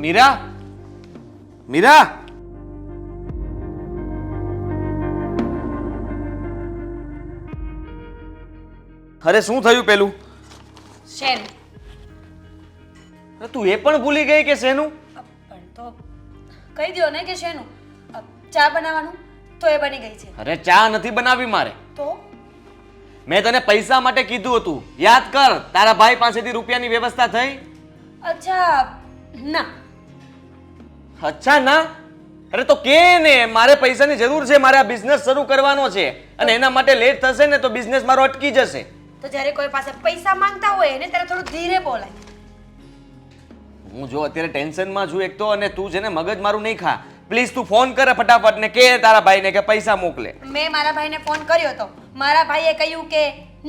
મીરા, મીરા, અરે શું થયું પેલું? શેન અરે તું એ પણ ભૂલી ગઈ કે શેનું? પણ તો કહી દ્યો ને કે શેનું. ચા બનાવવાનું તો એ બની ગઈ છે. અરે ચા નથી બનાવી મારે. તો મેં તને પૈસા માટે કીધું હતું, યાદ કર. તારા ભાઈ પાસેથી રૂપિયાની વ્યવસ્થા થઈ? અચ્છા ના. અચ્છા ના? અરે તો કે ને, મારે પૈસાની જરૂર છે, મારે આ બિઝનેસ શરૂ કરવાનો છે અને એના માટે લેટ થશે ને તો બિઝનેસ મારો અટકી જશે. તો જ્યારે કોઈ પાસે પૈસા માંગતા હોય એને ત્યારે થોડું ધીરે બોલાય. હું જો અત્યારે ટેન્શનમાં છું એક તો, અને તું છે ને મગજ મારું નહીં ખા. પ્લીઝ તું ફોન કરે ફટાફટ ને કે તારા ભાઈને કે પૈસા મોકલે. મેં મારા ભાઈને ફોન કર્યો તો મારા ભાઈએ કહ્યું કે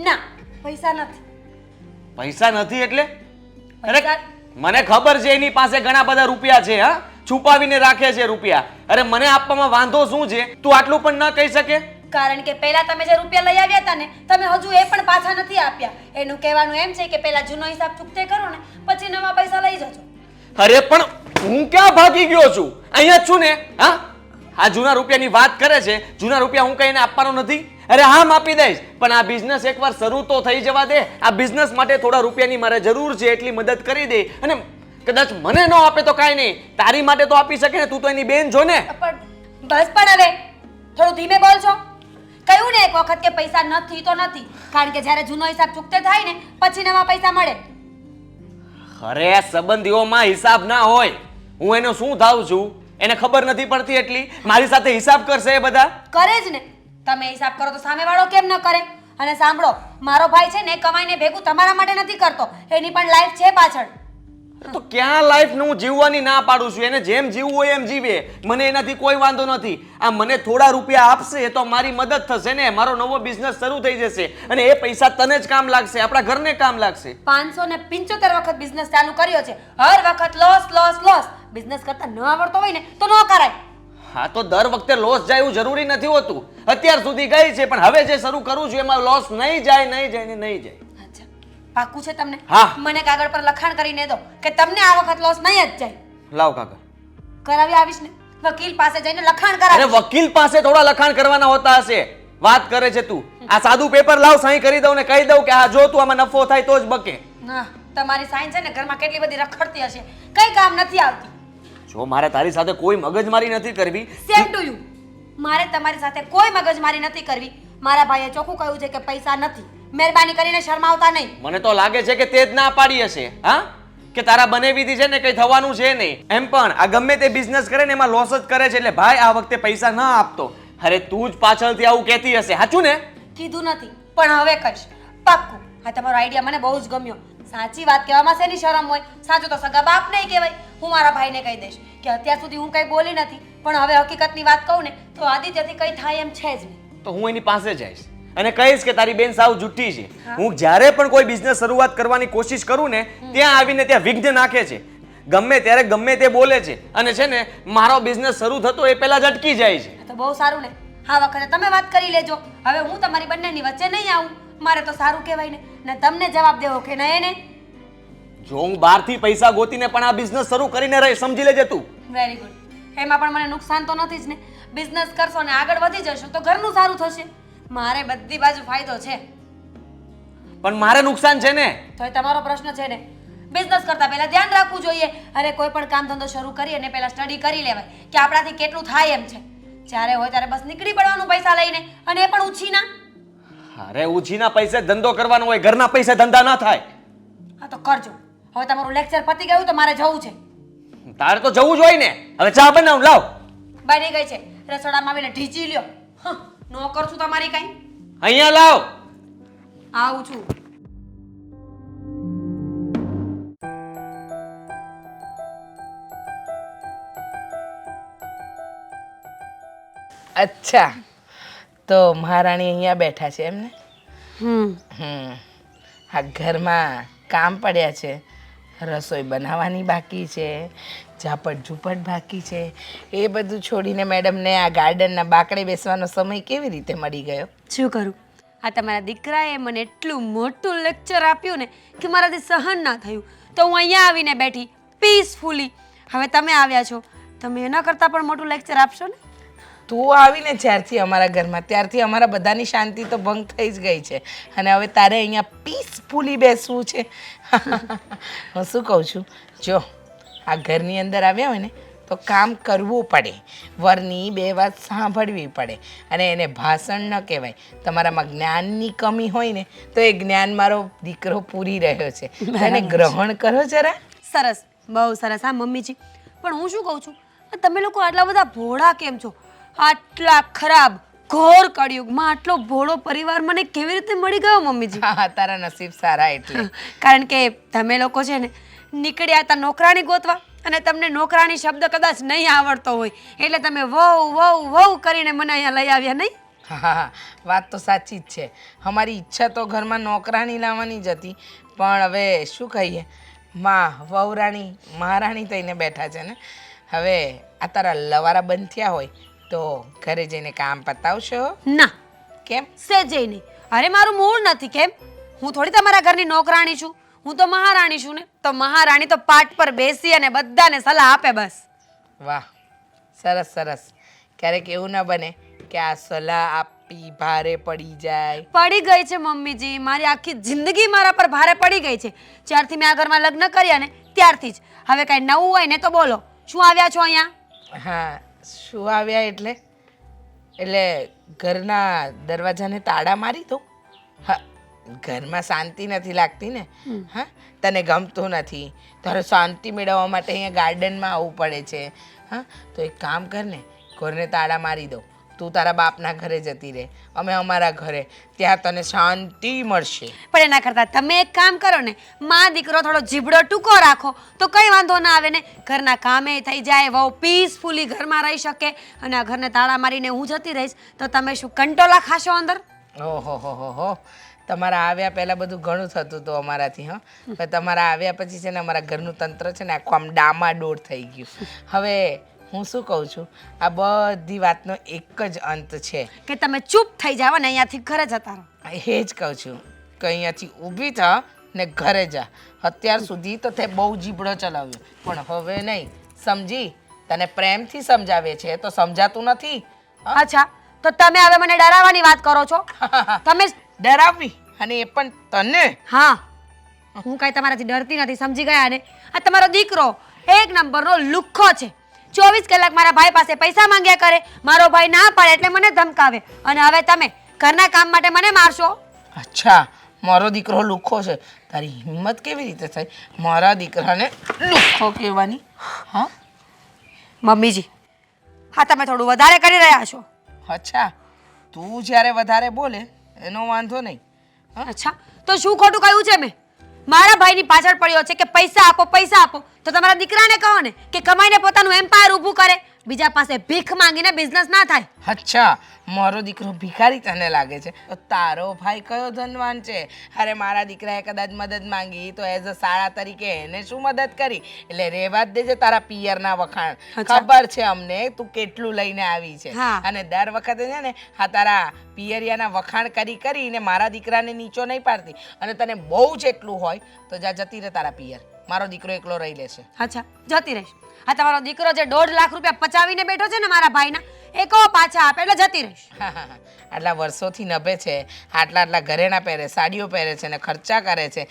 ના પૈસા નથી. પૈસા નથી એટલે? અરે પૈસા મને ખબર છે એની પાસે ઘણા બધા રૂપિયા છે, હા, છુપાવીને રાખે છે રૂપિયા. અરે મને આપવામાં વાંધો શું છે? તું આટલું પણ ન કહી શકે? કારણ કે પહેલા તમે જે રૂપિયા લઈ આવ્યા હતા ને તમે હજુ એ પણ પાછા નથી આપ્યા. એનું કહેવાનું એમ છે કે પહેલા જૂનો હિસાબ ચૂકતે કરો ને પછી નવા પૈસા લઈ જજો. અરે પણ હું ક્યાં ભાગી ગયો છું? અહીંયા જ છું ને. હા, આ જૂના રૂપિયાની વાત કરે છે. જૂના રૂપિયા હું કહીને આપવાનો નથી. અરે હા, આપી દઈશ, પણ આ બિઝનેસ એકવાર શરૂ તો થઈ જવા દે. આ બિઝનેસ માટે થોડા રૂપિયાની મારે જરૂર છે, એટલી મદદ કરી દે. અને કદાચ મને ન આપે તો કાંઈ નહીં, તારી માટે તો આપી શકે ને. તું તો એની બેન છો ને. પણ બસ પણ હવે થોડું ધીમે બોલ છો. કહ્યું ને એક વખત કે પૈસા નથી તો નથી, કારણ કે જ્યારે જૂનો હિસાબ ચૂકતે થાય ને પછી નવા પૈસા મળે. અરે સંબંધીઓમાં હિસાબ ના હોય. હું એનો શું થાવ છું એને ખબર નથી પડતી એટલી? મારી સાથે હિસાબ કરશે એ બધા? કરે જ ને. તમે હિસાબ કરો તો સામેવાળો કેમ ન કરે? અને સાંભળો, મારો ભાઈ છે ને કમાઈને ભેગું તમારા માટે નથી કરતો, એની પણ લાઈફ છે પાછળ. તો ક્યાં લાઈફ નું જીવવાની ના પાડું છું? એને જેમ જીવવું હોય એમ જીવે, મને એનાથી કોઈ વાંધો નથી. આ મને થોડા રૂપિયા આપશે તો મારી મદદ થશે ને, મારો નવો બિઝનેસ શરૂ થઈ જશે અને એ પૈસા તને જ કામ લાગશે, આપણા ઘરને કામ લાગશે. 575 વખત બિઝનેસ ચાલુ કર્યો છે, હર વખત લોસ લોસ લોસ. બિઝનેસ કરતા ન આવડતો હોય ને તો ન કરાય. હા, તો દર વખતે લોસ જાય એવું જરૂરી નથી હોતું. અત્યાર સુધી ગઈ છે, પણ હવે જે શરૂ કરું છું એમાં લોસ નહીં જાય, નહીં જાય ને નહીં જાય. અચ્છા, પાક્કું છે તમને? હા. મને કાગળ પર લખાણ કરીને દો કે તમને આ વખત લોસ નહીં જ જાય. લાવ કાગળ. કરાવી આવીશ ને, વકીલ પાસે જઈને લખાણ અરે કરાવીશ. વકીલ પાસે થોડા લખાણ કરવાના હોતા હશે. વાત કરે છે તું. આ સાદું પેપર લાવ, સહી કરી દઉં ને કહી દઉં કે આ જો તું આમાં નફો થાય તો જ બકે. ના, તમારી સાઈન છે ને ઘરમાં કેટલી બધી રખડતી હશે, કઈ કામ નથી આવતી. જો મારે તારી સાથે કોઈ મગજમારી નથી કરવી. Same to you. મારે તમારી સાથે કોઈ મગજમારી નથી કરવી. મારા ભાઈએ ચોખ્ખું કહ્યું છે કે પૈસા નથી. મહેરબાની કરીને શરમાવતા નહીં. મને તો લાગે છે કે તે જ ના પાડી હશે. હા, કે તારા બનેવીથી છે ને કઈ થવાનું છે નહીં. એમ પણ આ ગમે તે બિઝનેસ કરે ને એમાં લોસ જ કરે છે. એટલે ભાઈ આ વખતે પૈસા ના આપતો. અરે તું જ પાછળથી આવું કહેતી હશે, સાચું ને? કીધું નથી પણ હવે કહીશ પાક્કું. આ તમારો આઈડિયા મને બહુ જ ગમ્યો. સાચી વાત કહેવામાં શેની શરમ હોય? સાચું તો સગા બાપ નહીં કહેવાય. હું મારા ભાઈને કહી દઈશ કે અત્યાર સુધી હું કઈ બોલી નથી, પણ હવે હકીકતની વાત કહું ને તો આદિત્યથી કઈ થાય એમ છે જ નહીં. તો હું એની પાસે જઈશ અને કહીશ કે તારી બેન સાવ જુઠ્ઠી છે. હું જ્યારે પણ કોઈ બિઝનેસ શરૂઆત કરવાની કોશિશ કરું ને ત્યાં આવીને ત્યાં વિઘ્ન નાખે છે. ગમે ત્યારે ગમે તે બોલે છે અને છે ને મારો બિઝનેસ શરૂ થતો એ પહેલા જ અટકી જાય છે. તો બહુ સારું ને. હા વખતે તમે વાત કરી લેજો. હવે હું તમારી બંનેની વચ્ચે નહીં આવું. મારે તો સારું કહેવાય ને તમને જવાબ દેવો કે નહીં એને. જો હું બહારથી પૈસા ગોતીને પણ આ બિઝનેસ શરૂ કરીને રહી, સમજી લેજે તું. Very good. એમાં પણ મને નુકસાન તો નથી જ ને. બિઝનેસ કરશો ને આગળ વધી જશો તો ઘરનું સારું થશે. મારે બધી બાજુ ફાયદો છે. પણ મારે નુકસાન છે ને. તો એ તમારો પ્રશ્ન છે ને. બિઝનેસ કરતા પહેલા ધ્યાન રાખવું જોઈએ. અરે કોઈ પણ કામ ધંધો શરૂ કરીએ અને પહેલા સ્ટડી કરી લેવાય કે આપણાથી કેટલું થાય એમ છે. જ્યારે હોય ત્યારે બસ નીકળી પડવાનું પૈસા લઈને, અને એ પણ ઉછીના. અરે ઉછીના પૈસે ધંધો કરવાનો હોય, ઘરના પૈસે ધંધા ના થાય. હા તો કરજો. હવે તમારું લેક્ચર પતી ગયું તો મારે જવું છે. તારે તો જવું જ હોય ને. હવે ચા બનાવ, લાવ. બની ગઈ છે. રસોડામાં આવીને ઢીચી લ્યો. નો કરશું તમારી કઈ. અહીંયા લાવ. આવું છું. અચ્છા, તો મહારાણી અહીંયા બેઠા છે એમને? આ ઘરમાં કામ પડ્યા છે, રસોઈ બનાવવાની બાકી છે, ઝાપટ ઝૂપટ બાકી છે. એ બધું છોડીને મેડમને આ ગાર્ડનના બાકડે બેસવાનો સમય કેવી રીતે મળી ગયો? શું કરું? આ તમારા દીકરાએ મને એટલું મોટું લેક્ચર આપ્યું ને કે મારાથી સહન ના થયું. તો હું અહીંયા આવીને બેઠી પીસફુલી. હવે તમે આવ્યા છો, તમે એના કરતાં પણ મોટું લેક્ચર આપશો ને? તું આવીને જ્યારથી અમારા ઘરમાં ત્યારથી અમારા બધાની શાંતિ તો ભંગ થઈ જ ગઈ છે અને હવે તારે અહીંયા પીસફુલી બેસવું છે. હું શું કહું છું, જો આ ઘરની અંદર આવ્યા હોય ને તો કામ કરવું પડે, વરની બે વાત સાંભળવી પડે અને એને ભાષણ ન કહેવાય. તમારામાં જ્ઞાનની કમી હોય ને તો એ જ્ઞાન મારો દીકરો પૂરી રહ્યો છે, એને ગ્રહણ કરો જરા. સરસ, બહુ સરસ. હા મમ્મીજી, પણ હું શું કહું છું, તમે લોકો આટલા બધા ભોળા કેમ છો? આટલા ખરાબ ઘોર કળિયુગમાં આટલો ભોળો પરિવાર મને કેવી રીતે મળી ગયો મમ્મીજી? હા, તારા નસીબ સારા એટલે. કારણ કે તમે લોકો છે ને નીકળ્યા હતા નોકરાણી ગોતવા અને તમને નોકરાણી શબ્દ કદાચ નહીં આવડતો હોય એટલે તમે વહુ વહુ વહુ કરીને મને અહીંયા લઈ આવ્યા નહીં? હા, વાત તો સાચી જ છે. અમારી ઈચ્છા તો ઘરમાં નોકરાણી લાવવાની જ હતી, પણ હવે શું કહીએ, વહુરાણી મહારાણી થઈને બેઠા છે ને. હવે આ તારા લવારા બંધ થયા હોય તો ઘરે જઈને કામ પતાવશો? ના. કેમ? સેજે નહીં. અરે મારું મૂળ નથી. કેમ? હું થોડી તમારા ઘરની નોકરાણી છું, હું તો મહારાણી છું ને. તો મહારાણી તો પાટ પર બેસી અને બધાને સલાહ આપે બસ. વાહ, સરસ સરસ. ક્યારેક એવું ન બને કે આ સલાહ આપી ભારે પડી જાય? પડી ગઈ છે મમ્મીજી, મારી આખી જિંદગી મારા પર ભારે પડી ગઈ છે જ્યારથી મેં આ ઘરમાં લગ્ન કર્યા ને ત્યારથી જ. હવે કાંઈ નવું હોય ને તો બોલો, શું આવ્યા છો અહીંયા? હા, શું આવ્યા એટલે ઘરના દરવાજાને તાળા મારી દો. હા, ઘરમાં શાંતિ નથી લાગતી ને? હા, તને ગમતું નથી, તારે શાંતિ મેળવવા માટે અહીંયા ગાર્ડનમાં આવવું પડે છે. હા, તો એક કામ કર ને, ઘરને તાળા મારી દો. તું તારા બાપના ઘરે જતી રહે, અમે અમારા ઘરે, ત્યાં તને શાંતિ મળશે. પણ એના કરતાં તમે એક કામ કરો ને, માં દીકરો થોડો જીબડો ટૂંકો રાખો તો કંઈ વાંધો ના આવે ને. ઘરના કામે થઈ જાય, વહુ પીસફુલી ઘરમાં રહી શકે અને આ ઘરને તાળા મારીને હું જતી રહીશ તો તમે શું કંટોલા ખાશો અંદર? ઓહો હો હો, તમારા આવ્યા પહેલાં બધું ઘણું થતું હતું અમારાથી. હા, પણ તમારા આવ્યા પછી છે ને અમારા ઘરનું તંત્ર છે ને આખું આમ ડામાડોળ થઈ ગયું. હવે હું શું કહું છું, આ બધી વાતનો એક જ અંત છે કે તમે ચૂપ થઈ જાવ ને અહીંયાથી ઘરે જતા રહો. એ જ કહું છું કે અહીંયાથી ઊભી થા ને ઘરે જા. અત્યાર સુધી તો તે બહુ જીબડો ચલાવ્યો, પણ હવે નહીં, સમજી? તને પ્રેમથી સમજાવે છે તો સમજાતું નથી. અચ્છા, તો તમે હવે મને ડરાવવાની વાત કરો છો? તમે ડરાવવી, અને એ પણ તને? હા, હું કાંઈ તમારાથી ડરતી નથી, સમજી ગયા ને? આ તમારો દીકરો એક નંબરનો લુખ્ખો છે. 24 કલાક મારા ભાઈ પાસે પૈસા માંગ્યા કરે, મારો ભાઈ ના પાડે એટલે મને ધમકાવે અને હવે તમે ઘરના કામ માટે મને મારશો? અચ્છા, મારો દીકરો લુખ્ખો છે. તારી હિંમત કેવી રીતે થઈ મારા દીકરાને લુખ્ખો કહેવાની? હા મમ્મીજી, હા તમે થોડું વધારે કરી રહ્યા છો. અચ્છા, તું જ્યારે વધારે બોલે એનો વાંધો નહીં. અચ્છા, તો શું ખોટું કહ્યું છે મેં? મારા ભાઈની પાછળ પડ્યો છે કે પૈસા આપો પૈસા આપો, તો તમારા દીકરાને કહો ને કે કમાઈને પોતાનું એમ્પાયર ઊભું કરે, બીજા પાસે ભીખ માંગીને બિઝનેસ ના થાય. અચ્છા, મારો દીકરો ભિખારી તને લાગે છે? તો તારો ભાઈ કયો ધનવાન છે? અરે મારા દીકરાએ કદાચ મદદ માંગી તો એઝ અ સાળા તરીકે એને શું મદદ કરી? એટલે રેવા જ દેજે તારા પિયરના વખાણ. ખબર છે અમને તું કેટલું લઈને આવી છે, અને દર વખતે છે ને આ તારા પિયરિયાના વખાણ કરીને મારા દીકરાને નીચો નહીં પાડતી. અને તને બહુ જ એટલું હોય તો જા જતી રહે તારા પિયર, મારો દીકરો એકલો રહી લેશે. અચ્છા, જતી રહીશ. આ તમારો દીકરો જે 1.5 લાખ રૂપિયા પચાવીને બેઠો છે ને મારા ભાઈના, એ કહો પાછા આપે એટલે જતી રહીશ. આટલા વર્ષોથી નભે છે, આટલા ઘરેણા પહેરે, સાડીઓ પહેરે છે ને ખર્ચા કરે છે.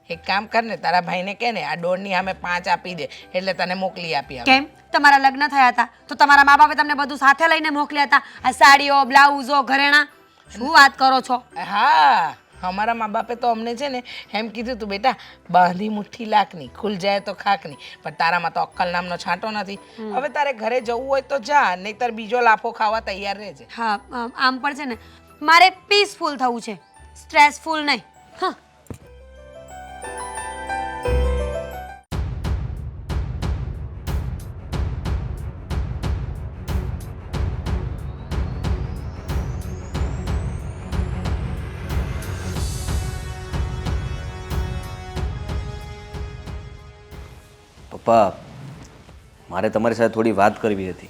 એક કામ કર ને, તારા ભાઈને કહે ને આ 1.5ની સામે 5 આપી દે એટલે તને મોકલી આપી. કેમ? તમારા લગ્ન થયા હતા તો તમારા મા બાપે તમને બધું સાથે લઈને મોકલ્યા હતા, આ સાડીઓ, બ્લાઉઝો, ઘરેણા? શું વાત કરો છો? હા, અમારા મા બાપે તો અમને છે ને એમ કીધું તું, બેટા બાંધી મુઠ્ઠી લાખની, ખુલ જાય તો ખાકની. પણ તારામાં તો અક્કલ નામનો છાંટો નથી. હવે તારે ઘરે જવું હોય તો જા, નહીંતર બીજો લાફો ખાવા તૈયાર રહેજે. હા, આમ પણ છે ને મારે પીસફુલ થવું છે, સ્ટ્રેસફુલ નહીં. હા, પપ્પા, મારે તમારી સાથે થોડી વાત કરવી હતી.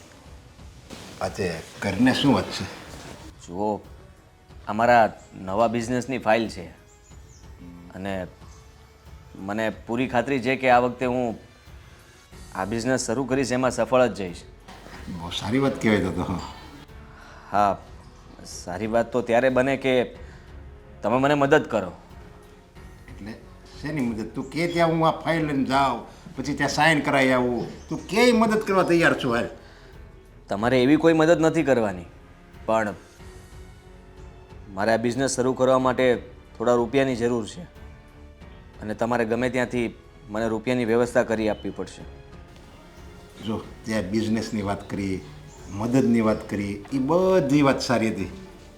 આજે ઘરને શું વાત છે? જુઓ, અમારા નવા બિઝનેસની ફાઇલ છે અને મને પૂરી ખાતરી છે કે આ વખતે હું આ બિઝનેસ શરૂ કરીશ એમાં સફળ જ જઈશ. બહુ સારી વાત કહેવાય તો હા, સારી વાત તો ત્યારે બને કે તમે મને મદદ કરો. એટલે શેની મદદ? તું કે ત્યાં હું આ ફાઇલ લઈને જાઉં, પછી ત્યાં સાઇન કરાવી આવું, તું ક્યાંય મદદ કરવા તૈયાર છું હાલ. તમારે એવી કોઈ મદદ નથી કરવાની, પણ મારે આ બિઝનેસ શરૂ કરવા માટે થોડા રૂપિયાની જરૂર છે અને તમારે ગમે ત્યાંથી મને રૂપિયાની વ્યવસ્થા કરી આપવી પડશે. જો ત્યાં બિઝનેસની વાત કરી, મદદની વાત કરી, એ બધી વાત સારી હતી,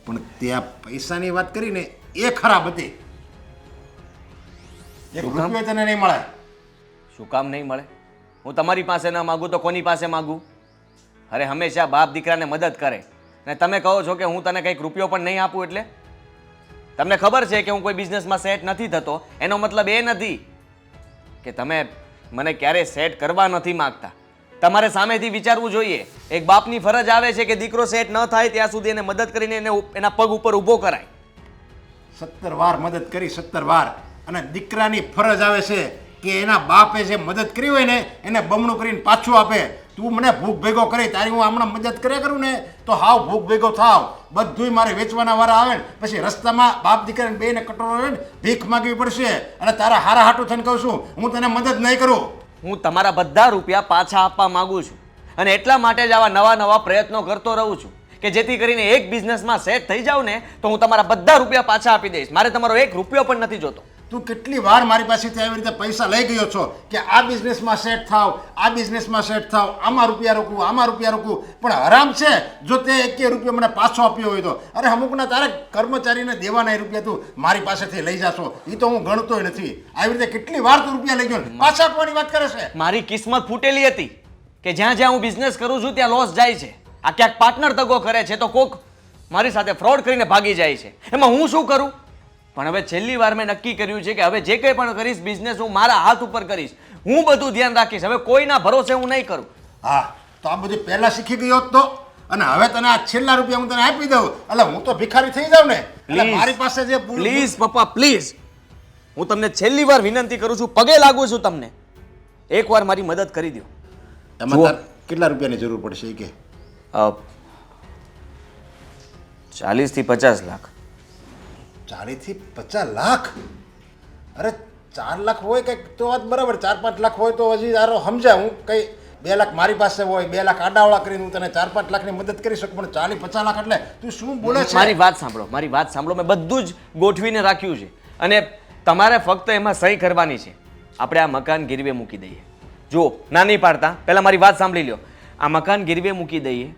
પણ ત્યાં પૈસાની વાત કરીને એ ખરાબ હતી. એક રૂપિયો તને નહીં મળે. શું કામ નહીં મળે? હું તમારી પાસે ના માગું તો કોની પાસે માગું? અરે હંમેશા બાપ દીકરાને મદદ કરે અને તમે કહો છો કે હું તને કંઈક રૂપિયો પણ નહીં આપું. એટલે તમને ખબર છે કે હું કોઈ બિઝનેસમાં સેટ નથી થતો, એનો મતલબ એ નથી કે તમે મને ક્યારેય સેટ કરવા નથી માગતા. તમારે સામેથી વિચારવું જોઈએ. એક બાપની ફરજ આવે છે કે દીકરો સેટ ન થાય ત્યાં સુધી એને મદદ કરીને એને એના પગ ઉપર ઊભો કરાય. 17 વાર મદદ કરી, 17 વાર. અને દીકરાની ફરજ આવે છે કે એના બાપે જે મદદ કરી હોય ને એને બમણું કરીને પાછું આપે. તું મને ભૂખ ભેગો કરી, તારી હું હમણાં મદદ કર્યા કરું ને તો હાવ ભૂખ ભેગો થાવ. બધુંય મારે વેચવાના વાળા આવે ને પછી રસ્તામાં બાપ દીકરાને બેને કટોરો આવે ને ભીખ માગવી પડશે. અને તારા હારા હાટું થઈને કહું છું, હું તને મદદ નહીં કરું. હું તમારા બધા રૂપિયા પાછા આપવા માંગુ છું અને એટલા માટે જ આવા નવા નવા પ્રયત્નો કરતો રહું છું કે જેથી કરીને એક બિઝનેસમાં સેટ થઈ જાવ ને તો હું તમારા બધા રૂપિયા પાછા આપી દઈશ. મારે તમારો એક રૂપિયો પણ નથી જોતો. તું કેટલી વાર મારી પાસેથી આવી રીતે પૈસા લઈ ગયો છો કે આ બિઝનેસમાં સેટ થાવ, આ બિઝનેસમાં સેટ થાવ, આમાં રૂપિયા રોકવું, આમાં રૂપિયા રોકવું, પણ હરામ છે જો તે 1 રૂપિયો મને પાછો આપ્યો હોય તો. અરે અમુકના તારે કર્મચારીને દેવાના રૂપિયા તું મારી પાસેથી લઈ જાશો, એ તો હું ગણતોય નથી. આવી રીતે કેટલી વાર તું રૂપિયા લઈ ગયો, પાછા આપવાની વાત કરે છે. મારી કિસ્મત ફૂટેલી હતી કે જ્યાં જ્યાં હું બિઝનેસ કરું છું ત્યાં લોસ જાય છે. આ ક્યાંક પાર્ટનર દગો કરે છે તો કોક મારી સાથે ફ્રોડ કરીને ભાગી જાય છે. એમાં હું શું કરું? પણ હવે છેલ્લી વાર મેં નક્કી કર્યું છે કે હવે જે કંઈ પણ કરીશ બિઝનેસ હું મારા હાથ ઉપર કરીશ. હું બધું ધ્યાન રાખીશ. હવે કોઈના ભરોસે હું નહીં કરું. હા, તો આ બધું પહેલા શીખી ગયો હોત તો, અને હવે તને આ છેલ્લા રૂપિયા હું તને આપી દઉં એટલે હું તો ભિખારી થઈ જાઉં ને. એટલે મારી પાસે જે પ્લીઝ પપ્પા પ્લીઝ, હું તમને છેલ્લી વાર વિનંતી કરું છું, પગે લાગુ છું તમને, એકવાર મારી મદદ કરી દો. એમાં તાર કેટલા રૂપિયાની જરૂર પડશે એ કે? 40 થી 50 લાખ. 40 થી 50 લાખ? અરે 4 લાખ હોય કંઈક તો વાત બરાબર, 4-5 લાખ હોય તો હજી તારો સમજ્યા. હું કંઈ 2 લાખ મારી પાસે હોય, 2 લાખ આડાવાળા કરીને હું તને 4-5 લાખની મદદ કરી શકું, પણ 40-50 લાખ એટલે તું શું બોલે છે? મારી વાત સાંભળો, મારી વાત સાંભળો. મેં બધું જ ગોઠવીને રાખ્યું છે અને તમારે ફક્ત એમાં સહી કરવાની છે. આપણે આ મકાન ગીરવે મૂકી દઈએ. જુઓ, ના નહીં પાડતા, પહેલાં મારી વાત સાંભળી લો. આ મકાન ગીરવે મૂકી દઈએ,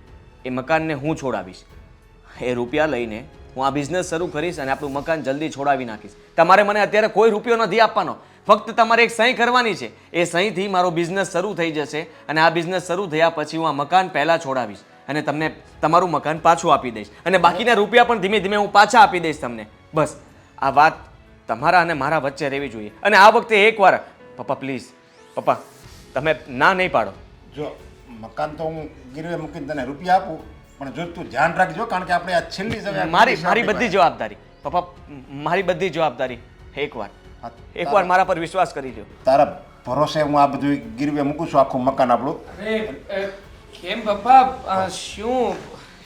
એ મકાનને હું છોડાવીશ. એ રૂપિયા લઈને હું આ બિઝનેસ શરૂ કરીશ અને આપણું મકાન જલ્દી છોડાવી નાખીશ. તમારે મને અત્યારે કોઈ રૂપિયો નથી આપવાનો, ફક્ત તમારે એક સહી કરવાની છે. એ સહીથી મારો બિઝનેસ શરૂ થઈ જશે અને આ બિઝનેસ શરૂ થયા પછી હું આ મકાન પહેલાં છોડાવીશ અને તમને તમારું મકાન પાછું આપી દઈશ અને બાકીના રૂપિયા પણ ધીમે ધીમે હું પાછા આપી દઈશ તમને. બસ આ વાત તમારા અને મારા વચ્ચે રહેવી જોઈએ. અને આ વખતે એકવાર પપ્પા પ્લીઝ, પપ્પા તમે ના નહીં પાડો. જો મકાન તો હું ગીરવે મૂકીને તને રૂપિયા આપું, પણ જો તું ધ્યાન રાખજો, કારણ કે આપણે આ છેલ્લી મારી બધી જવાબદારી પપ્પા, મારી બધી જવાબદારી. એકવાર મારા પર વિશ્વાસ કરી લ્યો. તારા ભરોસે હું આ બધું ગીરવે મૂકું છું, આખું મકાન આપણું. અરે કેમ પપ્પા, શું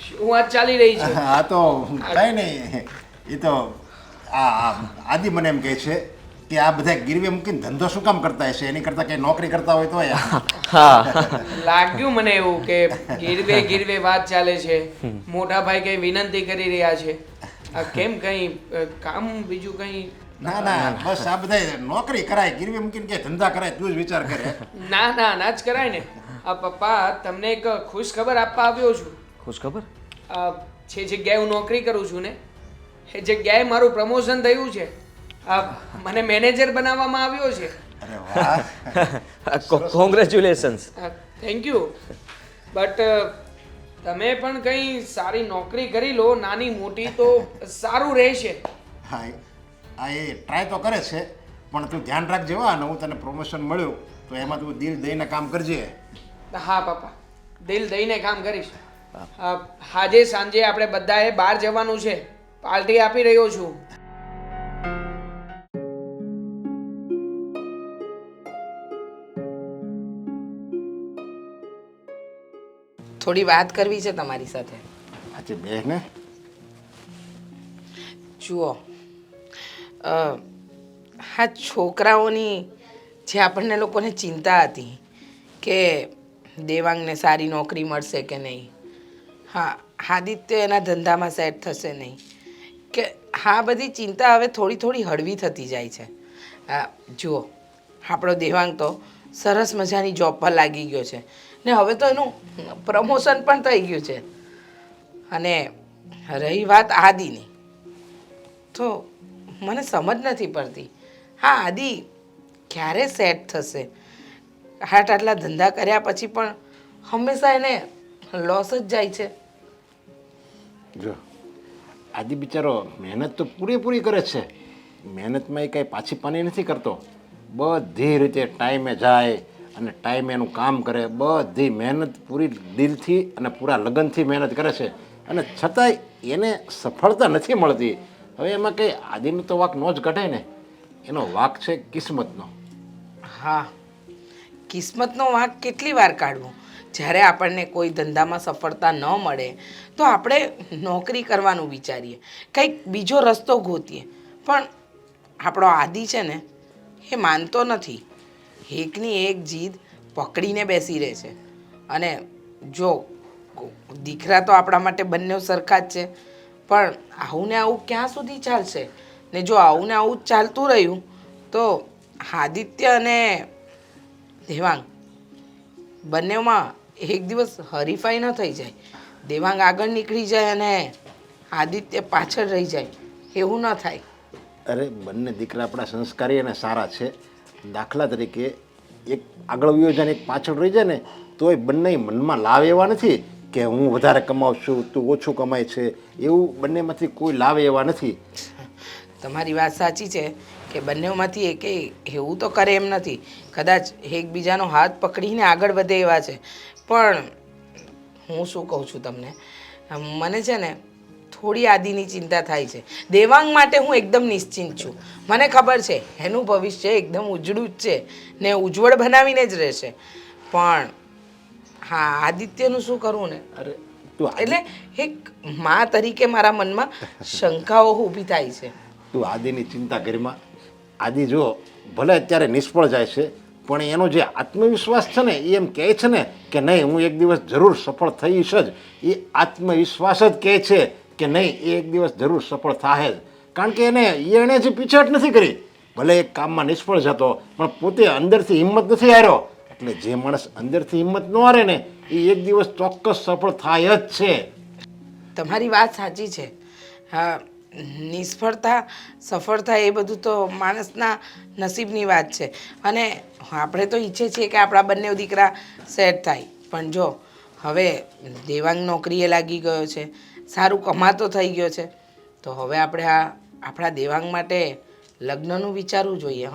શું વાત ચાલી રહી છે? હા તો કઈ નહીં, એ તો આ આદિ મને એમ કહે છે કે આ બધા ગીરવે મૂકીને ધંધો શું કામ કરતા હશે, એની કરતા કઈ નોકરી કરતા હોય તો. હા, લાગ્યું મને એવું કે ગીરવે ગીરવે વાત ચાલે છે. મોટા ભાઈ કઈ વિનંતી કરી રહ્યા છે. આ કેમ કઈ કામ બીજું કઈ? ના ના, બસ આ બધા નોકરી કરાય, ગીરવે મૂકીને કે ધંધા કરાય, તું જ વિચાર કરે. ના જ કરાય ને. આ પપ્પા તમને એક ખુશ ખબર આપવા આવ્યો છું. ખુશ ખબર? જે જગ્યાએ હું નોકરી કરું છું ને એ જગ્યાએ મારું પ્રમોશન થયું છે. મને મેનેજર બનાવવામાં આવ્યો છે. અરે વાહ, કોંગ્રેચ્યુલેશન્સ. Thank you. બટ તમે પણ કંઈ સારી નોકરી કરી લો, નાની મોટી તો સારું રહેશે. હા એ ટ્રાય તો કરે છે, પણ તું ધ્યાન રાખજે. અને હું તને પ્રમોશન મળ્યું તો એમાં તું દિલ દઈને કામ કરજે. હા પપ્પા, દિલ દઈને કામ કરીશ. આજે સાંજે આપણે બધાએ બહાર જવાનું છે, પાર્ટી આપી રહ્યો છું. થોડી વાત કરવી છે તમારી સાથે. આજે બે ને જુઓ, આ છોકરાઓની જે આપણને લોકોને ચિંતા હતી કે દેવાંગને સારી નોકરી મળશે કે નહીં, હા આદિત્ય એના ધંધામાં સેટ થશે નહીં, કે આ બધી ચિંતા હવે થોડી થોડી હળવી થતી જાય છે. જુઓ, આપણો દેવાંગ તો સરસ મજાની જોબ પર લાગી ગયો છે ને હવે તો એનું પ્રમોશન પણ થઈ ગયું છે. અને રહી વાત આદિની, તો મને સમજ નથી પડતી હા આદિ ક્યારે સેટ થશે? આટલા ધંધા કર્યા પછી પણ હંમેશા એને લોસ જ જાય છે. જો આદિ બિચારો મહેનત તો પૂરેપૂરી કરે છે, મહેનતમાં એ કાંઈ પાછી પાની નથી કરતો. બધી રીતે ટાઈમે જાય અને ટાઈમે એનું કામ કરે, બધી મહેનત પૂરી દિલથી અને પૂરા લગનથી મહેનત કરે છે અને છતાંય એને સફળતા નથી મળતી. હવે એમાં કંઈ આદિનો તો વાંક ન જ કઢાય ને, એનો વાંક છે કિસ્મતનો. હા, કિસ્મતનો વાંક કેટલી વાર કાઢવો? જ્યારે આપણને કોઈ ધંધામાં સફળતા ન મળે તો આપણે નોકરી કરવાનું વિચારીએ, કંઈક બીજો રસ્તો ગોતીએ, પણ આપણો આદિ છે ને એ માનતો નથી. એકની એક જીદ પકડીને બેસી રહે છે. અને જો દીકરા તો આપણા માટે બંને સરખા જ છે, પણ આવું ને આવું ક્યાં સુધી ચાલશે? ને જો આવું ને આવું જ ચાલતું રહ્યું તો આદિત્ય અને દેવાંગ બંનેમાં એક દિવસ હરીફાઈ ન થઈ જાય, દેવાંગ આગળ નીકળી જાય અને આદિત્ય પાછળ રહી જાય, એવું ન થાય. અરે બંને દીકરા આપણા સંસ્કારી અને સારા છે. દાખલા તરીકે એક આગળ વયો જાય ને એક પાછળ રહી જાય ને તોય બંને મનમાં લાવ એવા નથી કે હું વધારે કમાઉં છું તું ઓછું કમાય છે, એવું બંનેમાંથી કોઈ લાવ એવા નથી. તમારી વાત સાચી છે કે બંનેમાંથી એકેય એવું તો કરે એમ નથી, કદાચ એકબીજાનો હાથ પકડીને આગળ વધે એવા છે. પણ હું શું કહું છું તમને, મને છે ને થોડી આદિની ચિંતા થાય છે. દેવાંગ માટે હું એકદમ નિશ્ચિંત છું. મને ખબર છે એનું ભવિષ્ય એકદમ ઉજળું જ છે ને ઉજ્જવળ બનાવીને જ રહેશે. પણ હા, આદિત્યનું શું કરવું ને? અરે તું એટલે એક મા તરીકે મારા મનમાં શંકાઓ ઊભી થાય છે. તું આદિની ચિંતા કરીમાં. આદિ જો ભલે અત્યારે નિષ્ફળ જાય છે પણ એનો જે આત્મવિશ્વાસ છે ને એ એમ કહે છે ને કે નહીં હું એક દિવસ જરૂર સફળ થઈશ જ, એ આત્મવિશ્વાસ જ કહે છે કે નહીં એ એક દિવસ જરૂર સફળ થાય જ. કારણ કે એણે જે પીછાટ નથી કરી, ભલે એક કામમાં નિષ્ફળ જતો પણ પોતે અંદરથી હિંમત નથી હાર્યો. એટલે જે માણસ અંદરથી હિંમત ન હારે ને એ એક દિવસ ચોક્કસ સફળ થાય જ છે. તમારી વાત સાચી છે. હા, નિષ્ફળતા સફળતા એ બધું તો માણસના નસીબની વાત છે. અને આપણે તો ઈચ્છીએ છીએ કે આપણા બંને દીકરા સેટ થાય. પણ જો હવે દેવાંગ નોકરીએ લાગી ગયો છે, સારું કમાતો થઈ ગયો છે, તો હવે આપણે આપણા દેવાંગ માટે લગ્નનું વિચારવું જોઈએ.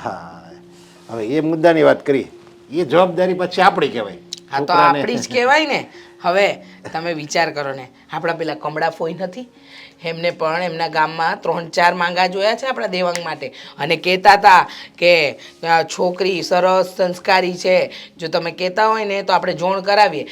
હા, હવે એ મુદ્દાની વાત કરી, એ જવાબદારી પછી આપણી કહેવાય. હા, તો આપણી જ કહેવાય ને. હવે તમે વિચાર કરો ને, આપણા પેલા કમળા ફોઈ નથી, એમને પણ એમના ગામમાં 3-4 માંગા જોયા છે આપણા દેવાંગ માટે, અને કહેતા હતા કે છોકરી સરસ સંસ્કારી છે, જો તમે કહેતા હોય ને તો આપણે જોણ કરાવીએ.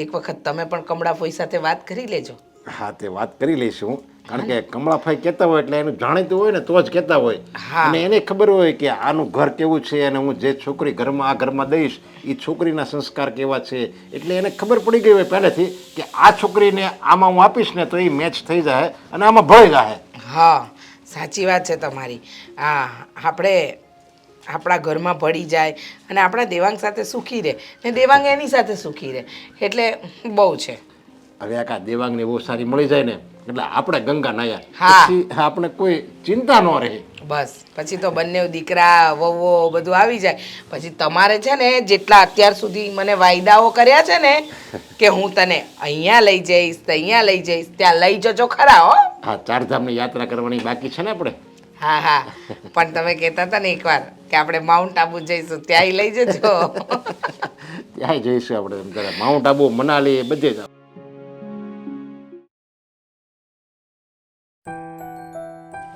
એક વખત તમે પણ કમળા ફોઈ સાથે વાત કરી લેજો. હા, તે વાત કરી લઈશું. કારણ કે કમળાભાઈ કહેતા હોય એટલે એનું જાણીતું હોય ને તો જ કહેતા હોય. અને એને ખબર હોય કે આનું ઘર કેવું છે અને હું જે છોકરી આ ઘરમાં દઈશ એ છોકરીના સંસ્કાર કેવા છે. એટલે એને ખબર પડી ગઈ હોય પહેલેથી કે આ છોકરીને આમાં હું આપીશ ને તો એ મેચ થઈ જાય અને આમાં ભળી જાય. હા, સાચી વાત છે તમારી. આપણે આપણા ઘરમાં ભળી જાય અને આપણા દેવાંગ સાથે સુખી રહે ને દેવાંગ એની સાથે સુખી રહે, એટલે બહુ છે. હવે આખા દેવાંગને બહુ સારી મળી જાય ને એટલે આપણે ગંગા નાયા, હા. પછી આપણે કોઈ ચિંતા ન રહે. બસ પછી તો બંને દીકરા વહુઓ બધું આવી જાય. પછી તમારે છે ને જેટલા અત્યાર સુધી મને વાયદાઓ કર્યા છે ને કે હું તને અહીંયા લઈ જઈશ, અહીંયા લઈ જઈશ, ત્યાં લઈ જજો ખરા. હો હા, 4 ધામની યાત્રા કરવાની બાકી છે ને આપણે. હા હા, પણ તમે કહેતા હતા ને એકવાર કે આપણે માઉન્ટ આબુ જઈશું, ત્યાંય લઈ જજો. ત્યાં જઈશું આપણે, માઉન્ટ આબુ, મનાલી બધે જ.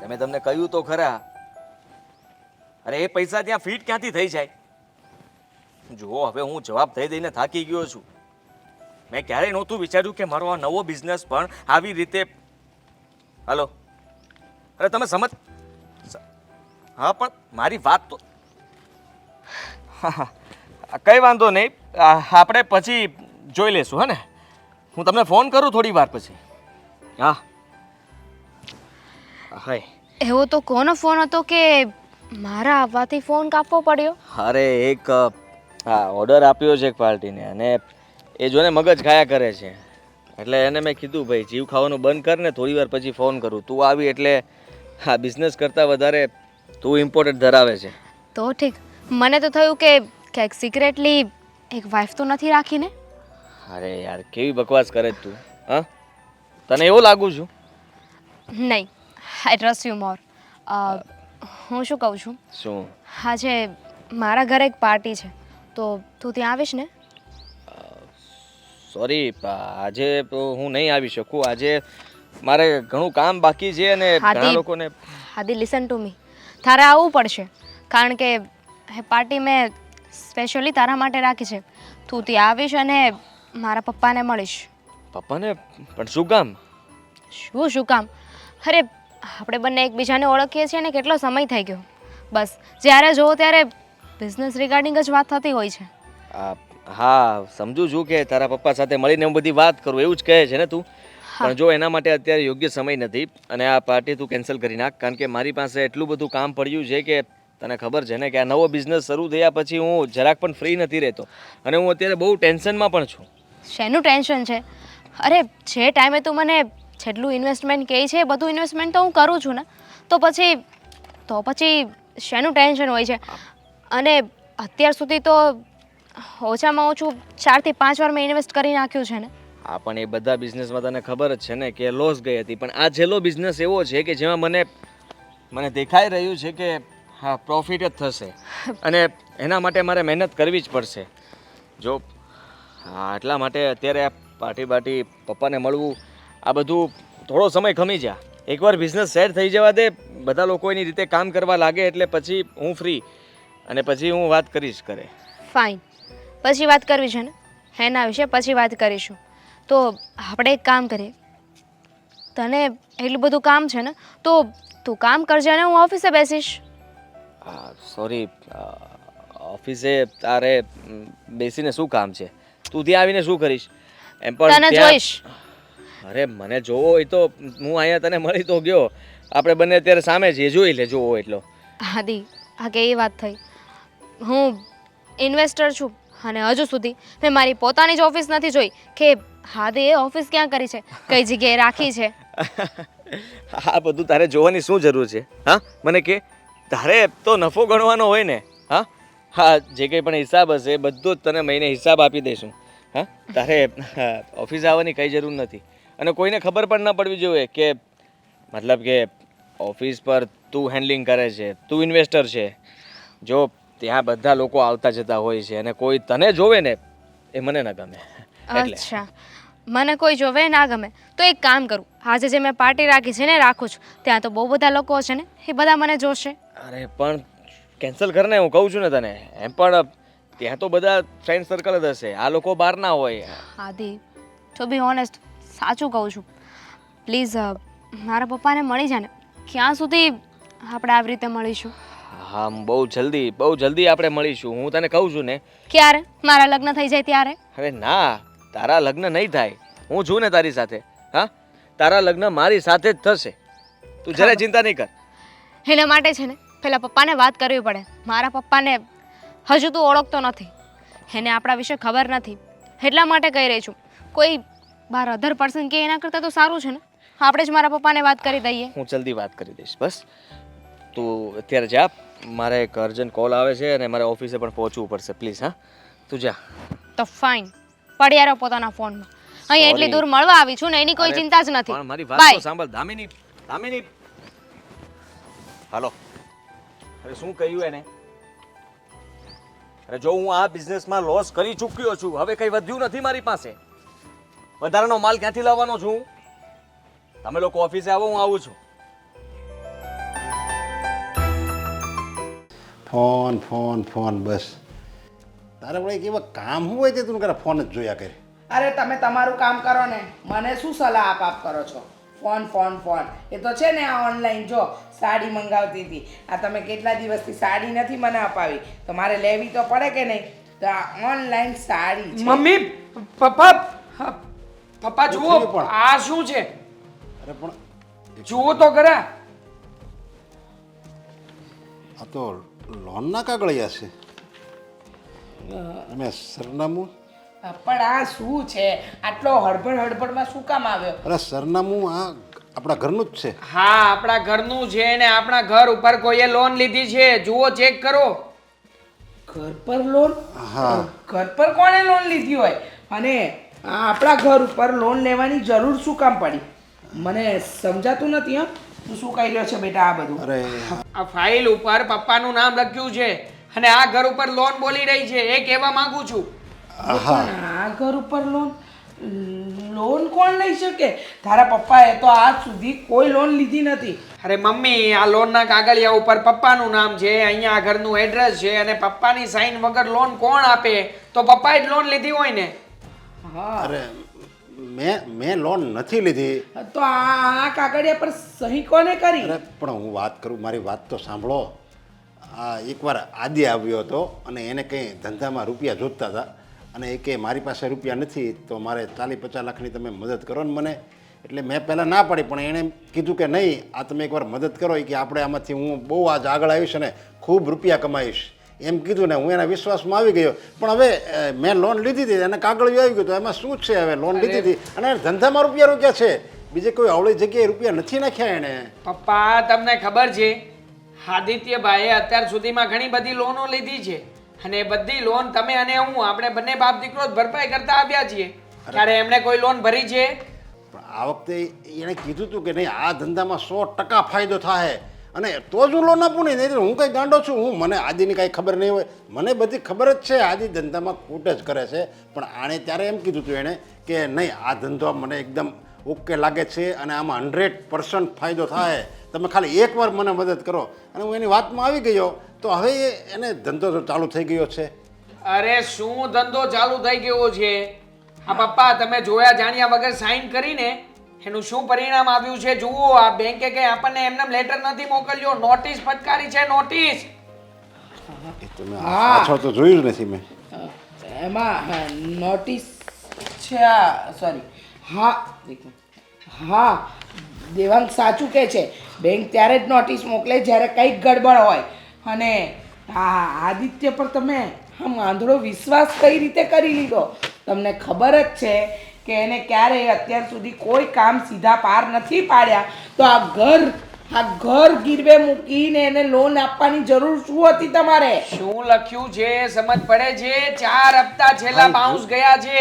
તમે તમને કહ્યું તો ખરા, અરે એ પૈસા ત્યાં ફિટ ક્યાંથી થઈ જાય? જુઓ હવે હું જવાબ દઈ દઈને થાકી ગયો છું. મેં ક્યારેય નહોતું વિચાર્યું કે મારો આ નવો બિઝનેસ પણ આવી રીતે હલો અરે તમે હા પણ મારી વાત તો કંઈ વાંધો નહીં આપણે પછી જોઈ લેશું હે ને હું તમને ફોન કરું થોડી વાર પછી હા હાય એવો તો કોનો ફોન હતો કે મારા આવવાથી ફોન કાપવો પડ્યો? અરે એક ઓર્ડર આપ્યો છે એક પાર્ટીને અને એ જોને મગજ ખાયા કરે છે એટલે એને મેં કીધું ભાઈ જીવ ખાવાનું બંધ કર ને થોડી વાર પછી ફોન કરું તું આવી એટલે હા બિઝનેસ કરતાં વધારે તું ઇમ્પોર્ટન્ટ ધરાવે છે. તો ઠીક, મને તો થયું કે ક્યાંક સિક્રેટલી એક વાઇફ તો નથી રાખીને. અરે યાર કેવી બકવાસ કરે છે તું હા તને એવું લાગુ છું? નહીં, આઈ ટ્રસ્ટ યુ મોર. હું શું કહું છું, શું? આજે મારા ઘરે એક પાર્ટી છે તો તું ત્યાં આવીશ ને? સોરી આજે તો હું નહીં આવી શકું. આજે મારે ઘણું કામ બાકી છે અને ઘણા લોકોને હાદી લિસન ટુ મી, તારે આવવું પડશે કારણ કે એ પાર્ટી મેં સ્પેશિયલી તારા માટે રાખી છે. તું ત્યાં આવીશ અને મારા પપ્પાને મળીશ. પપ્પાને પણ શું કામ? શું કામ? અરે આપણે બંને એકબીજાને ઓળખીએ છીએ ને કેટલો સમય થઈ ગયો. બસ જ્યારે જોવો ત્યારે બિઝનેસ રિગાર્ડિંગ જ વાત થતી હોય છે. હા સમજુ છું કે તારા પપ્પા સાથે મળીને હું બધી વાત કરું એવું જ કહે છે ને તું, પણ જો એના માટે અત્યારે યોગ્ય સમય નથી અને આ પાર્ટી તું કેન્સલ કરી નાખ કારણ કે મારી પાસે એટલું બધું કામ પડ્યું છે કે તને ખબર છે ને કે આ નવો બિઝનેસ શરૂ થયા પછી હું જરાક પણ ફ્રી નથી રહેતો અને હું અત્યારે બહુ ટેન્શનમાં પણ છું. શેનું ટેન્શન છે? અરે જે ટાઈમે તું મને જેટલું ઇન્વેસ્ટમેન્ટ કહે છે એ બધું ઇન્વેસ્ટમેન્ટ તો હું કરું છું ને, તો પછી શેનું ટેન્શન હોય છે? અને અત્યાર સુધી તો ઓછામાં ઓછું 4 થી 5 વાર મેં ઇન્વેસ્ટ કરી નાખ્યું છે ને. હા પણ એ બધા બિઝનેસમાં તને ખબર જ છે ને કે લોસ ગઈ હતી, પણ આ છેલ્લો બિઝનેસ એવો છે કે જેમાં મને દેખાઈ રહ્યું છે કે હા પ્રોફિટ જ થશે અને એના માટે મારે મહેનત કરવી જ પડશે. જો હા એટલા માટે અત્યારે આ પાર્ટી પપ્પાને મળવું આ બધું થોડો સમય ખમી જા. એકવાર બિઝનેસ સેટ થઈ જવા દે, બધા લોકો એની રીતે કામ કરવા લાગે એટલે પછી હું ફ્રી અને પછી હું વાત કરીશ કરે. ફાઇન, પછી વાત કરવી છે ને એના વિશે પછી વાત કરીશું. તો આપણે એક કામ કરીએ, તને એટલું બધું કામ છે ને તો તું કામ કરજે અને હું ઓફિસે બેસીશ. સોરી ઓફિસે તારે બેસીને શું કામ છે? તું ત્યાં આવીને શું કરીશ? એમ પણ તને જોઈશ. અરે મને જોવો હોય તો હું અહીંયા તને મળી તો ગયો, આપણે બંને અત્યારે સામે છીએ, જોઈ લે જોવો એટલો. હાદી આ કેવી વાત થઈ? હું ઇન્વેસ્ટર છું અને હજુ સુધી મેં મારી પોતાની જ ઓફિસ નથી જોઈ કે હાદીએ ઓફિસ ક્યાં કરી છે, કઈ જગ્યાએ રાખી છે. આ બધું તારે જોવાની શું જરૂર છે? હા મને કે તારે તો નફો ગણવાનો હોય ને. હા જે કંઈ પણ હિસાબ હશે બધો જ તને મહિને હિસાબ આપી દઈશું. હા તારે ઓફિસ આવવાની કંઈ જરૂર નથી અને કોઈને ખબર પણ ન પડવી જોઈએ કે મતલબ કે ઓફિસ પર તું હેન્ડલિંગ કરે છે, તું ઇન્વેસ્ટર છે. જો ત્યાં બધા લોકો આવતા જતા હોય છે અને કોઈ તને જોવે ને એ મને ન ગમે. અચ્છા, મને કોઈ જોવે ના ગમે તો એક કામ કરું, આજે જે મેં પાર્ટી રાખી છે ને રાખું છું, ત્યાં તો બહુ બધા લોકો છે ને એ બધા મને જોશે. અરે પણ કેન્સલ કર ને, હું કહું છું ને તને. એમ પણ ત્યાં તો બધા ફ્રેન્ડ સર્કલ જ હશે, આ લોકો બહાર ના હોય. આદિ ટુ બી ઓનેસ્ટ સાચું કહું છું, પ્લીઝ મારા પપ્પાને મળી જા ને. ક્યાં સુધી આપણે આવી રીતે મળીશું? હા બહુ જલ્દી આપણે મળીશું. હું તને કહું છું ને. ક્યારે? મારા લગ્ન થઈ જાય ત્યારે? હવે ના, તારા લગ્ન નહીં થાય. હું છું ને તારી સાથે. હા તારા લગ્ન મારી સાથે જ થશે, તું જરાય ચિંતા નહીં કર. એના માટે છે ને પહેલાં પપ્પાને વાત કરવી પડે. મારા પપ્પાને હજુ તું ઓળખતો નથી, એને આપણા વિશે ખબર નથી, એટલા માટે કહી રહી છું. કોઈ બાર અધર પર્સન કે એના કરતાં તો સારું છે ને આપણે જ મારા પપ્પાને વાત કરી દઈએ. હું જલ્દી વાત કરી દઈશ. બસ તું અત્યારે જા, મારે એક અર્જન્ટ કોલ આવે છે અને મારે ઓફિસે પણ પહોંચવું પડશે. પ્લીઝ હા તું જા. તો ફાઇન, પડ્યા રહો પોતાના ફોનમાં. અહીં એટલી દૂર મળવા આવી છું ને એની કોઈ ચિંતા જ નથી. પણ મારી વાત તો સાંભળ દામિની. હાલો. અરે શું કહ્યું એને? અરે જો હું આ બિઝનેસમાં લોસ કરી ચૂક્યો છું, હવે કંઈ વધ્યું નથી મારી પાસે. વધારાનો માલ ક્યાંથી લાવવાનો છું? તમે લોકો ઓફિસે આવો, હું આવું છું. ફોન બસ તારે વળી એક એવા કામ શું હોય તે તું કરે ફોન જ જોયા કરે. અરે તમે તમારું કામ કરો ને, મને શું સલાહ આપ કરો છો? Phone phone phone. એ તો છે ને આ ઓનલાઈન જો સાડી મંગાવતી હતી, આ તમે કેટલા દિવસથી સાડી નથી મને અપાવી, તો મારે લેવી તો પડે કે નહીં? તો આ ઓનલાઈન સાડી છે. મમ્મી, પપ્પા, પપ્પા જુઓ, થયું પણ? આ શું છે? અરે પણ જુઓ તો ખરા. આ તો લોનના કાગળિયા છે અને સરનામું. પણ આ શું છે? આટલો હડબડ હડબડમાં શું કામ આવ્યો? અરે સરનામું આ આપણા ઘરનું જ છે. હા, આપણા ઘરનું છે ને આપણા ઘર ઉપર કોઈએ લોન લીધી છે. જુઓ, ચેક કરો. ઘર પર લોન? હા. ઘર પર કોણે લોન લીધી હોય? અને આ આપણા ઘર ઉપર લોન લેવાની જરૂર શું કામ પડી? મને સમજાતું નથી. હા, તું શું કહી રહ્યો છે બેટા આ બધું? અરે આ ફાઇલ ઉપર પપ્પાનું નામ લખ્યું છે અને આ ઘર ઉપર લોન બોલી રહી છે. એ કહેવા માંગુ છું. પણ આ ઘર ઉપર લોન કોણ લઈ શકે? તારા પપ્પાએ તો આજ સુધી કોઈ લોન લીધી નથી. અરે મમ્મી, આ લોનના કાગળિયા ઉપર પપ્પાનું નામ છે, અહીંયા આ ઘરનું એડ્રેસ છે અને પપ્પાની સાઈન વગર લોન કોણ આપે? તો પપ્પાએ જ લોન લીધી હોય ને. હા, અરે મેં લોન નથી લીધી. તો આ કાગળિયા પર સહી કોને કરી? અરે પણ હું વાત કરું, મારી વાત તો સાંભળો. આ એકવાર આદિ આવ્યો હતો અને એને કંઈ ધંધામાં રૂપિયા જોતતા હતા અને એ કે મારી પાસે રૂપિયા નથી તો મારે 40-50 લાખની તમે મદદ કરો ને મને. એટલે મેં પહેલાં ના પાડી, પણ એણે કીધું કે નહીં, આ તમે એકવાર મદદ કરો. એ કે આપણે આમાંથી હું બહુ આજ આગળ આવીશ અને ખૂબ રૂપિયા કમાઈશ એમ કીધું ને હું એના વિશ્વાસમાં આવી ગયો. પણ હવે મેં લોન લીધી હતી અને કાગળિયું આવી ગયું, તો એમાં શું છે? હવે લોન લીધી હતી અને ધંધામાં રૂપિયા રોક્યા છે, બીજે કોઈ અવળી જગ્યાએ રૂપિયા નથી નાખ્યા એણે. પપ્પા, તમને ખબર છે આદિત્યભાઈએ અત્યાર સુધીમાં ઘણી બધી લોનો લીધી છે અને એ બધી લોન તમે અને હું, આપણે બંને બાપ દીકરો જ ભરપાઈ કરતા આવ્યા છીએ. ત્યારે એમણે કોઈ લોન ભરી છે? પણ આ વખતે એણે કીધું હતું કે નહીં, આ ધંધામાં 100% ફાયદો થાય અને તો જ હું લોન આપું નહીં. નહીં હું કંઈ ગાંડો છું? મને આદિની કાંઈ ખબર નહીં હોય? મને બધી ખબર જ છે આદિ ધંધામાં ખોટ જ કરે છે. પણ આણે ત્યારે એમ કીધું હતું એણે કે નહીં, આ ધંધો મને એકદમ ઓકે લાગે છે અને આમાં 100% ફાયદો થાય, તમે ખાલી એકવાર મને મદદ કરો. અને હું એની વાતમાં આવી ગયો તો હવે એને ધંધો તો ચાલુ થઈ ગયો છે. અરે શું ધંધો ચાલુ થઈ ગયો છે? હા પપ્પા, તમે જોયા જાણ્યા વગર સાઈન કરીને એનું શું પરિણામ આવ્યું છે જુઓ. આ બેંકે કઈ આપણને એમને લેટર નથી મોકલ્યો, નોટિસ ફટકારી છે, નોટિસ. એ તો મેં પાછળ તો જોયું જ નથી મેં. એમાં નોટિસ છે. સોરી. હા હા, દેવાંગ સાચું કહે છે. બેંક ત્યારે જ નોટિસ મોકલે જ્યારે કંઈક ગડબડ હોય. અને આ આદિત્ય પર તમે આમ આંધળો વિશ્વાસ કઈ રીતે કરી લીધો? તમને ખબર જ છે કે એને ક્યારેય અત્યાર સુધી કોઈ કામ સીધા પાર નથી પાડ્યા, તો આ ઘર ગીરવે મૂકીને એને લોન આપવાની જરૂર શું હતી તમારે? શું લખ્યું છે સમજ પડે છે? 4 હપ્તા છેલ્લા બાઉન્સ ગયા છે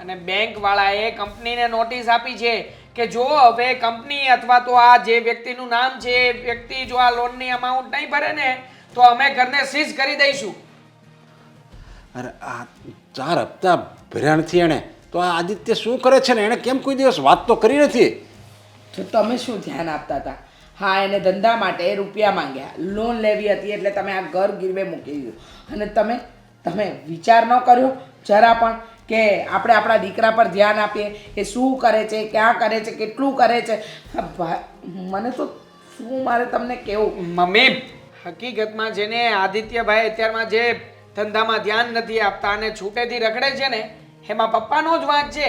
અને બેંક વાળાએ કંપનીને નોટિસ આપી છે કે જો હવે કંપની અથવા તો આ જે વ્યક્તિનું નામ છે એ વ્યક્તિ જો આ લોનની અમાઉન્ટ નહીં ભરે ને તો અમે ઘરને સીઝ કરી દઈશું. અરે આ 4 હપ્તા ભર્યા નથી એણે, તો આ આદિત્ય શું કરે છે ને? એણે કેમ કોઈ દિવસ વાત તો કરી નથી? તો તમે શું ધ્યાન આપતા હતા? હા, એને ધંધા માટે રૂપિયા માંગ્યા, લોન લેવી હતી એટલે તમે આ ઘર ગીરવે મૂકી દીધું. અને તમે વિચાર ન કર્યો જરા પણ કે આપણે આપણા દીકરા પર ધ્યાન આપીએ, એ શું કરે છે, ક્યાં કરે છે, કેટલું કરે છે? મને તો શું મારે તમને કેવું? મમ્મી, હકીકતમાં જેને આદિત્યભાઈ અત્યારમાં જે ધંધામાં ધ્યાન નથી આપતા અને છૂટેથી રખડે છે ને એમાં પપ્પાનો જ વાંક છે.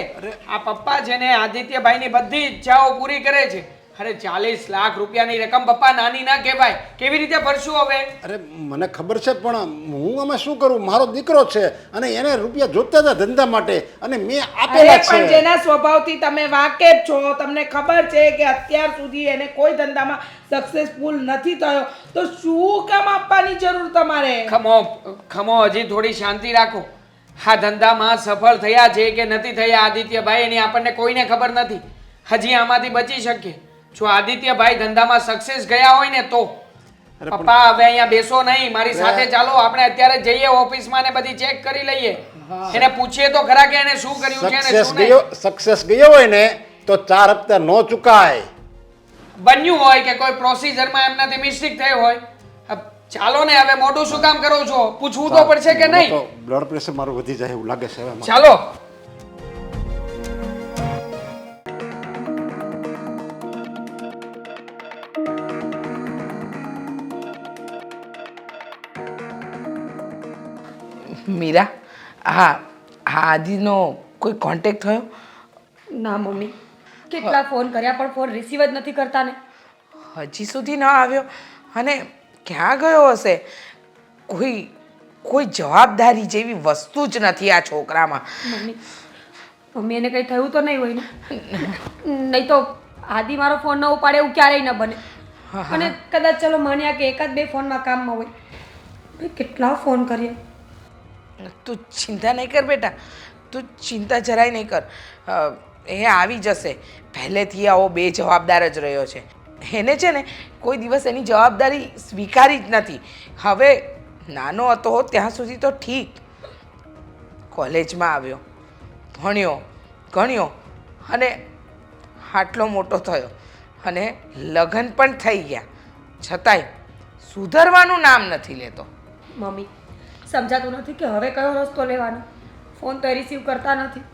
આ પપ્પા છે ને આદિત્યભાઈની બધી ઈચ્છાઓ પૂરી કરે છે. અરે 40 લાખ રૂપિયાની રકમ પપ્પા નાની ના કહેવાય. કેવી રીતે ભરશું હવે? અરે મને ખબર છે, પણ હું આમાં શું કરું? મારો દીકરો છે અને એને રૂપિયા જોતા હતા ધંધા માટે અને મેં આપેલા અરે પણ છે. જેના સ્વભાવથી તમે વાકેફ છો, તમને ખબર છે કે અત્યાર સુધી એને કોઈ ધંધામાં સક્સેસફુલ નથી થયો, તો શું કામ આપવાની જરૂર તમારે? ખમો, હજી થોડી શાંતિ રાખો. આ ધંધામાં સફળ થયા છે કે નથી થયા આદિત્યભાઈ એની આપણને કોઈને ખબર નથી. હજી આમાંથી બચી શકીએ જો આદિત્યભાઈ ધંધામાં સક્સેસ ગયા હોય ને તો. પપ્પા હવે અહીંયા બેસો નહીં, મારી સાથે ચાલો. આપણે અત્યારે જઈએ ઓફિસમાં ને બધી ચેક કરી લઈએ. એને પૂછીએ તો ખરા કે એને શું કર્યું છે ને શું નહીં. સક્સેસ ગયો હોય ને તો 4 હપ્તા ન ચુકાય. બન્યું હોય કે કોઈ પ્રોસિજરમાં એમનાથી મિસ્ટેક થઈ હોય. ચાલો ને, હવે મોઢું શું કામ કરો છો? પૂછવું તો પડશે કે નહીં? બ્લડ પ્રેશર મારું વધી જાય એવું લાગે છે હવે. ચાલો. મીરા, હા હા આદિનો કોઈ કોન્ટેક્ટ થયો? ના મમ્મી, કેટલા ફોન કર્યા પણ ફોન રિસીવ જ નથી કરતા ને. હજી સુધી ન આવ્યો? અને ક્યાં ગયો હશે? કોઈ કોઈ જવાબદારી જેવી વસ્તુ જ નથી આ છોકરામાં. મમ્મી મમ્મી એને કંઈ થયું તો નહીં હોય ને? નહીં તો આદિ મારો ફોન ન ઉપાડે એવું ક્યારેય ન બને. અને કદાચ ચલો માન્યા કે એકાદ બે ફોનમાં કામમાં હોય. મેં કેટલા ફોન કર્યા. તું ચિંતા નહીં કર બેટા, તું ચિંતા જરાય નહીં કર. એ આવી જશે. પહેલેથી આવો બે જવાબદાર જ રહ્યો છે. એને છે ને કોઈ દિવસ એની જવાબદારી સ્વીકારી જ નથી. હવે નાનો હતો ત્યાં સુધી તો ઠીક, કોલેજમાં આવ્યો, ભણ્યો ગણ્યો અને આટલો મોટો થયો અને લગ્ન પણ થઈ ગયા, છતાંય સુધરવાનું નામ નથી લેતો. મમ્મી સમજાતું નથી કે હવે કયો રસ્તો લેવાનો. ફોન તો રિસીવ કરતા નથી.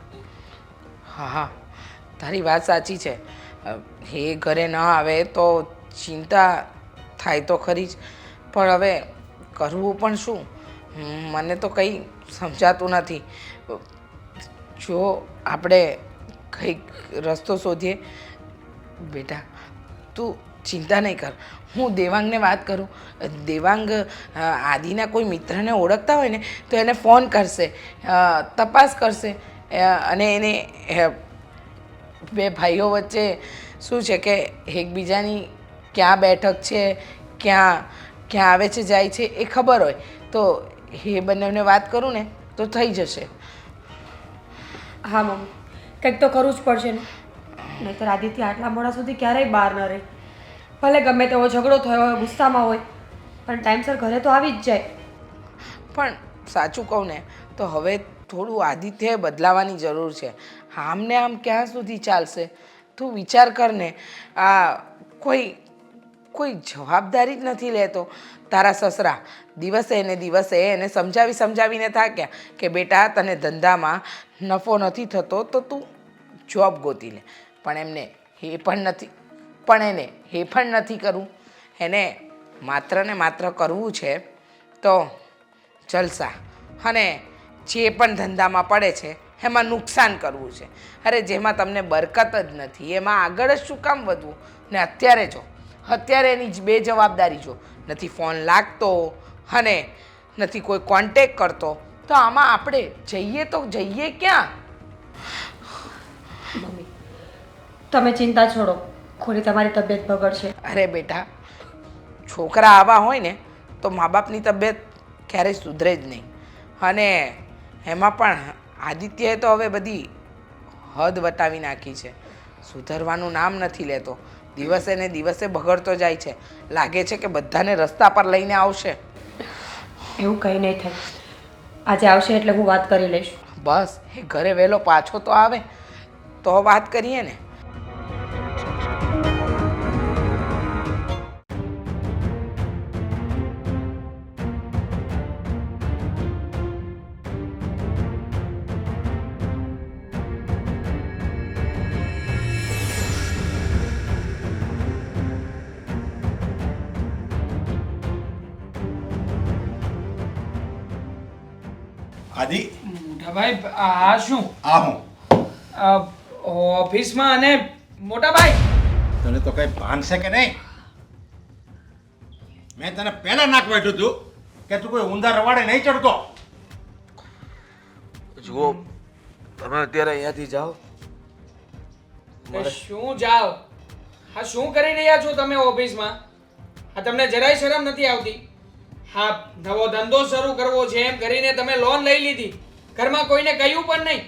હા હા, તારી વાત સાચી છે. એ ઘરે ન આવે તો ચિંતા થાય તો ખરી જ, પણ હવે કરવું પણ શું? મને તો કંઈ સમજાતું નથી. જો આપણે કંઈક રસ્તો શોધીએ. બેટા તું ચિંતા નહીં કર, હું દેવાંગને વાત કરું. દેવાંગ આદિના કોઈ મિત્રને ઓળખતા હોય ને તો એને ફોન કરશે, તપાસ કરશે અને એને બે ભાઈઓ વચ્ચે શું છે કે એકબીજાની ક્યાં બેઠક છે, ક્યાં ક્યાં આવે છે જાય છે એ ખબર હોય તો એ બંનેને વાત કરું ને તો થઈ જશે. હા મમ્મી, કંઈક તો કરવું જ પડશે ને. નહીંતર આદિત્ય આટલા મોડા સુધી ક્યારેય બહાર ન રહે. ભલે ગમે તેવો ઝઘડો થયો હોય, ગુસ્સામાં હોય, પણ ટાઈમસર ઘરે તો આવી જ જાય. પણ સાચું કહું ને તો હવે થોડું આદિત્યએ બદલાવાની જરૂર છે. આમને આમ ક્યાં સુધી ચાલશે? તું વિચાર કર ને, આ કોઈ જવાબદારી જ નથી લેતો. તારા સસરા દિવસે ને દિવસે એને સમજાવીને થાક્યા કે બેટા તને ધંધામાં નફો નથી થતો તો તું જોબ ગોતી લે, પણ એને એ પણ નથી કરવું. એને માત્ર ને માત્ર કરવું છે તો જલસા, અને જે પણ ધંધામાં પડે છે એમાં નુકસાન કરવું છે. અરે જેમાં તમને બરકત જ નથી એમાં આગળ જ શું કામ વધવું? ને અત્યારે એની જ બે જવાબદારી જો, નથી ફોન લાગતો અને નથી કોઈ કોન્ટેક કરતો, તો આમાં આપણે જઈએ તો જઈએ ક્યાં? મમ્મી તમે ચિંતા છોડો, ખોલી તમારી તબિયત બગડશે. અરે બેટા, છોકરા આવા હોય ને તો મા બાપની તબિયત ક્યારેય સુધરે જ નહીં. અને એમાં પણ આદિત્યએ તો હવે બધી હદ વટાવી નાખી છે. સુધરવાનું નામ નથી લેતો. દિવસે ને દિવસે બગડતો જાય છે. લાગે છે કે બધાને રસ્તા પર લઈને આવશે. એવું કંઈ નહીં થાય. આજે આવશે એટલે હું વાત કરી લઈશ. બસ એ ઘરે વહેલો પાછો તો આવે તો વાત કરીએ ને. આદિ, મોટાભાઈ આ શું? આ હું ઓફિસમાં અને મોટાભાઈ તને તો કઈ ભાન છે કે નહીં? મેં તને પહેલા નાક વાટ્યું હતું કે તું કોઈ ઊંધા રવાડે નહીં ચડતો. જુઓ, તમે અત્યારે અહીંયાથી જાઓ. શું જાઓ? હા શું કરી રહ્યા છો તમે ઓફિસમાં? હા તમને જરાય શરમ નથી આવતી? હા નવો ધંધો શરૂ કરવો છે એમ કરીને તમે લોન લઈ લીધી, ઘરમાં કોઈને કહ્યું પણ નહીં.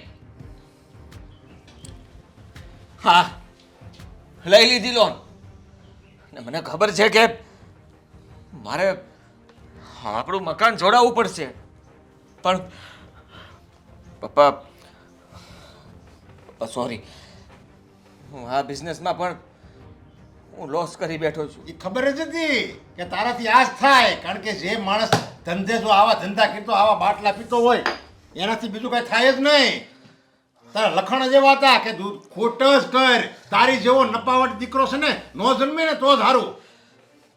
હા, લઈ લીધી લોન. ને મને ખબર છે કે મારે આપણું મકાન છોડાવવું પડશે, પણ પપ્પા સોરી, હું આ બિઝનેસમાં પણ હું લોસ કરી બેઠો છું. એ ખબર જ હતી કે તારાથી આ જ થાય, કારણ કે જે માણસ ધંધે જો આવા ધંધા કરતો, આવા બાટલા પીતો હોય એનાથી બીજું કઈ થાય જ નહીં. તારા લખણ જ એવા હતા કે ખોટ જ કર. તારી જેવો નપાવટ દીકરો છે ને નો જન્મે ને તો જ સારું.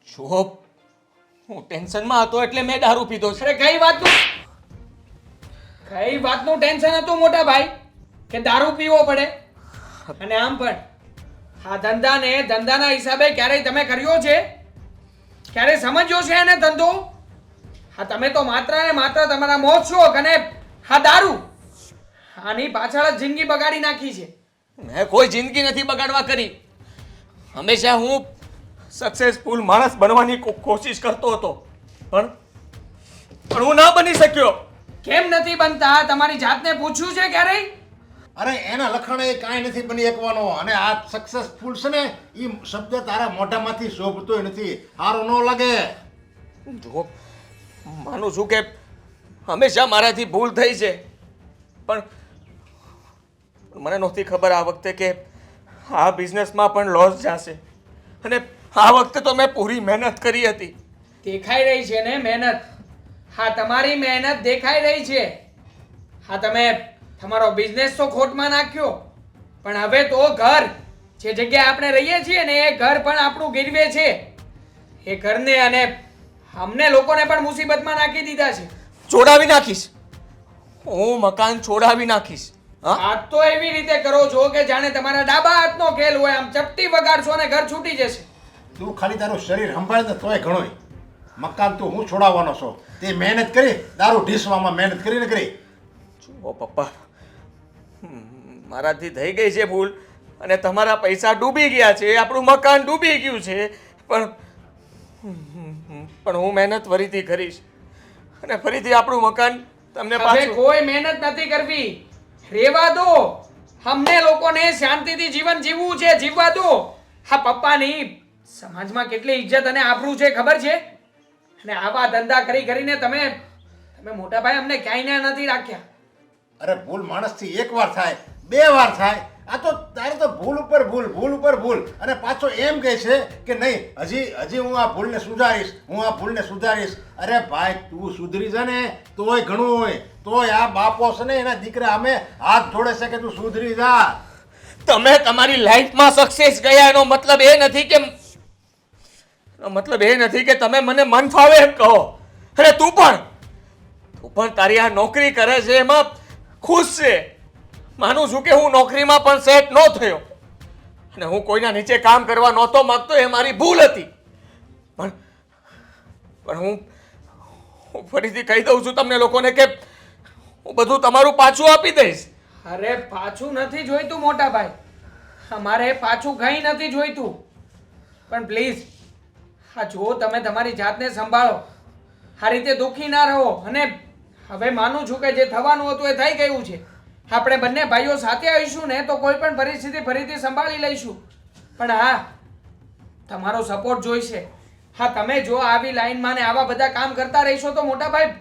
જો હું ટેન્શનમાં હતો એટલે મેં દારૂ પીધો છે. અરે કઈ વાતનું કઈ વાતનું ટેન્શન હતું મોટા ભાઈ કે દારૂ પીવો પડે? અને આમ પણ આ ધંધાને ધંધાના હિસાબે ક્યારેય તમે કર્યો છે? ક્યારે સમજ્યો છે એને ધંધો? હા તમે તો માત્ર ને માત્ર તમારા મોજ શોખ અને હા દારૂ, આની પાછળ જ જિંદગી બગાડી નાખી છે. મેં કોઈ જિંદગી નથી બગાડવા કરી. હંમેશા હું સક્સેસફુલ માણસ બનવાની કોશિશ કરતો હતો, પણ હું ના બની શક્યો. કેમ નથી બનતા? તમારી જાતને પૂછ્યું છે ક્યારેય? અરે એના લખણે કાંઈ નથી બની શકવાનો. અને આ સક્સેસફુલ છે ને એ શબ્દ તારા મોઢામાંથી શોભતોય નથી, સારો ન લાગે. જો માનું છું કે હંમેશા મારાથી ભૂલ થઈ છે, પણ મને નહોતી ખબર આ વખતે કે આ બિઝનેસમાં પણ લોસ જશે. અને આ વખતે તો મેં પૂરી મહેનત કરી હતી. દેખાઈ રહી છે ને મહેનત? હા તમારી મહેનત દેખાઈ રહી છે. હા તમે તમારો બિઝનેસ તો ખોટમાં નાખ્યો, પણ હવે તો ઘર, જે જગ્યાએ આપણે રહીએ છીએ ને એ ઘર પણ આપણું ગીરવે છે. એ ઘરને અને અમને લોકોને પણ મુસીબતમાં નાખી દીધા છે. છોડાવી નાખીશ, હું મકાન છોડાવી નાખીશ. હા, આ તો એવી રીતે કરો છો કે જાણે તમારા ડાબા હાથનો ખેલ હોય, આમ ચપટી વગાડશો અને ઘર છૂટી જશે. તું ખાલી તારું શરીર સંભાળે ને તોય ઘણોય. મકાન તું હું છોડાવવાનો છો? તે મહેનત કરી, દારૂ ઢીસવામાં મહેનત કરીને કરી. જુઓ પપ્પા, મારાથી થઈ ગઈ છે ભૂલ અને તમારા પૈસા ડૂબી ગયા છે, આપણું મકાન ડૂબી ગયું છે, પણ હું મહેનત ફરીથી કરીશ અને ફરીથી આપણું મકાન તમને હવે પાછું. કોઈ મહેનત નથી કરવી, રેવા દો. અમને લોકોને શાંતિથી જીવન જીવવું છે, જીવવા દો. હા પપ્પાની સમાજમાં કેટલી ઇજ્જત અને આબરૂ છે ખબર છે? અને આવા ધંધા કરી કરીને તમે મોટા ભાઈ અમને ક્યાંય નથી રાખ્યા. અરે ભૂલ માણસથી એક વાર થાય, બે વાર થાય. આ તો તારે તો ભૂલ ઉપર ભૂલ, ભૂલ ઉપર ભૂલ. અને પાછો એમ કહે છે કે નહીં હજી હું આ ભૂલને સુધારીશ, હું આ ભૂલને સુધારીશ. અરે ભાઈ તું સુધરી જા ને તોય ઘણું હોય. તોય આ બાપો છે ને એના દીકરા અમે હાથ જોડે છે કે તું સુધરી જા. તમે તમારી લાઈફમાં સક્સેસ ગયા એનો મતલબ એ નથી કે તમે મને મન ફાવે એમ કહો. અરે તું પણ તારી આ નોકરી કરે છે એમાં ખુશ છે. માનું છું કે હું નોકરીમાં પણ સેટ ન થયો અને હું કોઈના નીચે કામ કરવા નહોતો માંગતો, એ મારી ભૂલ હતી. પણ હું ફરીથી કહી દઉં છું તમને લોકોને કે હું બધું તમારું પાછું આપી દઈશ. અરે પાછું નથી જોઈતું મોટા ભાઈ, અમારે પાછું કંઈ નથી જોઈતું. પણ પ્લીઝ હા જો તમે તમારી જાતને સંભાળો, આ રીતે દુઃખી ના રહો. અને હવે માનું છું કે જે થવાનું હતું એ થઈ ગયું છે. આપણે બંને ભાઈઓ સાથે આવીશું ને તો કોઈ પણ પરિસ્થિતિ ફરીથી સંભાળી લઈશું. પણ હા તમારો સપોર્ટ જોઈશે. હા તમે જો આવી લાઈનમાં ને આવા બધા કામ કરતા રહીશો તો મોટા ભાઈ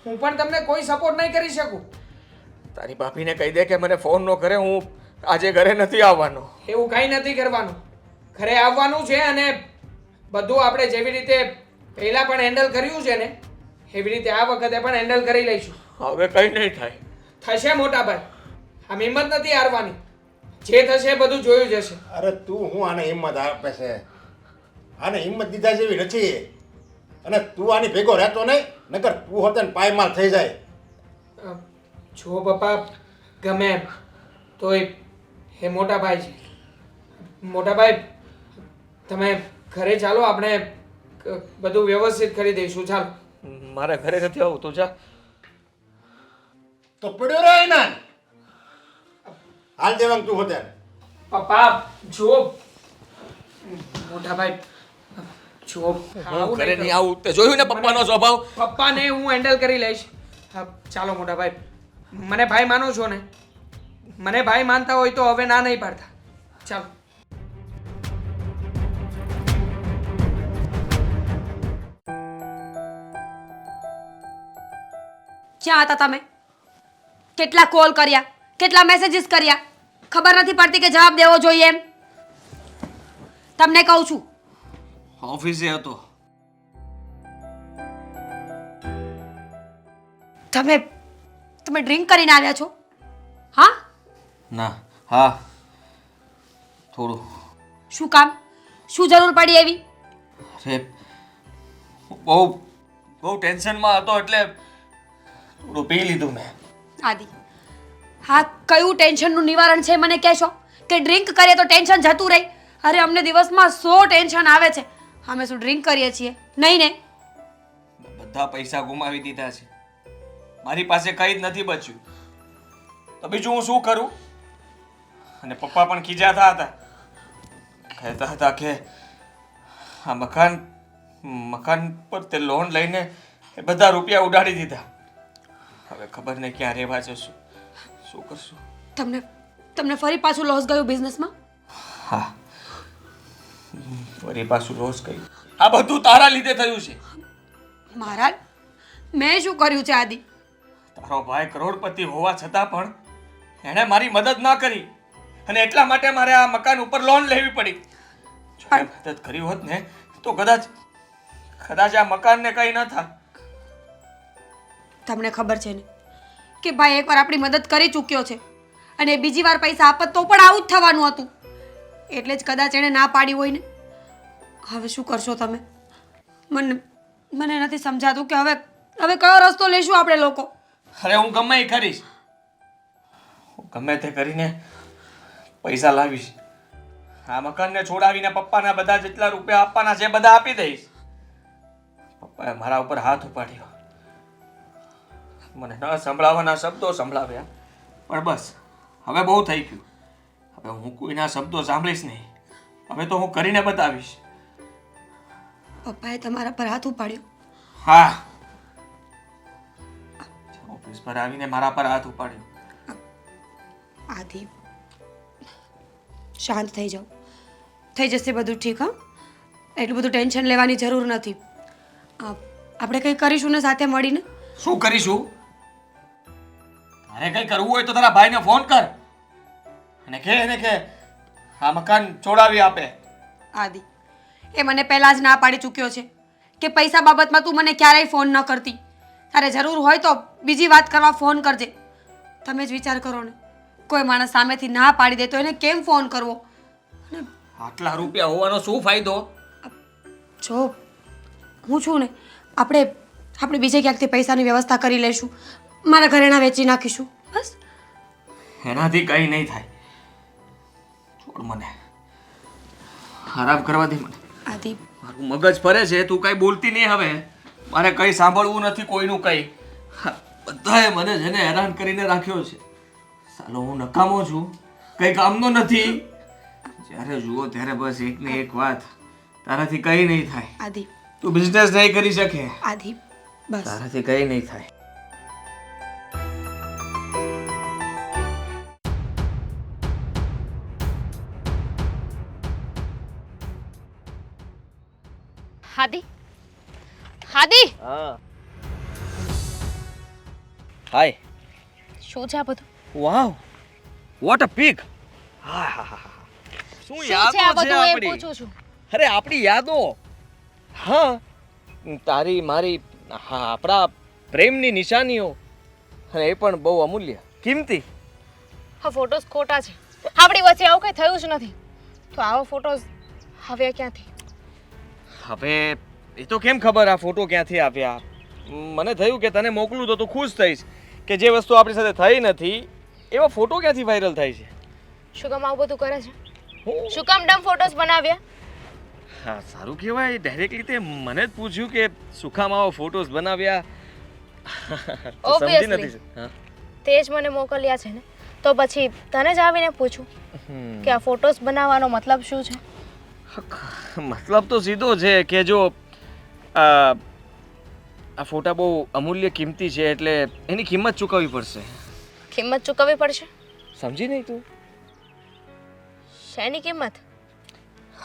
હું પણ તમને કોઈ સપોર્ટ નહીં કરી શકું. તારી ભાભીને કહી દે કે મને ફોન ન કરે, હું આજે ઘરે નથી આવવાનો. એવું કંઈ નથી કરવાનું, ઘરે આવવાનું છે અને બધું આપણે જેવી રીતે પહેલા પણ હેન્ડલ કર્યું છે ને એવી રીતે આ વખતે પણ હેન્ડલ કરી લઈશું. હવે કઈ નહીં થાય. થશે મોટા ભાઈ, આમ હિંમત નથી હારવાની. જે થશે બધું જોયું જશે. અરે તું હું આને હિંમત આપે છે? આને હિંમત દીધા જેવી નથી. અને તું આની ભેગો રહેતો નહીં, નકર તું હોતે ને પાયમાલ થઈ જાય. જો પપ્પા ગમે એમ તોય એ મોટા ભાઈ છે. મોટા ભાઈ તમે ઘરે ચાલો, આપણે બધું વ્યવસ્થિત કરી દઈશું. ચાલો. મારે ઘરે નથી આવું, તું જા. તો પડ્યો રહે ના હાલ દેવાંગ તું હોતે. પપ્પા જો મોટા ભાઈ જો હું ઘરે નહીં આવું, તે જોયું ને પપ્પાનો સ્વભાવ. પપ્પાને હું હેન્ડલ કરી લઈશ. હા ચાલો મોટા ભાઈ, મને ભાઈ માનો છો ને? મને ભાઈ માનતા હોય તો હવે ના નહીં પાડતા. ચાલો. ક્યાં હતા તમે? કેટલા કોલ કર્યા, કેટલા મેસેજીસ કર્યા, ખબર નથી પડતી કે જવાબ દેવો જોઈએ એમ. તમને કહું છું. ઓફિસે હતો. તમે ડ્રિંક કરીને આવ્યા છો? હા? ના, હા થોડું. શું કામ? શું જરૂર પડી એવી? અરે બહુ ટેન્શનમાં હતો એટલે થોડું પી લીધું મેં. આદિ, હા કયું ટેન્શનનું નિવારણ છે મને કહેશો? કે ડ્રિંક કરીએ તો ટેન્શન જતું રહે? અરે અમને દિવસમાં 100 ટેન્શન આવે છે. અમે શું ડ્રિંક કરીએ છીએ? નહીં ને? બધા પૈસા ગુમાવી દીધા છે. મારી પાસે કંઈ જ નથી બચ્યું. તો બીજું હું શું કરું? અને પપ્પા પણ ખીજાતા હતા. કહેતા હતા કે આ મકાન પર તે લોન લઈને એ બધા રૂપિયા ઉડાડી દીધા. હવે ખબર નહીં ક્યાં રહેવા જશું, શું કરશું. તમને ફરી પાછું લોસ ગયું બિઝનેસમાં? હા, ફરી પાછું લોસ ગયું. આ બધું તારા લીધે થયું છે. મારા? મેં શું કર્યું છે આદિ? તારો ભાઈ કરોડપતિ હોવા છતાં પણ એણે મારી મદદ ના કરી અને એટલા માટે મારે આ મકાન ઉપર લોન લેવી પડી. જો એ મદદ કરી હોત ને તો કદાચ આ મકાનને કંઈ ન થાત. તમને ખબર છે ને કે ભાઈ એકવાર આપણી મદદ કરી ચૂક્યો છે અને બીજી વાર પૈસા આપત તો પણ આવું જ થવાનું હતું. એટલે જ કદાચ એણે ના પાડી હોય ને. હવે શું કરશો તમે? મને નથી સમજાતું કે હવે કયો રસ્તો લેશું આપણે લોકો. અરે હું ગમે એ કરીશ. હું ગમે તે કરીને પૈસા લાવીશ. આ મકાનને છોડાવીને પપ્પાના બધા જેટલા રૂપિયા આપવાના છે બધા આપી દઈશ. પપ્પાએ મારા ઉપર હાથ ઉપાડ્યો. મને ન સંભળાવવાના શબ્દો સંભળાવ્યા. પણ બસ હવે બહુ થઈ ગયું. હવે હું કોઈના શબ્દો સાંભળીશ નહીં. હવે તો હું કરીને બતાવીશ. પપ્પાએ તમારા પર હાથ ઉપાડ્યો? હા, ઓફિસ પર આવીને મારા પર હાથ ઉપાડ્યો. આદિ, શાંત થઈ જાઓ. થઈ જશે બધું ઠીક. હા, એટલું બધું ટેન્શન લેવાની જરૂર નથી. આપણે કંઈ કરીશું ને સાથે મળીને? શું કરીશું? તારે કંઈ કરવું હોય તો તારા ભાઈને ફોન કર અને કહે એને કે આ મકાન છોડાવી આપે. આદિ, એ મને પહેલા જ ના પાડી ચૂક્યો છે કે પૈસા બાબતમાં તું મને ક્યારેય ફોન ન કરતી. તારે જરૂર હોય તો બીજી વાત કરવા ફોન કરજે. તમે જ વિચાર કરો ને, કોઈ માણસ સામેથી ના પાડી દે તો એને કેમ ફોન કરવો? આટલા રૂપિયા હોવાનો શું ફાયદો? જો હું છું ને, આપણે બીજે ક્યાંકથી પૈસાની વ્યવસ્થા કરી લઈશું. મારા ઘરેણા વેચી નાખીશું. બસ એનાથી કંઈ નહીં થાય. છોડ મને, આરામ કરવા દે મને. આદિ, મારું મગજ ફરે છે. તું કઈ બોલતી નહીં હવે. મારે કંઈ સાંભળવું નથી કોઈનું કંઈ. બધાએ મને જેને હેરાન કરીને રાખ્યો છે. સાલો હું નકામો છું, કંઈ કામનો નથી. જ્યારે જુઓ ત્યારે બસ એક ને એક વાત, તારાથી કંઈ નહીં થાય. આદિ, તું બિઝનેસ નહીં કરી શકે. આદિ, બસ. તારાથી કંઈ નહીં થાય. હાદી, હાદી, હા, હાય. શું છે આ બધું? વાવ, વોટ અ પિક. શું શું છે આ યાદો છે બધું એ આપણી. પૂછું છું. અરે આપણી યાદો. હા, તારી મારી, હા, આપણા પ્રેમની નિશાનીઓ. અને એ પણ બહુ અમૂલ્ય, કિંમતી. આ ફોટોસ ખોટા છે. આપણી વચ્ચે આવું કંઈ થયું જ નથી. તો આવા ફોટોસ હવે ક્યાંથી? હવે એ તો કેમ ખબર આ ફોટો ક્યાંથી આવ્યા? મને થયું કે તને મોકલું તો તું ખુશ થઈશ કે જે વસ્તુ આપણી સાથે થઈ નથી એવા ફોટો ક્યાંથી વાયરલ થાય છે. શું કામ આવું બધું કરે છે? શું કામ ડમ ફોટોસ બનાવ્યા? હા, સારું કહેવાય. ડાયરેક્ટલી તે મને જ પૂછ્યું કે શું કામ આવા ફોટોસ બનાવ્યા. તો સમજી Obviously. નથી. હા, તે જ મને મોકલ્યા છે ને, તો પછી તને જ આવીને પૂછું કે આ ફોટોસ બનાવવાનો મતલબ શું છે? મતલબ તો સીધો છે કે જો આ ફોટા બહુ અમૂલ્ય કિંમતી છે એટલે એની કિંમત ચૂકવવી પડશે. કિંમત ચૂકવવી પડશે? સમજી નહીં તું? શેની કિંમત?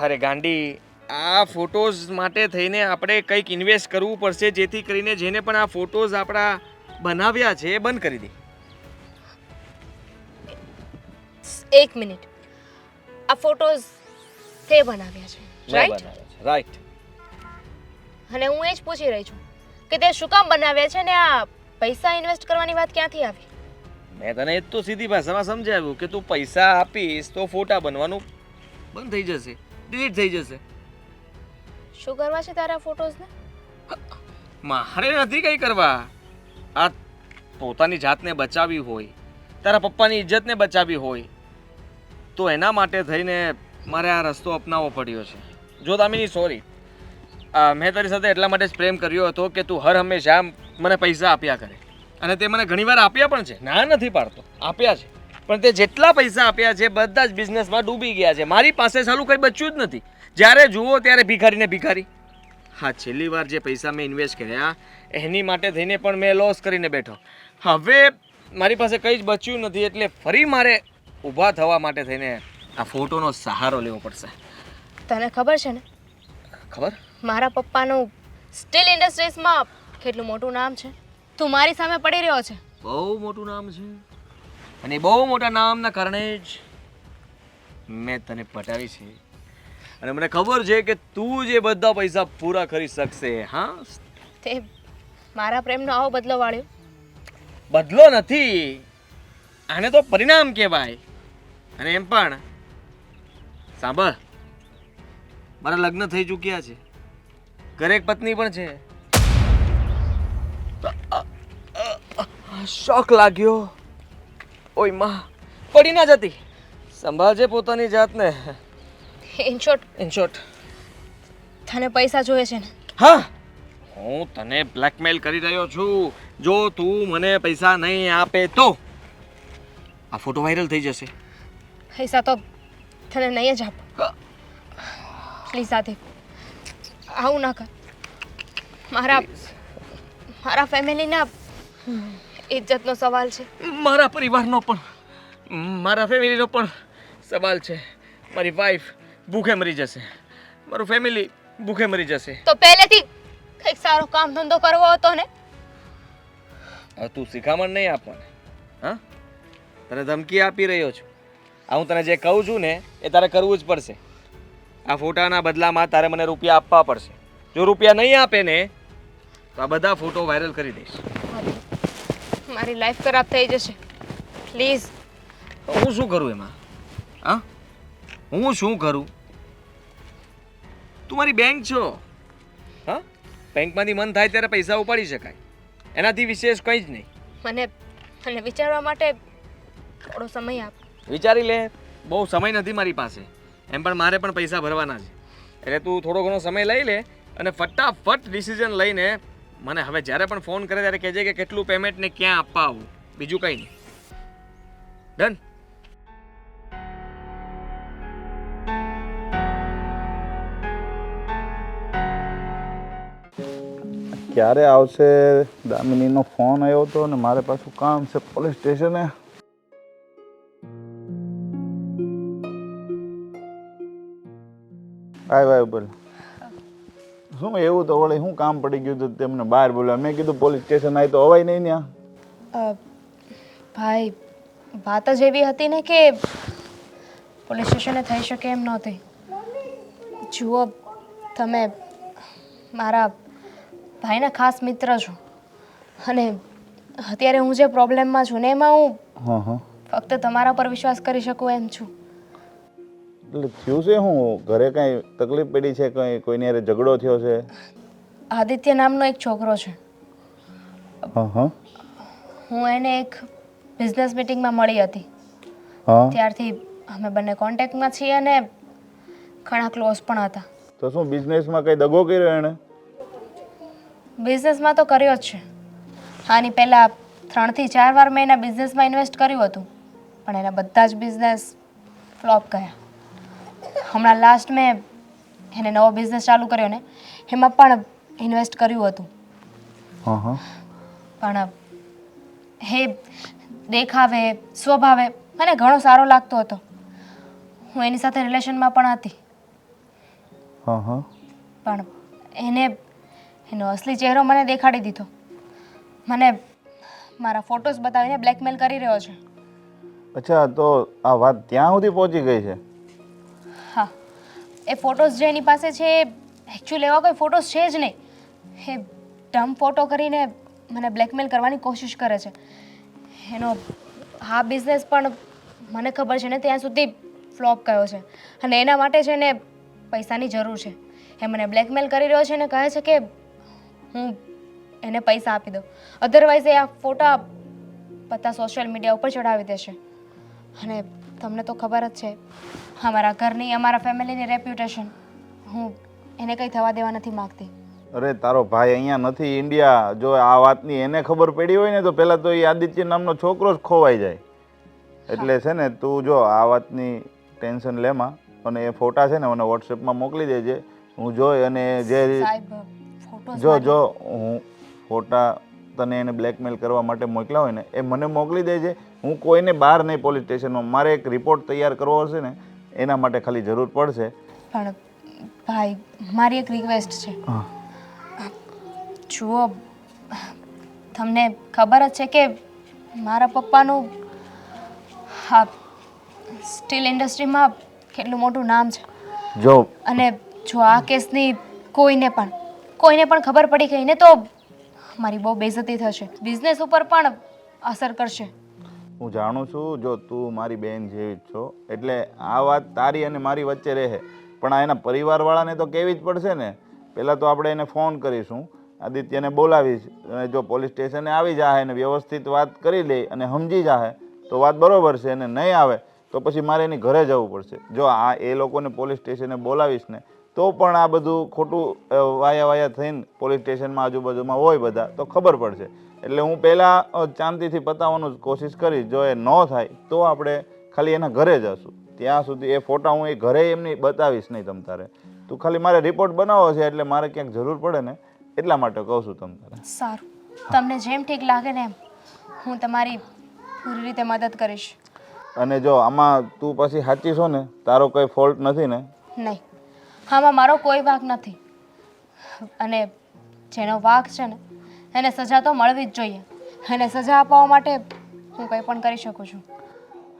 અરે ગાંડી, આ ફોટોઝ માટે થઈને આપણે કંઈક ઇન્વેસ્ટ કરવું પડશે જેથી કરીને જેને પણ આ ફોટોઝ આપણા બનાવ્યા છે એ બંધ કરી દે. એક મિનિટ, આ ફોટોસ તે બનાવ્યા છે, રાઈટ? રાઈટ. અને હું એ જ પૂછી રહી છું કે તે શું કામ બનાવ્યા છે ને આ પૈસા ઇન્વેસ્ટ કરવાની વાત ક્યાંથી આવી? મેં તને એ જ તો સીધી ભાષામાં સમજાવ્યું કે તું પૈસા આપીશ તો ફોટા બનવાનું બંધ થઈ જશે, ડિલીટ થઈ જશે. શું કરવા છે તારા ફોટોસને? મારે નથી કંઈ કરવા. આ પોતાની જાતને બચાવવી હોય, તારા પપ્પાની ઇજ્જતને બચાવવી હોય, તો એના માટે થઈને મારે આ રસ્તો અપનાવવો પડ્યો છે. જો દામિની સોરી, મેં તારી સાથે એટલા માટે જ પ્રેમ કર્યો હતો કે તું હર હંમેશા મને પૈસા આપ્યા કરે, અને તે મને ઘણીવાર આપ્યા પણ છે, ના નથી પાડતો, આપ્યા છે. પણ તે જેટલા પૈસા આપ્યા છે બધા જ બિઝનેસમાં ડૂબી ગયા છે. મારી પાસે સાલું કંઈ બચ્યું જ નથી. જ્યારે જુઓ ત્યારે ભિખારીને ભિખારી. હા, છેલ્લી વાર જે પૈસા મેં ઇન્વેસ્ટ કર્યા એની માટે થઈને પણ મેં લોસ કરીને બેઠો. હવે મારી પાસે કંઈ જ બચ્યું નથી, એટલે ફરી મારે ઊભા થવા માટે થઈને આ ફોટોનો સહારો લેવો પડશે. તને ખબર છે ને ખબર? મારા પપ્પાનું સ્ટીલ ઇન્ડસ્ટ્રીઝમાં કેટલું મોટું નામ છે. તું મારી સામે પડી રહ્યો છે. બહુ મોટું નામ છે, અને બહુ મોટા નામના કારણે જ મેં તને પટાવી છે. અને મને ખબર છે કે તું જે બધા પૈસા પૂરા કરી શકશે. હા, તે મારા પ્રેમનો આવો બદલો વાળ્યો. બદલો નથી, આને તો પરિણામ કહેવાય. અને એમ પણ સાંભળ, મારા લગ્ન થઈ ચૂક્યા છે, ઘરે એક પત્ની પણ છે. શોક લાગ્યો. ઓય માં, પડી ના જતી. સંભાળજે પોતાની જાતને. ઇન શોર્ટ તને પૈસા જોઈએ છે ને? હા, હું તને બ્લેકમેલ કરી રહ્યો છું. જો તું મને પૈસા નહીં આપે તો આ ફોટો વાયરલ થઈ જશે. પૈસા તો તને નહીં જ આપો. પ્લીઝ સાથે આવું ના કર. મારા ફેમિલીના ઇજ્જતનો સવાલ છે. મારા પરિવારનો પણ, મારા ફેમિલીનો પણ સવાલ છે. મારી વાઈફ ભૂખે મરી જશે, મારું ફેમિલી ભૂખે મરી જશે. તો પહેલેથી કંઈક સારો કામ ધંધો કરવો હતો ને. હવે તું શિખામણ નહીં આપવાને. હા, તને ધમકી આપી રહ્યો છું. આ હું તને જે કહું છું ને એ તારે કરવું જ પડશે. આ ફોટાના બદલામાં તારે મને રૂપિયા આપવા પડશે. જો રૂપિયા નહીં આપે ને તો આ બધા ફોટો વાયરલ કરી દઈશ. મારી લાઈફ ખરાબ થઈ જશે. પ્લીઝ. હું શું કરું એમાં? હા, હું શું કરું? તું મારી બેંક છો. હા, બેંકમાંથી મન થાય ત્યારે પૈસા ઉપાડી શકાય, એનાથી વિશેષ કંઈ જ નહીં. મને વિચારવા માટે થોડો સમય આપ. વિચારી લે. બહુ સમય નથી મારી પાસે. એમ પણ મારે પણ પૈસા ભરવાના છે, એટલે તું થોડો ઘણો સમય લઈ લે અને ફટાફટ ડિસિઝન લઈને મને હવે જ્યારે પણ ફોન કરે ત્યારે કહેજે કે કેટલું પેમેન્ટ ને ક્યાં આપવા આવું. બીજું કંઈ નહીં. ડન? ક્યારે આવશે? દામિનીનો ફોન આવ્યો હતો ને મારે પાછું કામ છે પોલીસ સ્ટેશને. આવ્યો બોલ. શું એવું તો વળી શું કામ પડી ગયું હતું તેમને બહાર બોલ્યા? મેં કીધું પોલીસ સ્ટેશન આવી તો અવાય નહીં ત્યાં. ભાઈ વાત જ એવી હતી ને કે પોલીસ સ્ટેશને થઈ શકે એમ નહોતી. જુઓ, તમે મારા ભાઈના ખાસ મિત્ર છો, અને અત્યારે હું જે પ્રોબ્લેમમાં છું ને એમાં હું ફક્ત તમારા પર વિશ્વાસ કરી શકું એમ છું. એટલે થયું છે હું? ઘરે કાંઈ તકલીફ પડી છે? કંઈ કોઈની હારે ઝઘડો થયો છે? આદિત્ય નામનો એક છોકરો છે. હા. હું એને એક બિઝનેસ મીટિંગમાં મળી હતી. હા. ત્યારથી અમે બંને કોન્ટેક્ટમાં છીએ અને ઘણા ક્લોઝ પણ હતા. તો શું બિઝનેસમાં કંઈ દગો કર્યો એણે? બિઝનેસમાં તો કર્યો જ છે. આની પહેલાં 3 થી 4 વાર મેં એના બિઝનેસમાં ઇન્વેસ્ટ કર્યું હતું, પણ એના બધા જ બિઝનેસ ફ્લોપ ગયા. હમણાં લાસ્ટ મેં એને નવો બિઝનેસ ચાલુ કર્યો ને એમાં પણ ઇન્વેસ્ટ કર્યું હતું. હા. પણ એ દેખાવે સ્વભાવે મને ઘણો સારો લાગતો હતો. હું એની સાથે રિલેશનમાં પણ હતી. હા. પણ એનો અસલી ચહેરો મને દેખાડી દીધો. મને મારા ફોટોસ બતાવીને બ્લેકમેલ કરી રહ્યો છે. અચ્છા, તો આ વાત ત્યાં સુધી પહોંચી ગઈ છે? હા, એ ફોટોસ જે એની પાસે છે એકચ્યુઅલી એવા કોઈ ફોટોસ છે જ નહીં. એ ડમ ફોટો કરીને મને બ્લેકમેલ કરવાની કોશિશ કરે છે. એનો આ બિઝનેસ પણ મને ખબર છે ને ત્યાં સુધી ફ્લોપ ગયો છે, અને એના માટે છે ને પૈસાની જરૂર છે. એ મને બ્લેકમેલ કરી રહ્યો છે અને કહે છે કે હું એને પૈસા આપી દઉં, અધરવાઇઝ એ આ ફોટા બધા સોશિયલ મીડિયા ઉપર ચડાવી દેશે અને તમને તો ખબર જ છે અમારા ઘરની અમારા ફેમિલીની રેપ્યુટેશન હું એને કંઈ થવા દેવા નથી માગતી. અરે તારો ભાઈ અહીંયા નથી ઇન્ડિયા. જો આ વાતની એને ખબર પડી હોય ને તો પહેલાં તો એ આદિત્ય નામનો છોકરો જ ખોવાઈ જાય. એટલે છે ને તું જો આ વાતની ટેન્શન લેમાં અને એ ફોટા છે ને મને વોટ્સએપમાં મોકલી દેજે. હું જોઈ અને જે સાહેબ ફોટોઝ જો હું ફોટા તને એને બ્લેકમેલ કરવા માટે મોકલ્યા હોય ને એ મને મોકલી દેજે. હું કોઈને બહાર નહીં પોલીસ સ્ટેશનમાં. મારે એક રિપોર્ટ તૈયાર કરવો હશે ને એના માટે ખાલી જરૂર પડશે. પણ ભાઈ મારી એક રિક્વેસ્ટ છે. જુઓ તમને ખબર જ છે કે મારા પપ્પાનું હા સ્ટીલ ઇન્ડસ્ટ્રીમાં કેટલું મોટું નામ છે. જો અને જો આ કેસની કોઈને પણ ખબર પડી ગઈ ને તો મારી બહુ બેઇજ્જતી થશે, બિઝનેસ ઉપર પણ અસર કરશે. હું જાણું છું જો તું મારી બહેન જેવી જ છો એટલે આ વાત તારી અને મારી વચ્ચે રહે પણ આ એના પરિવારવાળાને તો કહેવી જ પડશે ને. પહેલાં તો આપણે એને ફોન કરીશું, આદિત્યને બોલાવીશ અને જો પોલીસ સ્ટેશને આવી જાય ને વ્યવસ્થિત વાત કરી લે અને સમજી જાય તો વાત બરાબર છે. અને નહીં આવે તો પછી મારે એની ઘરે જવું પડશે. જો આ એ લોકોને પોલીસ સ્ટેશને બોલાવીશ ને તો પણ આ બધું ખોટું વાયા થઈને પોલીસ સ્ટેશનમાં આજુબાજુમાં હોય બધા તો ખબર પડશે. એટલે હું પહેલાં શાંતિથી પતાવવાનું કોશિશ કરીશ. જો એ ન થાય તો આપણે ખાલી એના ઘરે જશું. ત્યાં સુધી એ ફોટા હું એ ઘરે એમની બતાવીશ નહીં તમ તારે. તું ખાલી મારે રિપોર્ટ બનાવવો છે એટલે મારે ક્યાંક જરૂર પડે ને એટલા માટે કહું છું તમ તારે. સારું, તમને જેમ ઠીક લાગે ને એમ હું તમારી પૂરી રીતે મદદ કરીશ. અને જો આમાં તું પછી સાચી છો ને, તારો કોઈ ફોલ્ટ નથી ને? નહીં, આમાં મારો કોઈ વાંક નથી અને જેનો વાંક છે ને એને સજા તો મળવી જ જોઈએ અને સજા અપાવવા માટે હું કંઈ પણ કરી શકું છું.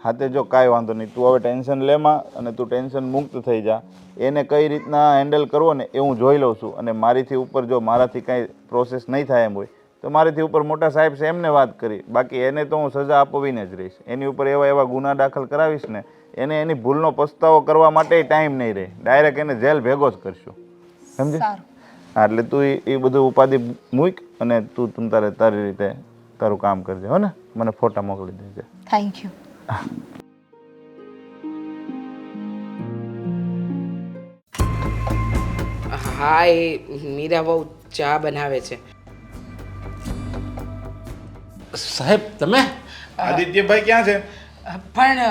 હા તે જો કાંઈ વાંધો નહીં, તું હવે ટેન્શન લેમાં અને તું ટેન્શન મુક્ત થઈ જા. એને કઈ રીતના હેન્ડલ કરવો ને એ હું જોઈ લઉં છું. અને મારીથી ઉપર જો મારાથી કાંઈ પ્રોસેસ નહીં થાય એમ હોય તો મારીથી ઉપર મોટા સાહેબ છે એમને વાત કરી. બાકી એને તો હું સજા આપવીને જ રહીશ. એની ઉપર એવા ગુના દાખલ કરાવીશ ને એને એની ભૂલનો પસ્તાવો કરવા માટે ટાઈમ નહીં રહે. ડાયરેક્ટ એને જેલ ભેગો જ કરશું. સમજી? સારું. હા એટલે તું એ બધું ઉપાધિ મૂક અને તું તારી રીતે તારું કામ કરજે. હો ને, મને ફોટા મોકલી દેજે. Thank you. હા એ મીરા બહુ ચા બનાવે છે. સાહેબ તમે આદિત્યભાઈ ક્યાં છે? પણ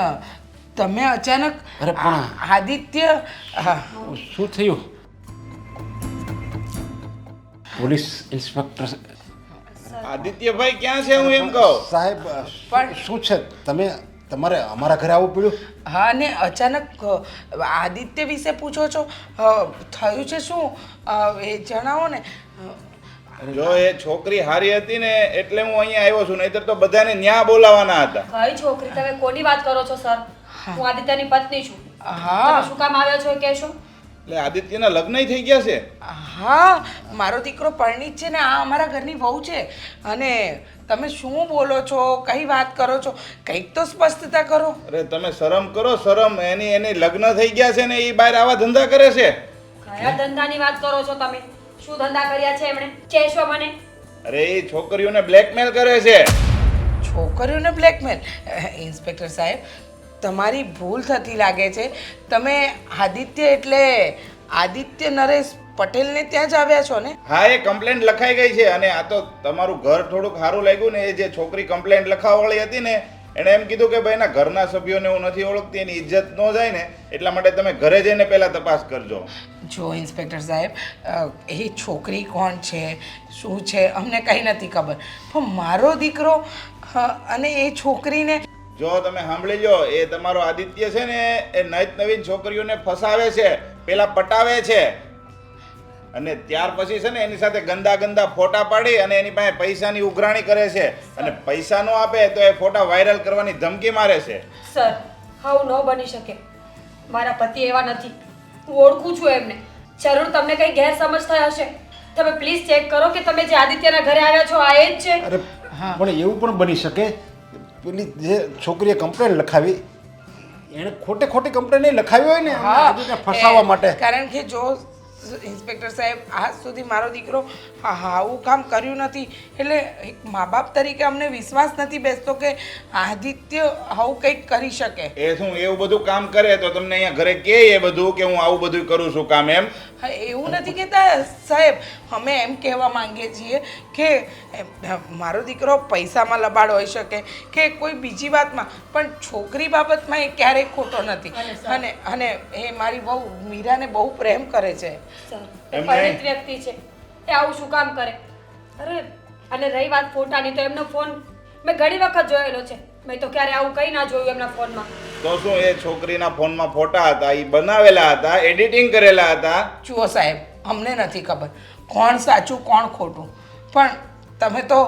તમે અચાનક અરે પણ આદિત્ય શું થયું? પોલીસ ઇન્સ્પેક્ટર આદિત્યભાઈ ક્યાં છે હું એમ કહું. સાહેબ પણ શું છે તમે તમારે અમારા ઘરે આવવું પડ્યું? હા ને અચાનક આદિત્ય વિશે પૂછો છો, થયું છે શું એ જણાવો ને. જો એ છોકરી હારી હતી ને એટલે હું અહીંયા આવ્યો છું, નહીતર તો બધાને ન્યા બોલાવાના હતા. કઈ છોકરી? તમે કોની વાત કરો છો સર? હું આદિત્યની પત્ની છું. હા તમે શું કામ આવ્યા છો એ કહેશો? એટલે આદિત્યના લગ્ન થઈ ગયા છે? હા મારો દીકરો પરણિત છે ને આ અમારા ઘરની વહુ છે. અને તમે શું બોલો છો, કઈ વાત કરો છો? કંઈક તો સ્પષ્ટતા કરો. અરે તમે શરમ કરો, શરમ. એની લગ્ન થઈ ગયા છે ને એ બહાર આવા ધંધા કરે છે. કયા ધંધાની વાત કરો છો તમે? શું ધંધા કર્યા છે એમણે? કહેશો મને? અરે એ છોકરીઓને બ્લેકમેલ કરે છે. છોકરીઓને બ્લેકમેલ? ઇન્સ્પેક્ટર સાહેબ તમારી ભૂલ થતી લાગે છે. તમે આદિત્ય એટલે આદિત્ય નરેશ પટેલને ત્યાં જ આવ્યા છો ને? હા એ કમ્પ્લેન્ટ લખાઈ ગઈ છે અને આ તો તમારું ઘર થોડુંક સારું લાગ્યું ને. એ જે છોકરી કમ્પ્લેન્ટ લખાવવાળી હતી ને એણે એમ કીધું કે ભાઈ એના ઘરના સભ્યોને હું નથી ઓળખતી, એની ઇજ્જત ન જાય ને એટલા માટે તમે ઘરે જઈને પહેલાં તપાસ કરજો. જો ઇન્સ્પેક્ટર સાહેબ એ છોકરી કોણ છે શું છે અમને કંઈ નથી ખબર, પણ મારો દીકરો અને એ છોકરીને જો તમે સાંભળી લો, એ તમારો આદિત્ય છે ને એ નવીન છોકરીઓને ફસાવે છે, પેલા પટાવે છે અને ત્યાર પછી છે ને એની સાથે ગંદા ફોટા પાડી અને એની પાસે પૈસાની ઉઘરાણી કરે છે અને પૈસા ન આપે તો એ ફોટા વાયરલ કરવાની ધમકી મારે છે. સર આવું ન બની શકે. મારા પતિ એવા નથી. હું ઓળખું છું એમને. જરૂર તમને કંઈ ગેરસમજ થઈ હશે. તમે પ્લીઝ ચેક કરો કે તમે જે આદિત્યના ઘરે આવ્યા છો આ એ જ છે. અરે પણ એવું પણ બની શકે પેલી જે છોકરીએ કમ્પ્લેન લખાવી એણે ખોટી કમ્પ્લેન નહીં લખાવી હોય ને આદિત્યને ફસાવવા માટે. કારણ કે જો ઇન્સ્પેક્ટર સાહેબ આજ સુધી મારો દીકરો આવું કામ કર્યું નથી એટલે એક મા બાપ તરીકે અમને વિશ્વાસ નથી બેસતો કે આદિત્ય આવું કંઈક કરી શકે. એ શું એવું બધું કામ કરે તો તમને અહીંયા ઘરે કે એ બધું કે હું આવું બધું કરું છું કામ એમ? હા, એવું નથી કહેતા સાહેબ, અમે એમ કહેવા માંગીએ છીએ કે મારો દીકરો પૈસામાં લબાડ હોઈ શકે કે કોઈ બીજી વાતમાં, પણ છોકરી બાબતમાં એ ક્યારેય ખોટો નથી. અને એ મારી બહુ મીરાને બહુ પ્રેમ કરે છે. એ પરિણિત વ્યક્તિ છે, એ આવું શું કામ કરે? અરે અને રહી વાત ફોટાની, તો એમનો ફોન મેં ઘણી વખત જોયેલો છે. મેં તો ક્યારે આવું કંઈ ના જોયું એમના ફોનમાં. તો શું એ છોકરીના ફોનમાં ફોટા હતા, એ બનાવેલા હતા, એડિટિંગ કરેલા હતા? જુઓ સાહેબ, અમને નથી ખબર કોણ સાચું કોણ ખોટું, પણ તમે તો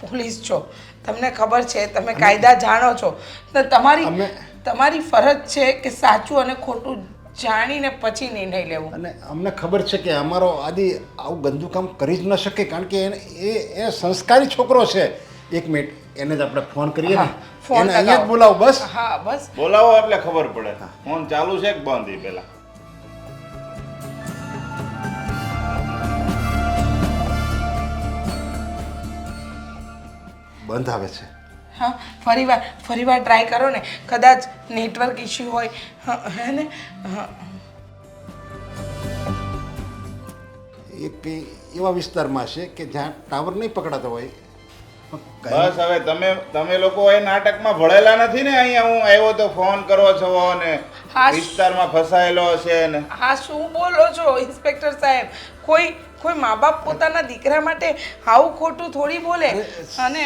પોલીસ છો, તમને ખબર છે, તમે કાયદા જાણો છો, તો તમારી ફરજ છે કે સાચું અને ખોટું જાણીને પછી નિર્ણય લેવો. અને અમને ખબર છે કે અમારો આદિ આવું ગંદુ કામ કરી જ ન શકે, કારણ કે એ સંસ્કારી છોકરો છે. એક મિનિટ, એને જ આપણે ફોન કરીએ ને, ફોન એને અહીંયા જ બોલાવો બસ. હા બસ. બોલાવો એટલે ખબર પડે ફોન ચાલુ છે કે બંધ એ પેલા. બંધ આવે છે. હા, ફરીવાર ટ્રાય કરો ને, કદાચ નેટવર્ક ઇશ્યુ હોય. હે ને? એ કંઈ એવા વિસ્તારમાં છે કે જ્યાં ટાવર નહીં પકડાતો હોય. બસ હવે તમે લોકો એ નાટકમાં ભળેલા નથી ને? અહીંયા હું આવ્યો તો ફોન કરો છો અને હા. વિસ્તારમાં ફસાયેલો છે ને. હા, શું બોલો છો ઇન્સ્પેક્ટર સાહેબ? કોઈ મા બાપ પોતાના દીકરા માટે આવું ખોટું થોડી બોલે. અને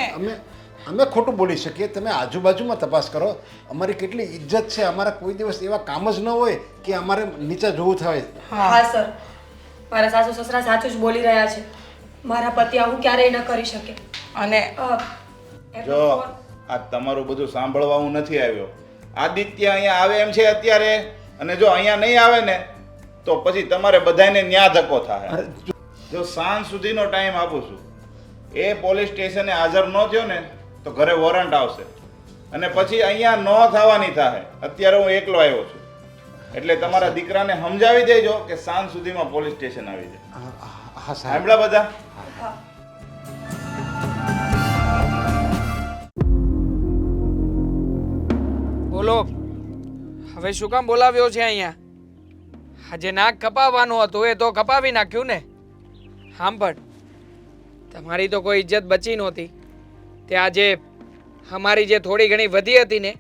અમે ખોટું બોલી શકીએ, તમે આજુબાજુમાં તપાસ કરો. અમારી કેટલી ઇજ્જત છે, અમારા કોઈ દિવસ એવા કામ જ ન હોય કે અમારે નીચે જોવું થાય. હા સર, મારા સાસુ સસરા સાચું જ બોલી રહ્યા છે. મારા પતિ આવું ક્યારેય ન કરી શકે. અને જો આ તમારું બધું સાંભળવા હું નથી આવ્યો. આદિત્ય અહીંયા આવે એમ છે અત્યારે, અને જો અહીંયા નહીં આવે ને તો પછી તમારે બધાને ન્યા ધક્કો થાય. જો સાંજ સુધીનો ટાઈમ આપું છું, એ પોલીસ સ્ટેશને હાજર ન થયો ને તો ઘરે વોરંટ આવશે, અને પછી અહીંયા ન થવાની થાય. અત્યારે હું એકલો આવ્યો છું, એટલે તમારા દીકરાને સમજાવી દેજો કે સાંજ સુધીમાં પોલીસ સ્ટેશન આવી જાય. હા સાહેબ. સાંભળ્યા બધા? બોલો, હવે શું કામ બોલાવ્યો છે અહીંયા? આજે નાક કપાવવાનું હતું એ તો કપાવી નાખ્યું ને. સાંભળ, તમારી તો કોઈ ઇજ્જત બચી નહોતી. તે આજે અમારી જે થોડી ઘણી વધી હતી ને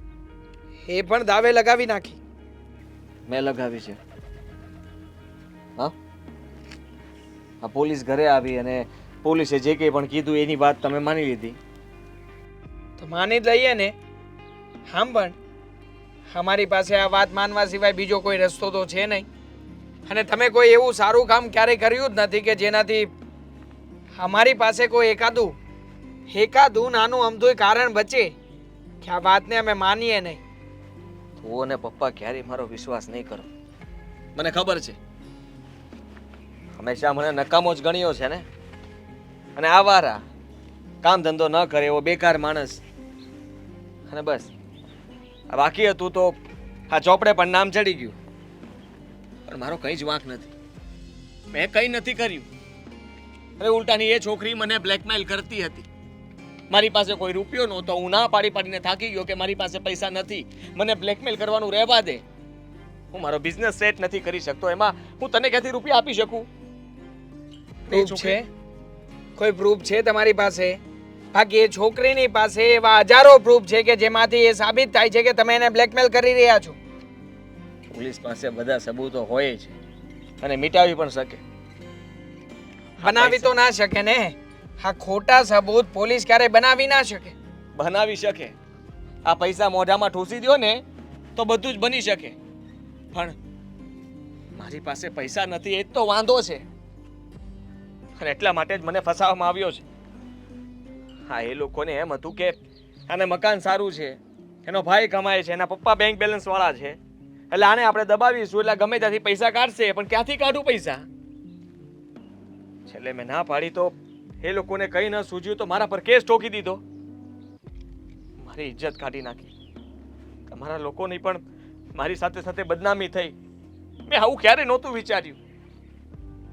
એ પણ દાવે લગાવી નાખી. મેં લગાવી છે. હા, આ પોલીસ ઘરે આવી અને પોલીસે જે કંઈ પણ કીધું એની વાત તમે માની લીધી. તો માની જ લઈએ ને. સાંભળ, અમારી પાસે આ વાત માનવા સિવાય બીજો કોઈ રસ્તો તો છે નહીં. અને તમે કોઈ એવું સારું કામ ક્યારેય કર્યું જ નથી કે જેનાથી અમારી પાસે કોઈ એકાદું નાનું અમથું કારણ બચે કે આ વાતને અમે માનીએ નહીં. તું અને પપ્પા ક્યારેય મારો વિશ્વાસ નહીં કરો. મને ખબર છે, હંમેશા મને નકામો જ ગણ્યો છે ને. અને આવારા, કામ ધંધો ન કરે એવો બેકાર માણસ. અને બસ આ બાકી હતું તો આ ચોપડે પણ નામ ચડી ગયું. પણ મારો કંઈ જ વાંક નથી. મેં કંઈ નથી કર્યું. અરે ઉલટાની એ છોકરી મને બ્લેકમેલ કરતી હતી. મારી પાસે કોઈ રૂપિયો નહોતો, હું ના પાડીને થાકી ગયો કે મારી પાસે પૈસા નથી, મને બ્લેકમેલ કરવાનું રહેવા દે. હું મારો બિઝનેસ સેટ નથી કરી શકતો, એમાં હું તને ક્યાંથી રૂપિયા આપી શકું? પ્રૂફ છે? કોઈ પ્રૂફ છે તમારી પાસે? બાકી એ છોકરીની પાસે એવા હજારો પ્રૂફ છે કે જેમાંથી એ સાબિત થાય છે કે તમે એને બ્લેકમેલ કરી રહ્યા છો. પોલીસ પાસે બધા સબૂતો હોય છે અને મિટાવી પણ શકે. બનાવી તો ના શકે ને. આ ખોટા સબૂત પોલીસ ક્યારે બનાવી ના શકે. બનાવી શકે. આ પૈસા મોઢામાં ઠૂસી દો ને તો બધું જ બની શકે. પણ મારી પાસે પૈસા નથી, એ જ તો વાંધો છે. અને એટલા માટે જ મને ફસાવવામાં આવ્યો છે. હા, એ લોકોને એમ હતું કે આને મકાન સારું છે, એનો ભાઈ કમાય છે, એના પપ્પા બેંક બેલેન્સ વાળા છે, એટલે આને આપણે દબાવીશું એટલે ગમે ત્યાંથી પૈસા કાઢશે. પણ ક્યાંથી કાઢું પૈસા? છેલ્લે મેં ના પાડી તો એ લોકોને કંઈ ન સૂઝ્યું તો મારા પર કેસ ઠોકી દીધો. મારી ઇજ્જત કાઢી નાખી. તમારા લોકોની પણ મારી સાથે સાથે બદનામી થઈ. મેં આવું ક્યારે નહોતું વિચાર્યું.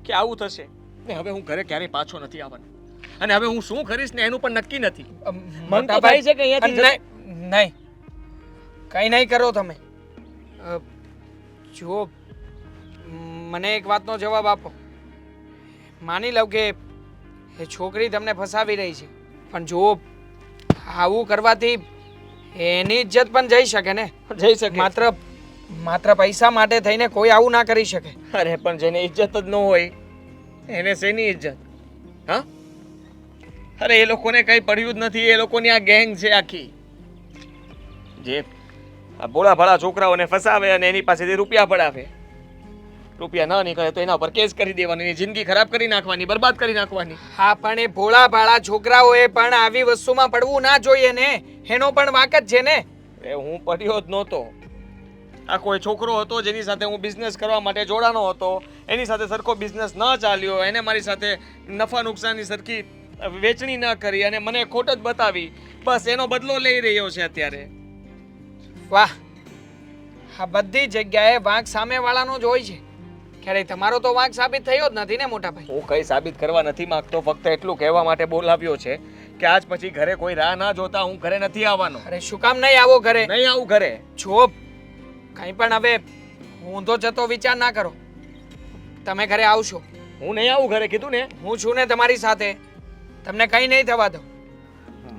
કે આવું થશે ને હવે હું ઘરે ક્યારેય પાછો નથી આવવાનો અને હવે હું શું કરીશ ને એનું પણ નક્કી નથી. મન તો થાય છે કે અહીંયાથી નહીં કંઈ નહીં કરો તમે. જો મને એક વાતનો જવાબ આપો. માની લઉં કે એ છોકરી તમને ફસાવી રહી છે, પણ જો આવું કરવાથી એની ઇજ્જત પણ જઈ શકે ને. જઈ શકે. માત્ર પૈસા માટે થઈને કોઈ આવું ના કરી શકે. અરે પણ જેને ઇજ્જત જ ન હોય એને શેની ઇજ્જત? હા, અરે એ લોકોને કંઈ પડ્યું જ નથી. એ લોકોની આ ગેંગ છે આખી, જે આ ભોળા ભાળા છોકરાઓને ફસાવે અને એની પાસેથી રૂપિયા પડાવે. રૂપિયા ન નીકળે તો એના ઉપર કેસ કરી દેવાની, એની જિંદગી ખરાબ કરી નાખવાની, બરબાદ કરી નાખવાની. હા, પણ એ ભોળા ભાળા છોકરાઓએ પણ આવી વસ્તુમાં પડવું ના જોઈએ ને. એનો પણ વાંક જ છે ને. એ હું પડ્યો જ નહોતો. આ કોઈ છોકરો હતો જેની સાથે હું બિઝનેસ કરવા માટે જોડાનો હતો. એની સાથે સરખો બિઝનેસ ન ચાલ્યો, એને મારી સાથે નફા નુકસાનની સરખી વેચણી ન કરી અને મને ખોટ જ બતાવી. બસ એનો બદલો લઈ રહ્યો છે અત્યારે. વાહ, આ બધી જગ્યાએ વાંક સામેવાળાનો જ હોય છે. ક્યારેય તમારો તો વાંક સાબિત થયો જ નથી ને મોટા ભાઈ. હું કંઈ સાબિત કરવા નથી માંગતો, ફક્ત એટલું કહેવા માટે બોલાવ્યો છે કે આજ પછી ઘરે કોઈ રાહ ના જોતા હું ઘરે નથી આવવાનો. અરે શું કામ નહીં આવો ઘરે? નહીં આવું ઘરે. જો કંઈ પણ હવે ઊંધો જતો વિચાર ના કરો. તમે ઘરે આવશો. હું નહીં આવું ઘરે, કીધું ને. હું છું ને તમારી સાથે. તમને કંઈ નહીં થવા દઉં.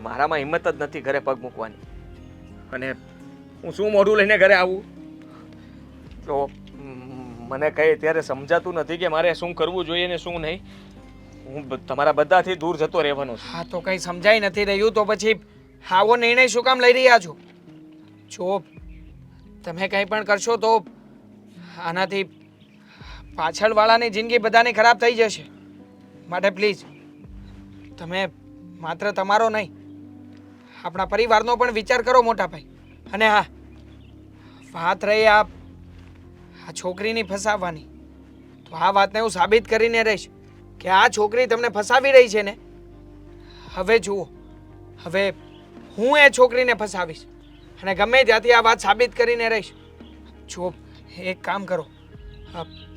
મારામાં હિંમત જ નથી ઘરે પગ મૂકવાની. અને હું શું મોઢું લઈને ઘરે આવું? તો મને કંઈ ત્યારે સમજાતું નથી કે મારે શું કરવું જોઈએ ને શું નહીં. હું તમારા બધાથી દૂર જતો રહેવાનો છું. હા, તો કંઈ સમજાઈ નથી રહ્યું તો પછી આવો નિર્ણય શું કામ લઈ રહ્યા છો? જો તમે કંઈ પણ કરશો તો આનાથી પાછળવાળાની જિંદગી બધાની ખરાબ થઈ જશે. માટે પ્લીઝ તમે માત્ર તમારો નહીં, આપણા પરિવારનો પણ વિચાર કરો મોટા ભાઈ. અને હા, વાત રહી આ છોકરીની ફસાવવાની, તો આ વાતને હું સાબિત કરીને રહીશ કે આ છોકરી તમને ફસાવી રહી છે ને. હવે જુઓ, હવે હું એ છોકરીને ફસાવીશ અને ગમે ત્યાંથી આ વાત સાબિત કરીને રહીશ. જો એક કામ કરો,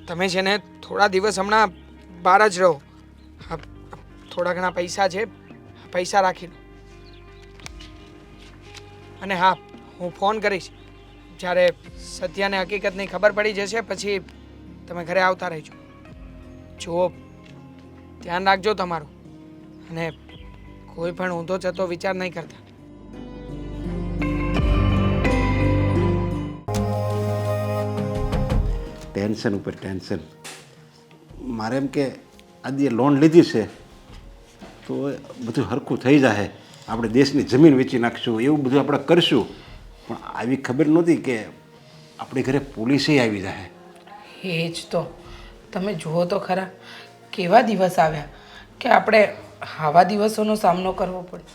તમે છે ને થોડા દિવસ હમણાં બહાર જ રહો. થોડા ઘણા પૈસા છે, પૈસા રાખી લો. અને હા, હું ફોન કરીશ જ્યારે સત્યને હકીકતની ખબર પડી જશે, પછી તમે ઘરે આવતા રહેજો. જો ધ્યાન રાખજો તમારું, અને કોઈ પણ ઊંધો જતો વિચાર નહીં કરતા. ટેન્શન ઉપર ટેન્શન. મારે એમ કે આજે લોન લીધી છે તો બધું સરખું થઈ જાય, આપણે દેશની જમીન વેચી નાખશું, એવું બધું આપણે કરશું. પણ આવી ખબર નહોતી કે આપણી ઘરે પોલીસે આવી જાય. એ જ તો તમે જુઓ તો ખરા કેવા દિવસ આવ્યા કે આપણે આવા દિવસોનો સામનો કરવો પડે.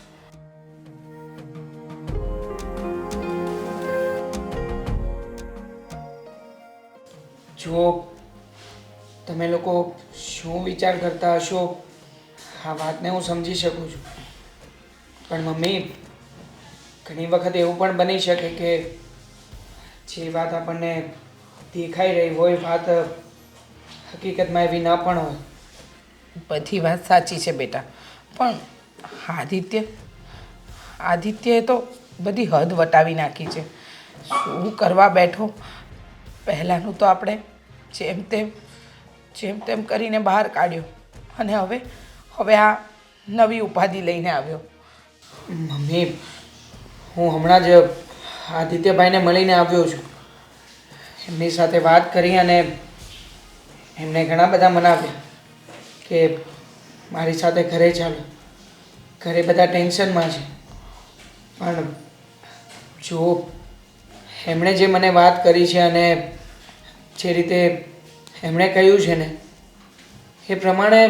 જો તમે લોકો શું વિચાર કરતા હશો આ વાતને હું સમજી શકું છું, પણ મમ્મી ઘણી વખત એવું પણ બની શકે કે જે વાત આપણને દેખાઈ રહી હોય વાત હકીકતમાં એવી ના પણ હોય. બધી વાત સાચી છે બેટા, પણ આદિત્યએ તો બધી હદ વટાવી નાખી છે. શું કરવા બેઠો? પહેલાંનું તો આપણે જેમ તેમ કરીને બહાર કાઢ્યો અને હવે આ નવી ઉપાધિ લઈને આવ્યો. મમ્મી, હું હમણાં જ આદિત્યભાઈને મળીને આવ્યો છું. એમની સાથે વાત કરી અને એમને ઘણા બધા મનાવ્યા કે મારી સાથે ઘરે ચાલો. ઘરે બધા ટેન્શનમાં છે, પણ જો એમણે જે મને વાત કરી છે અને જે રીતે એમણે કહ્યું છે ને એ પ્રમાણે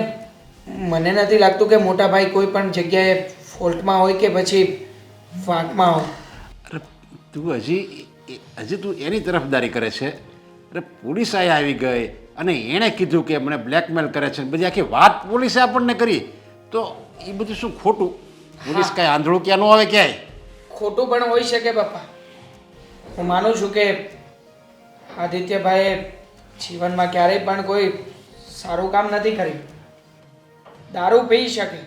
મને નથી લાગતું કે મોટા ભાઈ કોઈ પણ જગ્યાએ ફોલ્ટમાં હોય કે પછી વાંકમાં હોય. અરે તું હજી તું એની તરફદારી કરે છે. અરે પોલીસ આવી ગઈ અને એણે કીધું કે મને બ્લેકમેલ કરે છે, બધી આખી વાત પોલીસે આપણને કરી, તો એ બધું શું ખોટું? પોલીસ કાંઈ આંધળું ક્યાં ન આવે ક્યાંય. ખોટું પણ હોઈ શકે પપ્પા. હું માનું છું કે આદિત્યભાઈએ જીવનમાં ક્યારેય પણ કોઈ સારું કામ નથી કર્યું. દારૂ પી શકે,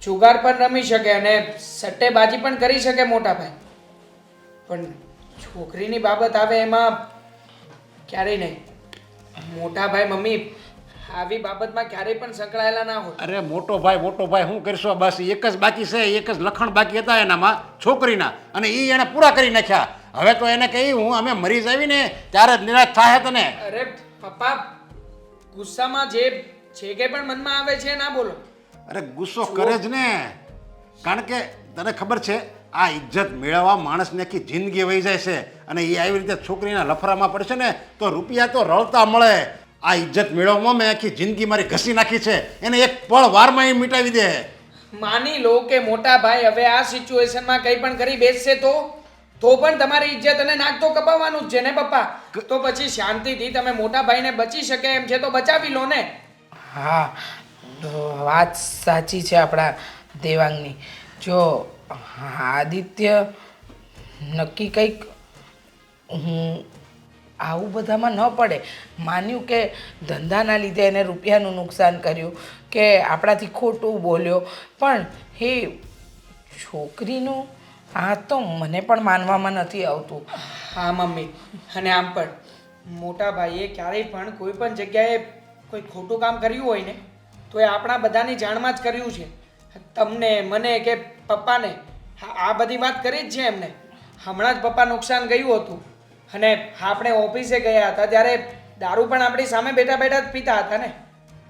જુગાર પણ રમી શકે અને સટ્ટેબાજી પણ કરી શકે મોટા ભાઈ, પણ છોકરીની બાબત આવે એમાં ક્યારેય નહીં. મોટા ભાઈ મમ્મી આવી બાબતમાં ક્યારેય પણ સંકળાયેલા ના હોય. અરે મોટો ભાઈ શું કરશો? બસ એક જ બાકી છે, એક જ લખણ બાકી હતા એનામાં છોકરીના, અને એ એને પૂરા કરી નાખ્યા. હવે તો એને કહી હું અમે મરી જાવી ને ત્યારે જ નિરાશ થાય તને. અરે પપ્પા, ગુસ્સામાં જે કંઈ પણ મનમાં આવે છે ના બોલો. અરે ગુસ્સો કરે જ ને, કારણ કે તને ખબર છે આ ઇજ્જત મેળવવા માણસને આખી જિંદગી વહી જાય છે, અને એ આવી રીતે છોકરીના લફરામાં પડશે ને તો રૂપિયા તો રળતા મળે. આ ઇજ્જત મેળવવામાં મેં આખી જિંદગી મારી ઘસી નાખી છે, એને એક પળ વારમાં એ મિટાવી દે. માની લો કે મોટા ભાઈ હવે આ સિચ્યુએશનમાં કંઈ પણ કરી બેસશે તો પણ તમારી ઇજ્જત અને નાક તો કપાવવાનું જ છે ને પપ્પા. તો પછી શાંતિથી તમે મોટા ભાઈને બચી શકે એમ છે તો બચાવી લો ને. હા, વાત સાચી છે આપણા દેવાંગની. જો આદિત્ય નક્કી કંઈક હું આવું બધામાં ન પડે. માન્યું કે ધંધાના લીધે એને રૂપિયાનું નુકસાન કર્યું, કે આપણાથી ખોટું બોલ્યો, પણ એ છોકરીનું આ તો મને પણ માનવામાં નથી આવતું. હા મમ્મી, અને આમ પણ મોટા ભાઈએ ક્યારેય પણ કોઈ પણ જગ્યાએ કોઈ ખોટું કામ કર્યું હોય ને તો એ આપણા બધાની જાણમાં જ કર્યું છે. તમને, મને કે પપ્પાને આ બધી વાત કરી જ છે એમને. હમણાં જ પપ્પા નુકસાન ગયું હતું અને આપણે ઓફિસે ગયા હતા ત્યારે દારૂ પણ આપણી સામે બેઠા બેઠા જ પીતા હતા ને.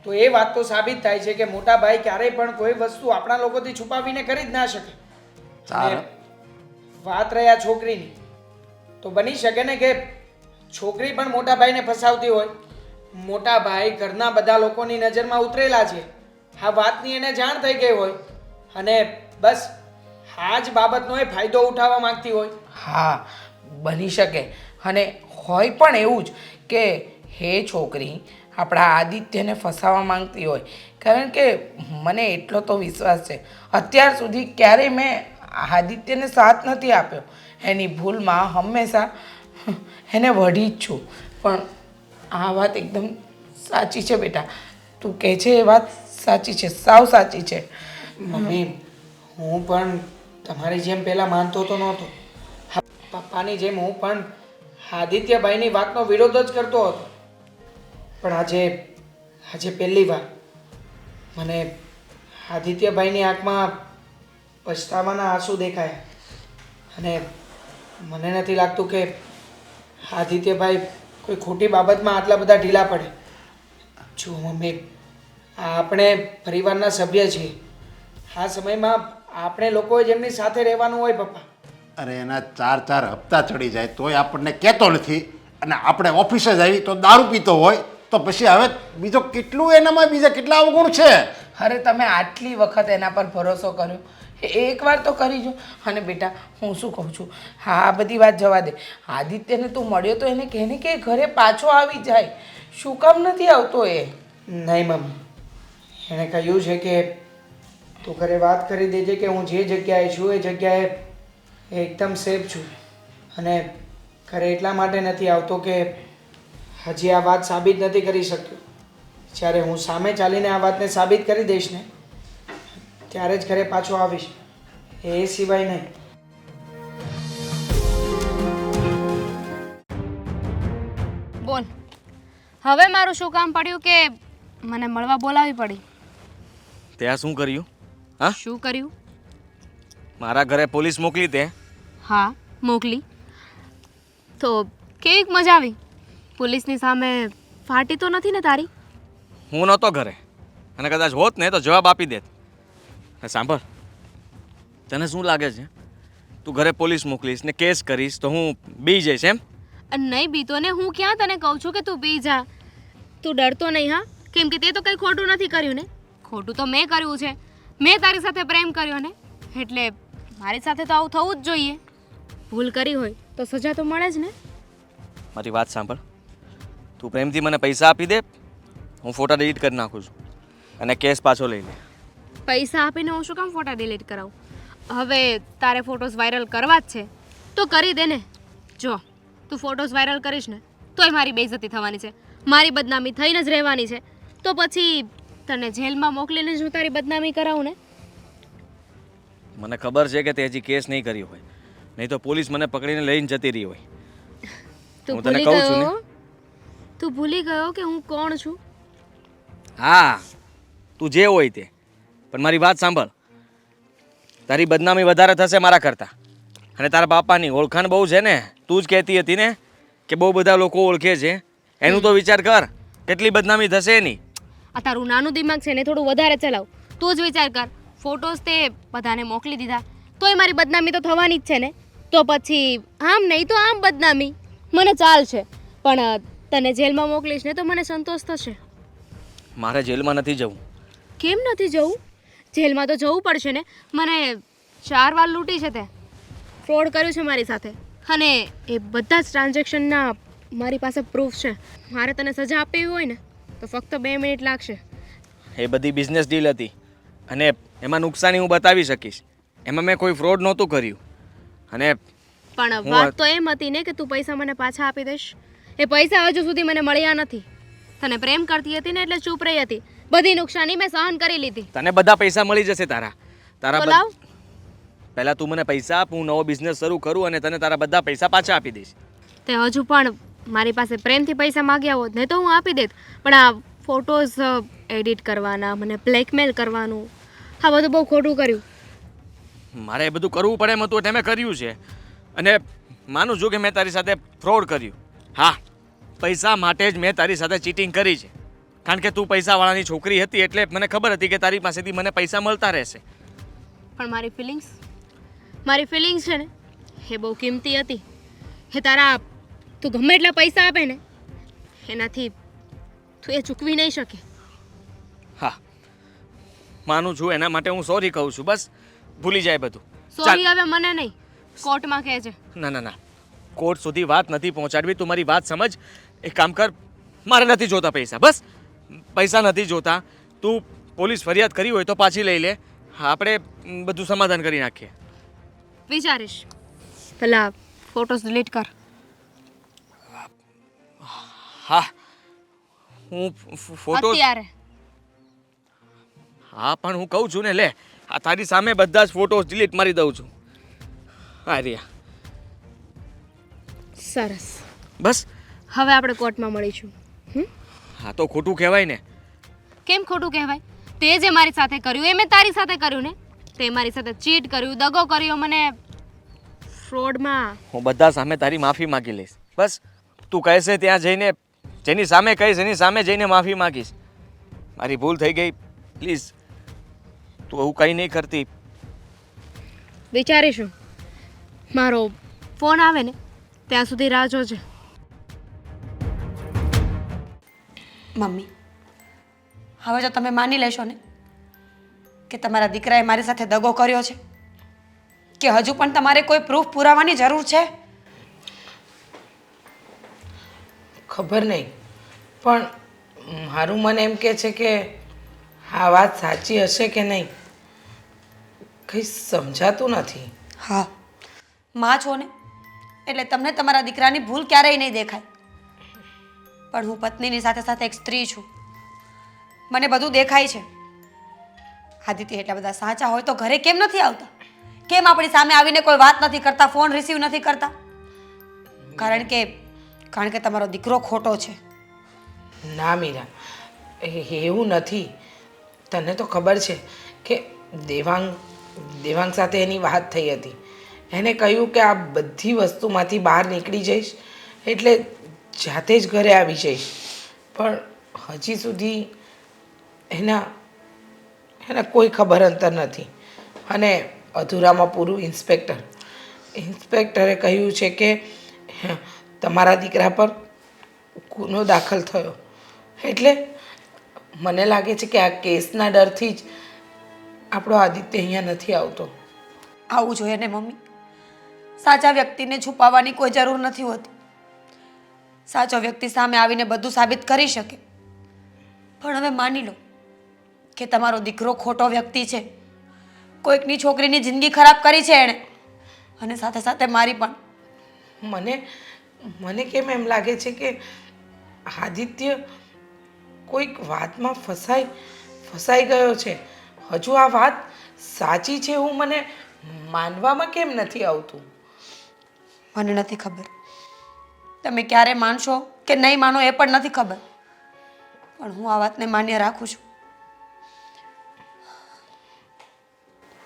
તો એ વાત તો સાબિત થાય છે કે મોટા ભાઈ ક્યારેય પણ કોઈ વસ્તુ આપણા લોકોથી છુપાવીને કરી જ ના શકે. અને વાત રહ્યા છોકરીની, તો બની શકે ને કે છોકરી પણ મોટા ભાઈને ફસાવતી હોય. મોટા ભાઈ ઘરના બધા લોકોની નજરમાં ઉતરેલા છે, આ વાતની એને જાણ થઈ ગઈ હોય અને બસ આ જ બાબતનો એ ફાયદો ઉઠાવવા માંગતી હોય. હા, બની શકે. અને હોય પણ એવું જ કે હે છોકરી આપણા આદિત્યને ફસાવવા માંગતી હોય. કારણ કે મને એટલો તો વિશ્વાસ છે, અત્યાર સુધી ક્યારેય મેં આદિત્યને સાથ નથી આપ્યો. એની ભૂલમાં હંમેશા એને વઢી જ છું. પણ આ વાત એકદમ સાચી છે બેટા, તું કહે છે એ વાત સાચી છે, સાવ સાચી છે. મમ્મી, હું પણ તમારી જેમ પહેલાં માનતો તો નહોતો. પપ્પાની જેમ હું પણ આદિત્યભાઈની વાતનો વિરોધ જ કરતો હતો. પણ આજે પહેલી વાર મને આદિત્યભાઈની આંખમાં પછતાવાના આંસુ દેખાયા અને મને નથી લાગતું કે આદિત્યભાઈ કોઈ ખોટી બાબતમાં આટલા બધા ઢીલા પડે. જો મમ્મી, આપણે પરિવારના સભ્ય છીએ. આ સમયમાં આપણે લોકોએ જેમની સાથે રહેવાનું હોય પપ્પા. અરે એના 4 હપ્તા ચડી જાય તોય આપણને કહેતો નથી, અને આપણે ઓફિસે જ આવી તો દારૂ પીતો હોય તો પછી હવે બીજો કેટલું એનામાં બીજા કેટલા અવગુણ છે. અરે તમે આટલી વખત એના પર ભરોસો કર્યો, એકવાર તો કરી જો. અને બેટા હું શું કહું છું, હા આ બધી વાત જવા દે. આદિત્યને તું મળ્યો તો એને કહે ને કે ઘરે પાછો આવી જાય. શું કામ નથી આવતો એ? નહીં મમ્મી, એણે કહ્યું છે કે તું ઘરે વાત કરી દેજે કે હું જે જગ્યાએ છું એ જગ્યાએ એકદમ સેફ છું. અને ઘરે એટલા માટે નથી આવતો કે હજી આ વાત સાબિત નથી કરી શક્યો. જ્યારે હું સામે ચાલીને આ વાતને સાબિત કરી દઈશ ને ત્યારે જ ઘરે પાછો આવીશ, એ સિવાય નહીં. બોલ, હવે મારું શું કામ પડ્યું કે મને મળવા બોલાવી પડી? ત્યાં શું કર્યું? હા, શું કર્યું? મારા ઘરે પોલીસ મોકલી તે? હા, મોકલી. તો કેવીક મજા આવી? પોલીસની સામે ફાટી તો નથી ને તારી? હું નહોતો ઘરે, અને કદાચ હોત ને તો જવાબ આપી દેત. સાંભળ, તને શું લાગે છે તું ઘરે પોલીસ મોકલીશ ને કેસ કરીશ તો હું બી જઈશ એમ? નહીં બીતો ને, હું ક્યાં તને કહું છું કે તું બી જા. તું ડરતો નહીં હા? કેમ કે તે તો કંઈ ખોટું નથી કર્યું ને. ખોટું તો મેં કર્યું છે, મેં તારી સાથે પ્રેમ કર્યો ને, એટલે મારી સાથે તો આવું થવું જ જોઈએ. ભૂલ કરી હોય તો સજા તો મળે જ ને. મારી વાત સાંભળ, તું પ્રેમથી મને પૈસા આપી દે, હું ફોટા ડિલીટ કરી નાખું છું અને કેસ પાછો લઈ લે. પૈસા આપીને હું શું કામ ફોટા ડિલીટ કરાવું? હવે તારે ફોટોસ વાયરલ કરવા જ છે તો કરી દે ને. જો તું ફોટોસ વાયરલ કરીશ ને તોય મારી બેઇજ્જતી થવાની છે, મારી બદનામી થઈને જ રહેવાની છે. તો પછી તને જેલમાં મોકલીને જ હું તારી બદનામી કરાવું ને? મને ખબર છે કે તે હજી કેસ નહીં કર્યો હોય, નહીં તો પોલીસ મને પકડીને લઈને જતી રહી હોય. તું હું તને ભૂલી કહું છું ને. ગયો? તું ભૂલી ગયો કે હું કોણ છું? હા, તું જે હોય તે, પણ મારી વાત સાંભળ. તારી બદનામી વધારે થશે મારા કરતાં. અને તારા બાપાની ઓળખાણ બહુ છે ને, તું જ કહેતી હતી ને કે બહુ બધા લોકો ઓળખે છે. એનું તો વિચાર કર, કેટલી બદનામી થશે એની. આ તારું નાનું દિમાગ છે ને થોડું વધારે ચલાવ. તું જ વિચાર કર, ફોટોસ તે બધાને મોકલી દીધા તોય મારી બદનામી તો થવાની જ છે ને. તો પછી આમ નહીં તો આમ બદનામી મને ચાલ છે, પણ તને જેલમાં મોકલીશ ને તો મને સંતોષ થશે. મારે જેલમાં નથી જવું. કેમ નથી જવું? જેલમાં તો જવું પડશે ને. મને 4 વાર લૂંટી છે તે, ફ્રોડ કર્યું છે મારી સાથે, અને એ બધા જ ટ્રાન્ઝેક્શનના મારી પાસે પ્રૂફ છે. મારે તને સજા આપવી હોય ને તો ફક્ત 2 મિનિટ લાગશે. એ બધી બિઝનેસ ડીલ હતી અને એમાં નુકસાની હું બતાવી શકીશ. એમાં મેં કોઈ ફ્રોડ નહોતું કર્યું. અને પણ હું વાત તો એમ હતી ને કે તું પૈસા મને પાછા આપી દઈશ. એ પૈસા હજુ સુધી મને મળ્યા નથી. તને પ્રેમ કરતી હતી ને એટલે ચૂપ રહી હતી. બધી નુકસાની મેં સહન કરી લીધી. તને બધા પૈસા મળી જશે તારા. તો લાવ. પહેલા તું મને પૈસા આપ, હું નવો બિઝનેસ શરૂ કરું અને તને તારા બધા પૈસા પાછા આપી દઈશ. તે હજુ પણ મારી પાસે પ્રેમથી પૈસા માગ્યા હોત ને તો હું આપી દેત, પણ આ ફોટોઝ એડિટ કરવાના, મને બ્લેકમેલ કરવાનું, આ બધું બહુ ખોટું કર્યું. મારે એ બધું કરવું પડે એમ હતું એટલે મેં કર્યું છે. અને માનું છું કે મેં તારી સાથે ફ્રોડ કર્યું. હા, પૈસા માટે જ મેં તારી સાથે ચીટિંગ કરી છે. કારણ કે તું પૈસાવાળાની છોકરી હતી એટલે મને ખબર હતી કે તારી પાસેથી મને પૈસા મળતા રહેશે. પણ મારી ફિલિંગ્સ છે ને એ બહુ કિંમતી હતી. એ તારા તું ગમે એટલા પૈસા આપે ને એનાથી તું એ ચૂકવી નહીં શકે. હા, માનું છું, એના માટે હું સોરી કહું છું. બસ ભૂલી જાય બધું. સોરી હવે મને નહીં, કોર્ટમાં કહેજે. ના ના ના, કોર્ટ સુધી વાત નથી પહોંચાડવી. તું મારી વાત સમજ. એક કામ કર, મારે નથી જોતા પૈસા. બસ પૈસા નથી જોતા. તું પોલીસ ફરિયાદ કરી હોય તો પાછી લઈ લે. આપણે બધું સમાધાન કરી નાખીએ. વિચારીશ. પેલા ફોટોસ ડિલીટ કર. હા, હું ફોટો. અત્યારે હા, પણ હું કહું છું ને, લે આ તારી સામે બધા જ ફોટોસ ડિલીટ મારી દઉં છું. હા રિયા, સરસ. બસ હવે આપણે કોર્ટમાં મળીશું. હા તો ખોટું કહેવાય ને. કેમ ખોટું કહેવાય? તે જે મારી સાથે કર્યું એ મેં તારી સાથે કર્યું ને. તે મારી સાથે ચીટ કર્યું, દગો કર્યો, મને ફ્રોડમાં. હું બધા સામે તારી માફી માંગી લઈશ. બસ તું કહેશે ત્યાં જઈને, જેની સામે કહીશ એની સામે જઈને માફી માંગીશ. મારી ભૂલ થઈ ગઈ, પ્લીઝ તું એવું કંઈ નહીં કરતી. વિચારીશું. મારો ફોન આવે ને ત્યાં સુધી રાહ જોજે. મમ્મી, હવે જો તમે માની લેશો ને કે તમારા દીકરાએ મારી સાથે દગો કર્યો છે, કે હજુ પણ તમારે કોઈ પ્રૂફ પુરાવાની જરૂર છે? ખબર નહીં, પણ મારું મન એમ કહે છે કે આ વાત સાચી હશે કે નહીં, કંઈ સમજાતું નથી. હા, માં છો ને એટલે તમને તમારા દીકરાની ભૂલ ક્યારેય નહીં દેખાય. પણ હું પત્નીની સાથે સાથે એક સ્ત્રી છું. મને બધું દેખાય છે. આદિત્ય એટલા બધા સાચા હોય તો ઘરે કેમ નથી આવતા? કેમ આપણી સામે આવીને કોઈ વાત નથી કરતા, ફોન રિસીવ નથી કરતા? કારણ કે તમારો દીકરો ખોટો છે. ના મીરા, એવું નથી. તને તો ખબર છે કે દેવાંગ સાથે એની વાત થઈ હતી. એને કહ્યું કે આ બધી વસ્તુમાંથી બહાર નીકળી જઈશ એટલે જાતે જ ઘરે આવી જઈશ, પણ હજી સુધી એના કોઈ ખબર અંતર નથી. અને અધૂરામાં પૂરું ઇન્સ્પેક્ટરે કહ્યું છે કે તમારા દીકરા પર ગુનો દાખલ થયો. એટલે મને લાગે છે કે આ કેસના ડરથી જ આપણો આદિત્ય અહીંયા નથી આવતો. આવું જોઈએ ને મમ્મી. સાચા વ્યક્તિને છુપાવવાની કોઈ જરૂર નથી હોતી. સાચો વ્યક્તિ સામે આવીને બધું સાબિત કરી શકે. પણ હવે માની લો કે તમારો દીકરો ખોટો વ્યક્તિ છે, કોઈકની છોકરીની જિંદગી ખરાબ કરી છે એણે, અને સાથે સાથે મારી પણ. મને કેમ એમ લાગે છે કે આદિત્ય કોઈક વાતમાં ફસાઈ ગયો છે. હજુ આ વાત સાચી છે એવું મને માનવામાં કેમ નથી આવતું? મને નથી ખબર તમે ક્યારે માનશો કે નહીં માનો એ પણ નથી ખબર, પણ હું આ વાતને માન્ય રાખું છું.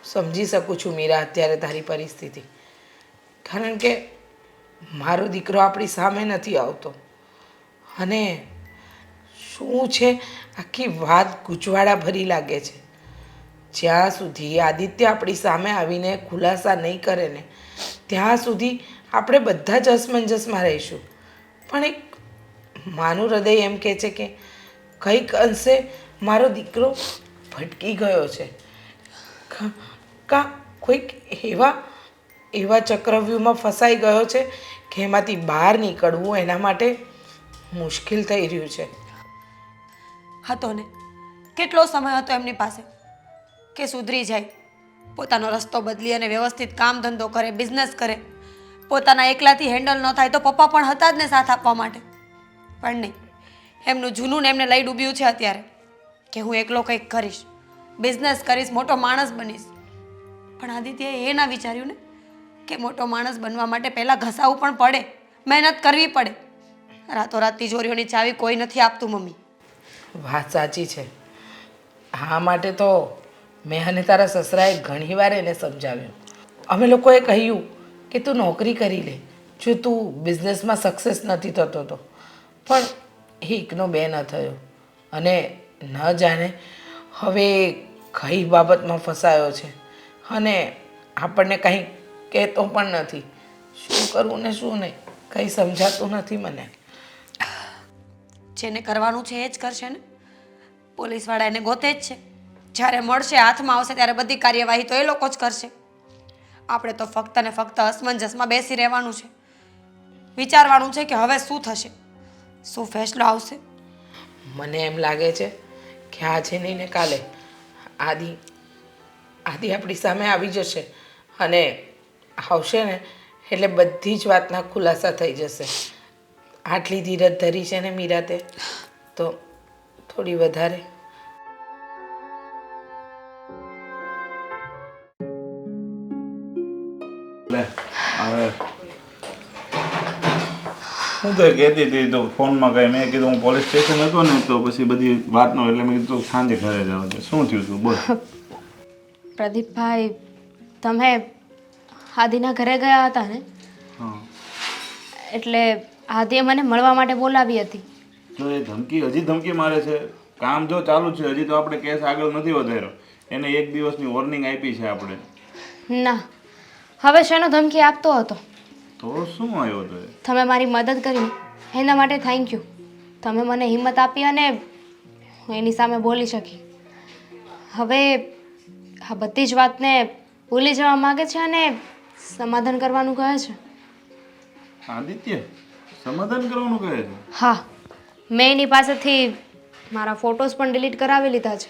સમજી શકું છું મીરા અત્યારે તારી પરિસ્થિતિ, કારણ કે મારો દીકરો આપણી સામે નથી આવતો અને શું છે આખી વાત ગૂંચવાડા ભરી લાગે છે. જ્યાં સુધી આદિત્ય આપણી સામે આવીને ખુલાસા નહીં કરે ને ત્યાં સુધી આપણે બધા જ અસમંજસમાં રહીશું. પણ એક માનું હૃદય એમ કહે છે કે કંઈક અંશે મારો દીકરો ભટકી ગયો છે, કોઈક એવા ચક્રવ્યૂહમાં ફસાઈ ગયો છે કે એમાંથી બહાર નીકળવું એના માટે મુશ્કેલ થઈ રહ્યું છે. હતો ને કેટલો સમય હતો એમની પાસે કે સુધરી જાય, પોતાનો રસ્તો બદલી અને વ્યવસ્થિત કામ ધંધો કરે, બિઝનેસ કરે. પોતાના એકલાથી હેન્ડલ ન થાય તો પપ્પા પણ હતા જ ને સાથ આપવા માટે. પણ નહીં, એમનું જૂનું એમને લઈ ડૂબ્યું છે અત્યારે કે હું એકલો કંઈક કરીશ, બિઝનેસ કરીશ, મોટો માણસ બનીશ. પણ આદિત્યએ એ ના વિચાર્યું ને કે મોટો માણસ બનવા માટે પહેલાં ઘસાવવું પણ પડે, મહેનત કરવી પડે. રાતોરાત તિજોરીઓની ચાવી કોઈ નથી આપતું મમ્મી. વાત સાચી છે. આ માટે તો મેં અને તારા સસરાએ ઘણીવાર એને સમજાવ્યું. અમે લોકોએ કહ્યું કે તું નોકરી કરી લે જો તું બિઝનેસમાં સક્સેસ નથી થતો તો, પણ એકનો બે ન થયો અને ન જાણે હવે કઈ બાબતમાં ફસાયો છે અને આપણને કંઈ કહેતો પણ નથી. શું કરવું ને શું નહીં કંઈ સમજાતું નથી મને. જેને કરવાનું છે એ જ કરશે ને. પોલીસવાળા એને ગોતે જ છે, જ્યારે મળશે હાથમાં આવશે ત્યારે બધી કાર્યવાહી તો એ લોકો જ કરશે. આપણે તો ફક્ત ને ફક્ત અસમંજસમાં બેસી રહેવાનું છે, વિચારવાનું છે કે હવે શું થશે, શું ફેસલો આવશે. મને એમ લાગે છે કે આજે નહીં ને કાલે આદિ આપણી સામે આવી જશે અને આવશે ને એટલે બધી જ વાતના ખુલાસા થઈ જશે. આટલી ધીરજ ધરી છે ને મીરાતે તો થોડી વધારે. હું તો કહેતી હતી તો ફોનમાં કઈ મેં કીધું હું પોલીસ સ્ટેશન હતો ને તો પછી બધી વાતનો એટલે મેં કીધું સાંજે ઘરે જવા દે. શું થયું તું બોલ. પ્રદીપભાઈ, તમે આદિના ઘરે ગયા હતા ને, હા એટલે આદિએ મને મળવા માટે બોલાવી હતી. જો એ હજી ધમકી મારે છે. કામ જો ચાલુ છે હજી તો આપણે કેસ આગળ નથી વધાર્યો. એને 1 દિવસની વોર્નિંગ આપી છે આપણે. ના, હવે શેનો ધમકી આપતો હતો? તો શું આવ્યો તો તમે મારી મદદ કરી એના માટે થેન્ક યુ. તમે મને હિંમત આપી અને હું એની સામે બોલી શકી. હવે આ બધી જ વાતને ભૂલી જવા માગે છે અને સમાધાન કરવાનું કહે છે. આદિત્ય સમાધાન કરવાનું કહે છે? હા, મેં એની પાસેથી મારા ફોટોસ પણ ડિલીટ કરાવી લીધા છે.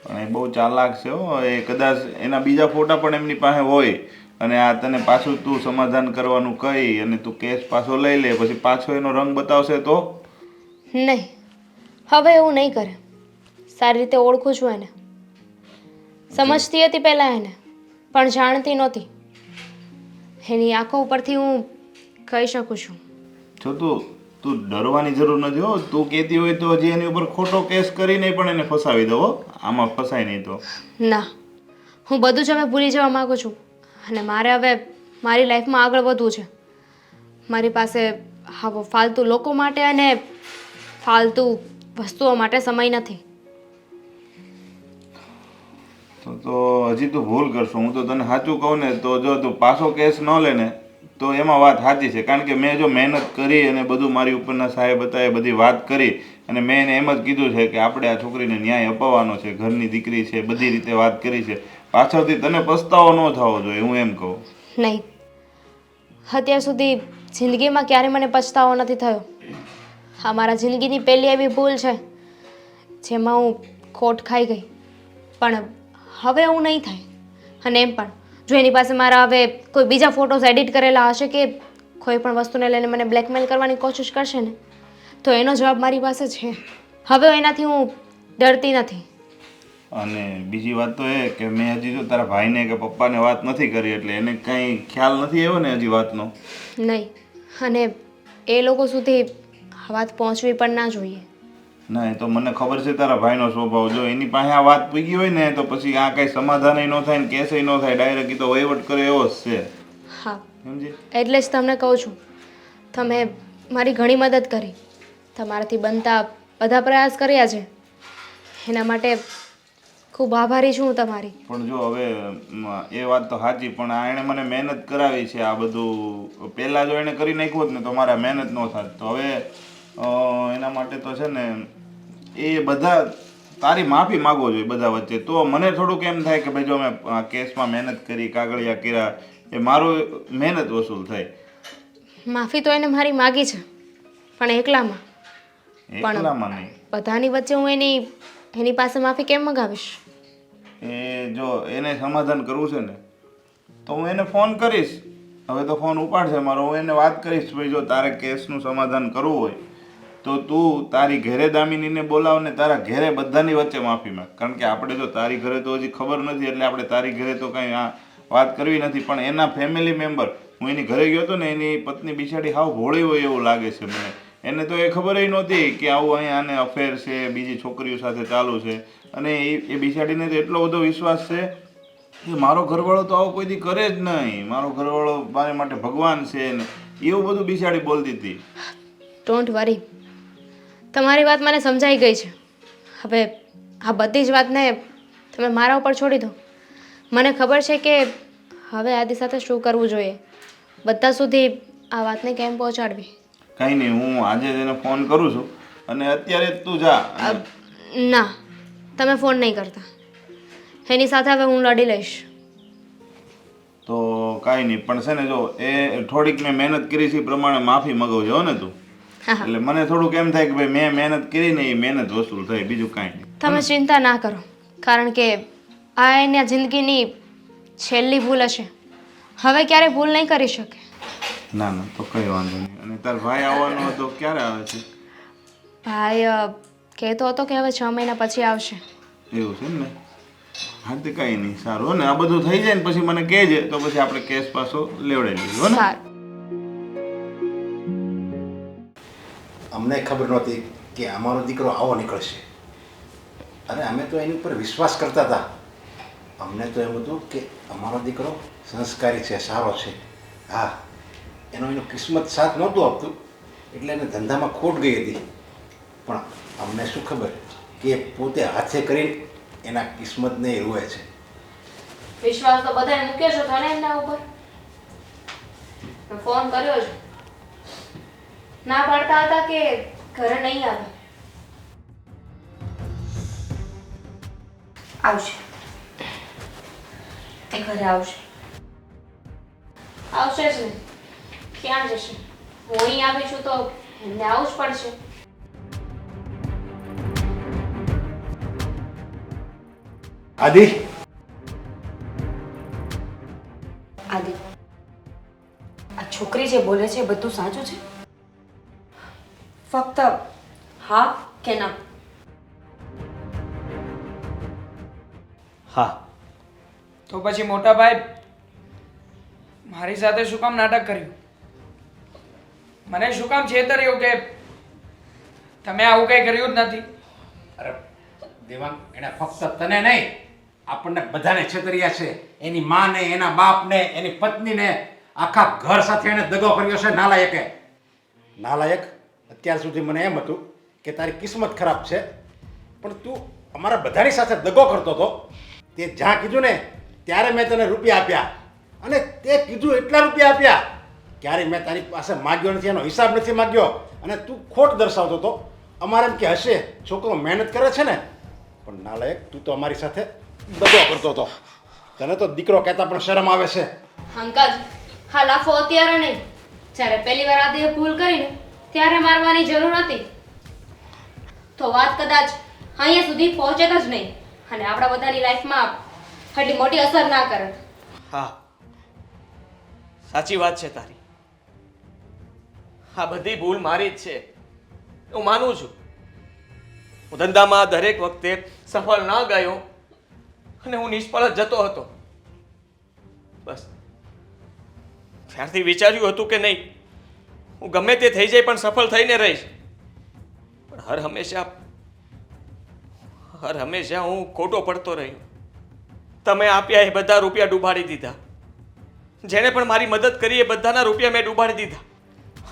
પણ એ બહુ ચાલાક છે હો. એ કદાચ એના બીજા ફોટા પણ એમની પાસે હોય અને આ તને પાછું તું સમાધાન કરવાનું કહી અને તું કેસ પાછો લઈ લે પછી પાછો એનો રંગ બતાવશે તો? નહીં, હવે એવું નહીં કરે. સારી રીતે ઓળખું છું એને. સમજતી હતી પહેલાં એને, પણ જાણતી નહોતી. એની આંખો ઉપરથી હું કહી શકું છું. જો તું ડરવાની જરૂર નથી હો. તું કહેતી હોય તો હજી એની ઉપર ખોટો કેસ કરીને પણ એને ફસાવી દો. આમાં ફસાય નહીં તો. ના, હું બધું જ હવે ભૂલી જવા માગું છું અને મારે હવે મારી લાઈફમાં આગળ વધવું છે. મારી પાસે આવો ફાલતુ લોકો માટે અને ફાલતુ વસ્તુઓ માટે સમય નથી. તો હજી તું ભૂલ કરશો. હું તો તને સાચું કહું ને તો જો તું પાછો કેસ ન લે ને તો એમાં વાત સાચી છે. કારણ કે મેં જો મહેનત કરી અને બધું મારી ઉપરના સાહેબ હતા એ બધી વાત કરી અને મેં એને એમ જ કીધું છે કે આપણે આ છોકરીને ન્યાય અપાવવાનો છે, ઘરની દીકરી છે, બધી રીતે વાત કરી છે. પાછળથી તને પસ્તાવો ન થવો જોઈએ હું એમ કહું. નહીં, અત્યાર સુધી જિંદગીમાં ક્યારેય મને પછતાવો નથી થયો. આ મારા જિંદગીની પહેલી એવી ભૂલ છે જેમાં હું ખોટ ખાઈ ગઈ. પણ હવે એવું નહીં થાય. અને એમ પણ જો એની પાસે મારા હવે કોઈ બીજા ફોટોઝ એડિટ કરેલા હશે કે કોઈ પણ વસ્તુને લઈને મને બ્લેકમેલ કરવાની કોશિશ કરશે ને તો એનો જવાબ મારી પાસે છે. હવે એનાથી હું ડરતી નથી. અને બીજી વાત તો એ કે મેં હજી જો તારા ભાઈને કે પપ્પાને વાત નથી કરી એટલે એને કંઈ ખ્યાલ નથી આવ્યો ને હજી વાતનો. નહીં, અને એ લોકો સુધી આ વાત પહોંચવી પણ ના જોઈએ. ના એ તો મને ખબર છે તારા ભાઈનો સ્વભાવ. જો એની પાસે આ વાત પૂગી હોય ને તો પછી આ કંઈ સમાધાન ન થાય ને કેસે ન થાય, ડાયરેક્ટ તો વહીવટ કરે એવો જ છે. હા, સમજી? એટલે જ તમને કહું છું, તમે મારી ઘણી મદદ કરી, તમારાથી બનતા બધા પ્રયાસ કર્યા છે, એના માટે ખૂબ આભારી છું હું તમારી. પણ જો હવે એ વાત તો સાચી, પણ આ એણે મને મહેનત કરાવી છે. આ બધું પહેલાં જો એણે કરી નાખ્યું હોત ને તો મારા મહેનત ન થાત. તો હવે એના માટે તો છે ને એ બધા તારી માફી માગવો જોઈએ બધા વચ્ચે. તો મને થોડુંક એમ થાય કે ભાઈ જો મેં આ કેસમાં મહેનત કરી, કાગળિયા કર્યા, એ મારું મહેનત વસૂલ થાય. માફી તો એને મારી માગી છે, પણ એકલામાં. એકલામાં નહીં. બધાની વચ્ચે હું એની પાસે માફી કેમ મગાવીશ? એ જો એને સમાધાન કરવું છે ને તો હું એને ફોન કરીશ. હવે તો ફોન ઉપાડશે મારો. હું એને વાત કરીશ ભાઈ જો તારે કેસનું સમાધાન કરવું હોય તો તું તારી ઘરે દામિનીને બોલાવ ને તારા ઘરે બધાની વચ્ચે માફી માંગ. કારણ કે આપણે જો તારી ઘરે તો હજી ખબર નથી એટલે આપણે તારી ઘરે તો કંઈ આ વાત કરવી નથી. પણ એના ફેમિલી મેમ્બર, હું એની ઘરે ગયો હતો ને, એની પત્ની બિચારી હાવ ભોળી હોય એવું લાગે છે મને. એને તો એ ખબર નહોતી કે આવું અહીંયા આને અફેર છે, બીજી છોકરીઓ સાથે ચાલુ છે. અને એ બિચારીને તો એટલો બધો વિશ્વાસ છે કે મારો ઘરવાળો તો આવું કોઈ દી કરે જ નહીં, મારો ઘરવાળો મારા માટે ભગવાન છે ને એવું બધું બિચારી બોલતી હતી. ડોન્ટ વરી, તમારી વાત મને સમજાઈ ગઈ છે. હવે આ બધી જ વાતને તમે મારા ઉપર છોડી દો. મને ખબર છે કે હવે આદિ સાથે શું કરવું જોઈએ, બધા સુધી આ વાતને કેમ પહોંચાડવી. કંઈ નહીં, હું આજે જ એને ફોન કરું છું અને અત્યારે જ તું જા. ના, તમે ફોન નહીં કરતા. એની સાથે હવે હું લડી લઈશ. તો કાંઈ નહીં, પણ છે ને જો એ થોડીક મેં મહેનત કરી છે એ પ્રમાણે માફી મગાવજો હો ને તું. એટલે મને થોડુંક એમ થાય કે ભાઈ મેં મહેનત કરી ને એ મહેનત વસૂલ થાય, બીજું કાંઈ નહીં. તમે ચિંતા ના કરો, કારણ કે આ એના જિંદગીની છેલ્લી ભૂલ હશે. હવે ક્યારેય ભૂલ નહીં કરી શકે. ના ના, તો કંઈ વાંધો નહીં. અને તાર ભાઈ આવવાનો હતો, ક્યારે આવે છે? ભાઈ કહેતો હતો કે હવે 6 મહિના પછી આવશે. એવું છે ને? હા તે કાંઈ નહીં, સારું હો ને. આ બધું થઈ જાય ને પછી મને કહેજે તો પછી આપણે કેસ પાછો લેવડાવી લઈએ હો ને. સારું. અમને ખબર નહોતી કે અમારો દીકરો આવો નીકળશે. અને અમે તો એની ઉપર વિશ્વાસ કરતા હતા. અમને તો એમ હતું કે અમારો દીકરો સંસ્કારી છે, સારો છે. હા, એનો કિસ્મત સાથ નહોતું આપતું એટલે એને ધંધામાં ખોટ ગઈ હતી. પણ અમને શું ખબર કે પોતે હાથે કરીને એના કિસ્મતને એ રોવે છે. વિશ્વાસ તો બધાએ મૂક્યો છે તને એમના ઉપર. ફોન કર્યો છે, ના પાડતા હતા કે ઘરે નહીં આવે. આવશે, એ ઘરે આવશે. આવશે જ ને, ક્યાં જશે? હું અહીં આવી છું તો એમને આવવું જ પડશે. આદિ, આદિ, આ છોકરી જે બોલે છે એ બધું સાચું છે? ફક્ત હા કે ના? હા. તો પછી મોટા ભાઈ મારી સાથે શું કામ નાટક કર્યું? મને શું કામ છેતર્યો કે તમે આવું કંઈ કર્યું જ નથી? અરે દેવાંગ, એણે ફક્ત તને નહીં આપણને બધાને છેતર્યા છે. એની માને, એના બાપને, એની પત્નીને, આખા ઘર સાથે એણે દગો કર્યો છે. નાલાયકે નાલાયક. અત્યાર સુધી મને એમ હતું કે તારી કિસ્મત ખરાબ છે, પણ તું અમારા બધાની સાથે દગો કરતો હતો. તે જ્યાં કીધું ને ત્યારે મેં તને રૂપિયા આપ્યા, અને તે કીધું એટલા રૂપિયા આપ્યા. ક્યારેય મેં તારી પાસે માગ્યો નથી, એનો હિસાબ નથી માગ્યો. અને તું ખોટ દર્શાવતો હતો. અમારે એમ કે હશે છોકરો મહેનત કરે છે ને, પણ નાલાયક તું તો અમારી સાથે દગો કરતો હતો. તને તો દીકરો કહેતા પણ શરમ આવે છે. અંકલ, હા લાફો અત્યારે નહીં, જ્યારે પહેલી વાર આદિએ ભૂલ કરીને ત્યારે મારવાની જરૂર હતી. તો વાત કદાચ અહીંયા સુધી પહોંચે જ નહીં અને આપણા બધાની લાઈફમાં એટલી મોટી અસર ના કરે. હા, સાચી વાત છે તારી. આ બધી ભૂલ મારી જ છે, હું માનું છું. હું ધંધામાં દરેક વખતે સફળ ન ગયો અને હું નિષ્ફળ જ જતો હતો. બસ ત્યારથી વિચાર્યું હતું કે નહીં, હું ગમે તે થઈ જાય પણ સફળ થઈને રહીશ. પણ હર હંમેશા હું ખોટો પડતો રહ્યો. તમે આપ્યા એ બધા રૂપિયા ડૂબાડી દીધા. જેણે પણ મારી મદદ કરી એ બધાના રૂપિયા મેં ડૂબાડી દીધા.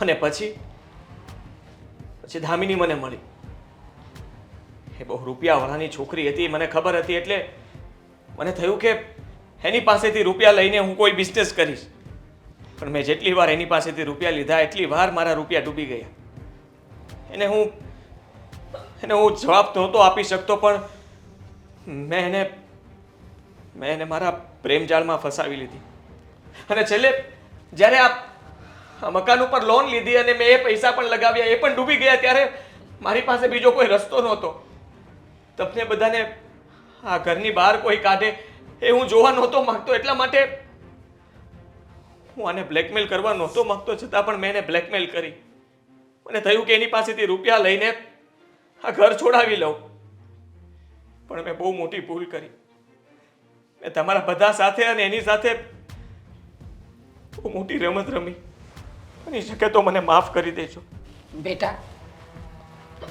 અને પછી ધામીની મને મળી. એ બહુ રૂપિયાવાળાની છોકરી હતી, મને ખબર હતી. એટલે મને થયું કે એની પાસેથી રૂપિયા લઈને હું કોઈ બિઝનેસ કરીશ. પણ મેં જેટલી વાર એની પાસેથી રૂપિયા લીધા એટલી વાર મારા રૂપિયા ડૂબી ગયા. એને હું જવાબ નહોતો આપી શકતો, પણ મેં એને મારા પ્રેમજાળમાં ફસાવી લીધી. અને છેલ્લે જ્યારે આ મકાન ઉપર લોન લીધી અને મેં એ પૈસા પણ લગાવ્યા, એ પણ ડૂબી ગયા, ત્યારે મારી પાસે બીજો કોઈ રસ્તો નહોતો. તમને બધાને આ ઘરની બહાર કોઈ કાઢે એ હું જોવા નહોતો માંગતો. એટલા માટે હું આને બ્લેકમેલ કરવા નહોતો માંગતો, છતાં પણ મેં એને બ્લેકમેલ કરી. મને થયું કે એની પાસેથી રૂપિયા લઈને આ ઘર છોડાવી લઉં. પણ મેં બહુ મોટી ભૂલ કરી. મેં તમારા બધા સાથે અને એની સાથે બહુ મોટી રમત રમી. બની શકે તો મને માફ કરી દેજો. બેટા,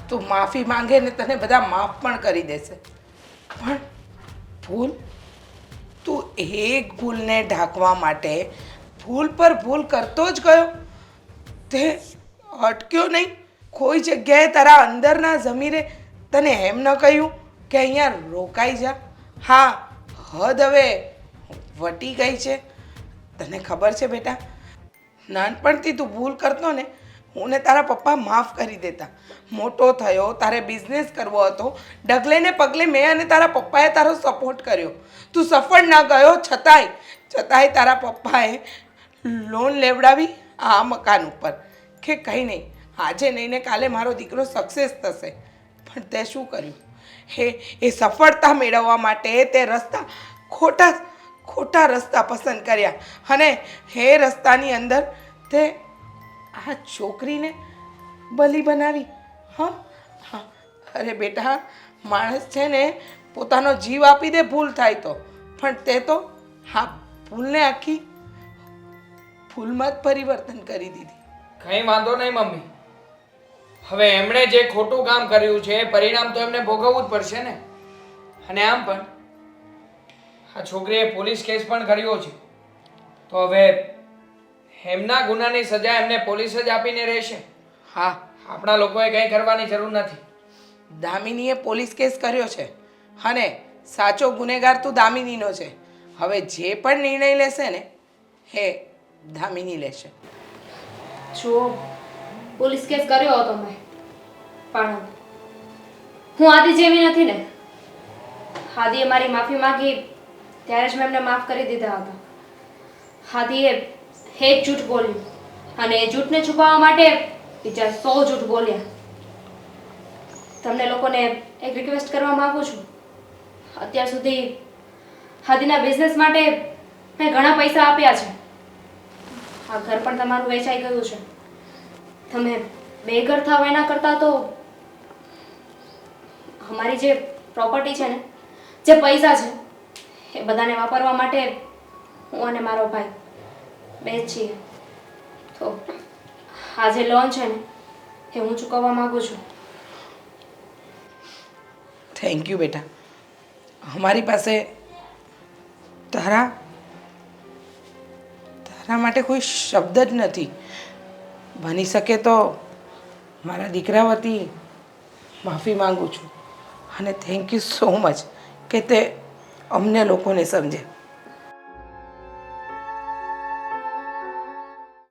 તું માફી માંગે ને તને બધા માફ પણ કરી દેશે, પણ ભૂલ, તું એક ભૂલને ઢાંકવા માટે ભૂલ પર ભૂલ કરતો જ ગયો. તે અટક્યો નહીં. કોઈ જગ્યાએ તારા અંદરના જમીરે તને એમ ન કહ્યું કે અહીંયા રોકાઈ જા? હા, હદ હવે વટી ગઈ છે. તને ખબર છે બેટા, નાનપણથી તું ભૂલ કરતો ને, હું ને તારા પપ્પા માફ કરી દેતા. મોટો થયો, તારે બિઝનેસ કરવો હતો, ડગલે ને પગલે મેં અને તારા પપ્પાએ તારો સપોર્ટ કર્યો. તું સફળ ન ગયો છતાંય તારા પપ્પાએ લોન લેવડાવી આ મકાન ઉપર કે કંઈ નહીં, આજે નહીં ને કાલે મારો દીકરો સક્સેસ થશે. પણ તે શું કર્યું? એ સફળતા મેળવવા માટે તે ખોટા રસ્તા પસંદ કર્યા અને એ રસ્તાની અંદર તે આ છોકરીને બલી બનાવી. હા, અરે બેટા, માણસ છે ને પોતાનો જીવ આપી દે ભૂલ થાય તો, પણ તે તો હા ભૂલને આખી ભૂલમાં જ પરિવર્તન કરી દીધી. કંઈ વાંધો નહીં મમ્મી. હવે એમણે જે ખોટું કામ કર્યું છે એ પરિણામ તો એમને ભોગવવું જ પડશે ને. અને આમ પણ આ છોકરીએ પોલીસ કેસ પણ કર્યો છે, તો હવે એમના ગુનાની સજા એમને પોલીસ જ આપીને રહેશે. હા, આપણા લોકોએ કંઈ કરવાની જરૂર નથી. દામિનીએ પોલીસ કેસ કર્યો છે અને સાચો ગુનેગાર તું દામિનીનો છે. હવે જે પણ નિર્ણય લેશે ને એ દામિની લેશે. જુઓ, પોલીસ કેસ કર્યો હતો મેં, પણ હું આદિ જેવી નથી ને. આદિએ મારી માફી માંગી ત્યારે જ મેં એમને માફ કરી દીધા હતા. આદિએ એક જૂઠ બોલ્યું અને એ જૂઠને છુપાવવા માટે બીજા 100 જૂઠ બોલ્યા. તમને લોકોને એક રિક્વેસ્ટ કરવા માંગુ છું. અત્યાર સુધી આદિના બિઝનેસ માટે મેં ઘણા પૈસા આપ્યા છે. આ ઘર પણ તમારું વેચાઈ ગયું છે. તમે બેઘર થાવ એના કરતાં તો અમારી જે પ્રોપર્ટી છે ને, જે પૈસા છે, એ બધાને વાપરવા માટે હું અને મારો ભાઈ બે જ છીએ. તો આ જે લોન છે ને એ હું ચૂકવવા માંગુ છું. થેન્ક યુ બેટા. અમારી પાસે તારા માટે કોઈ શબ્દ જ નથી. બની શકે તો મારા દીકરા વતી માફી માંગુ છું અને થેન્ક યુ સો મચ કે તે અમને લોકોને સમજે.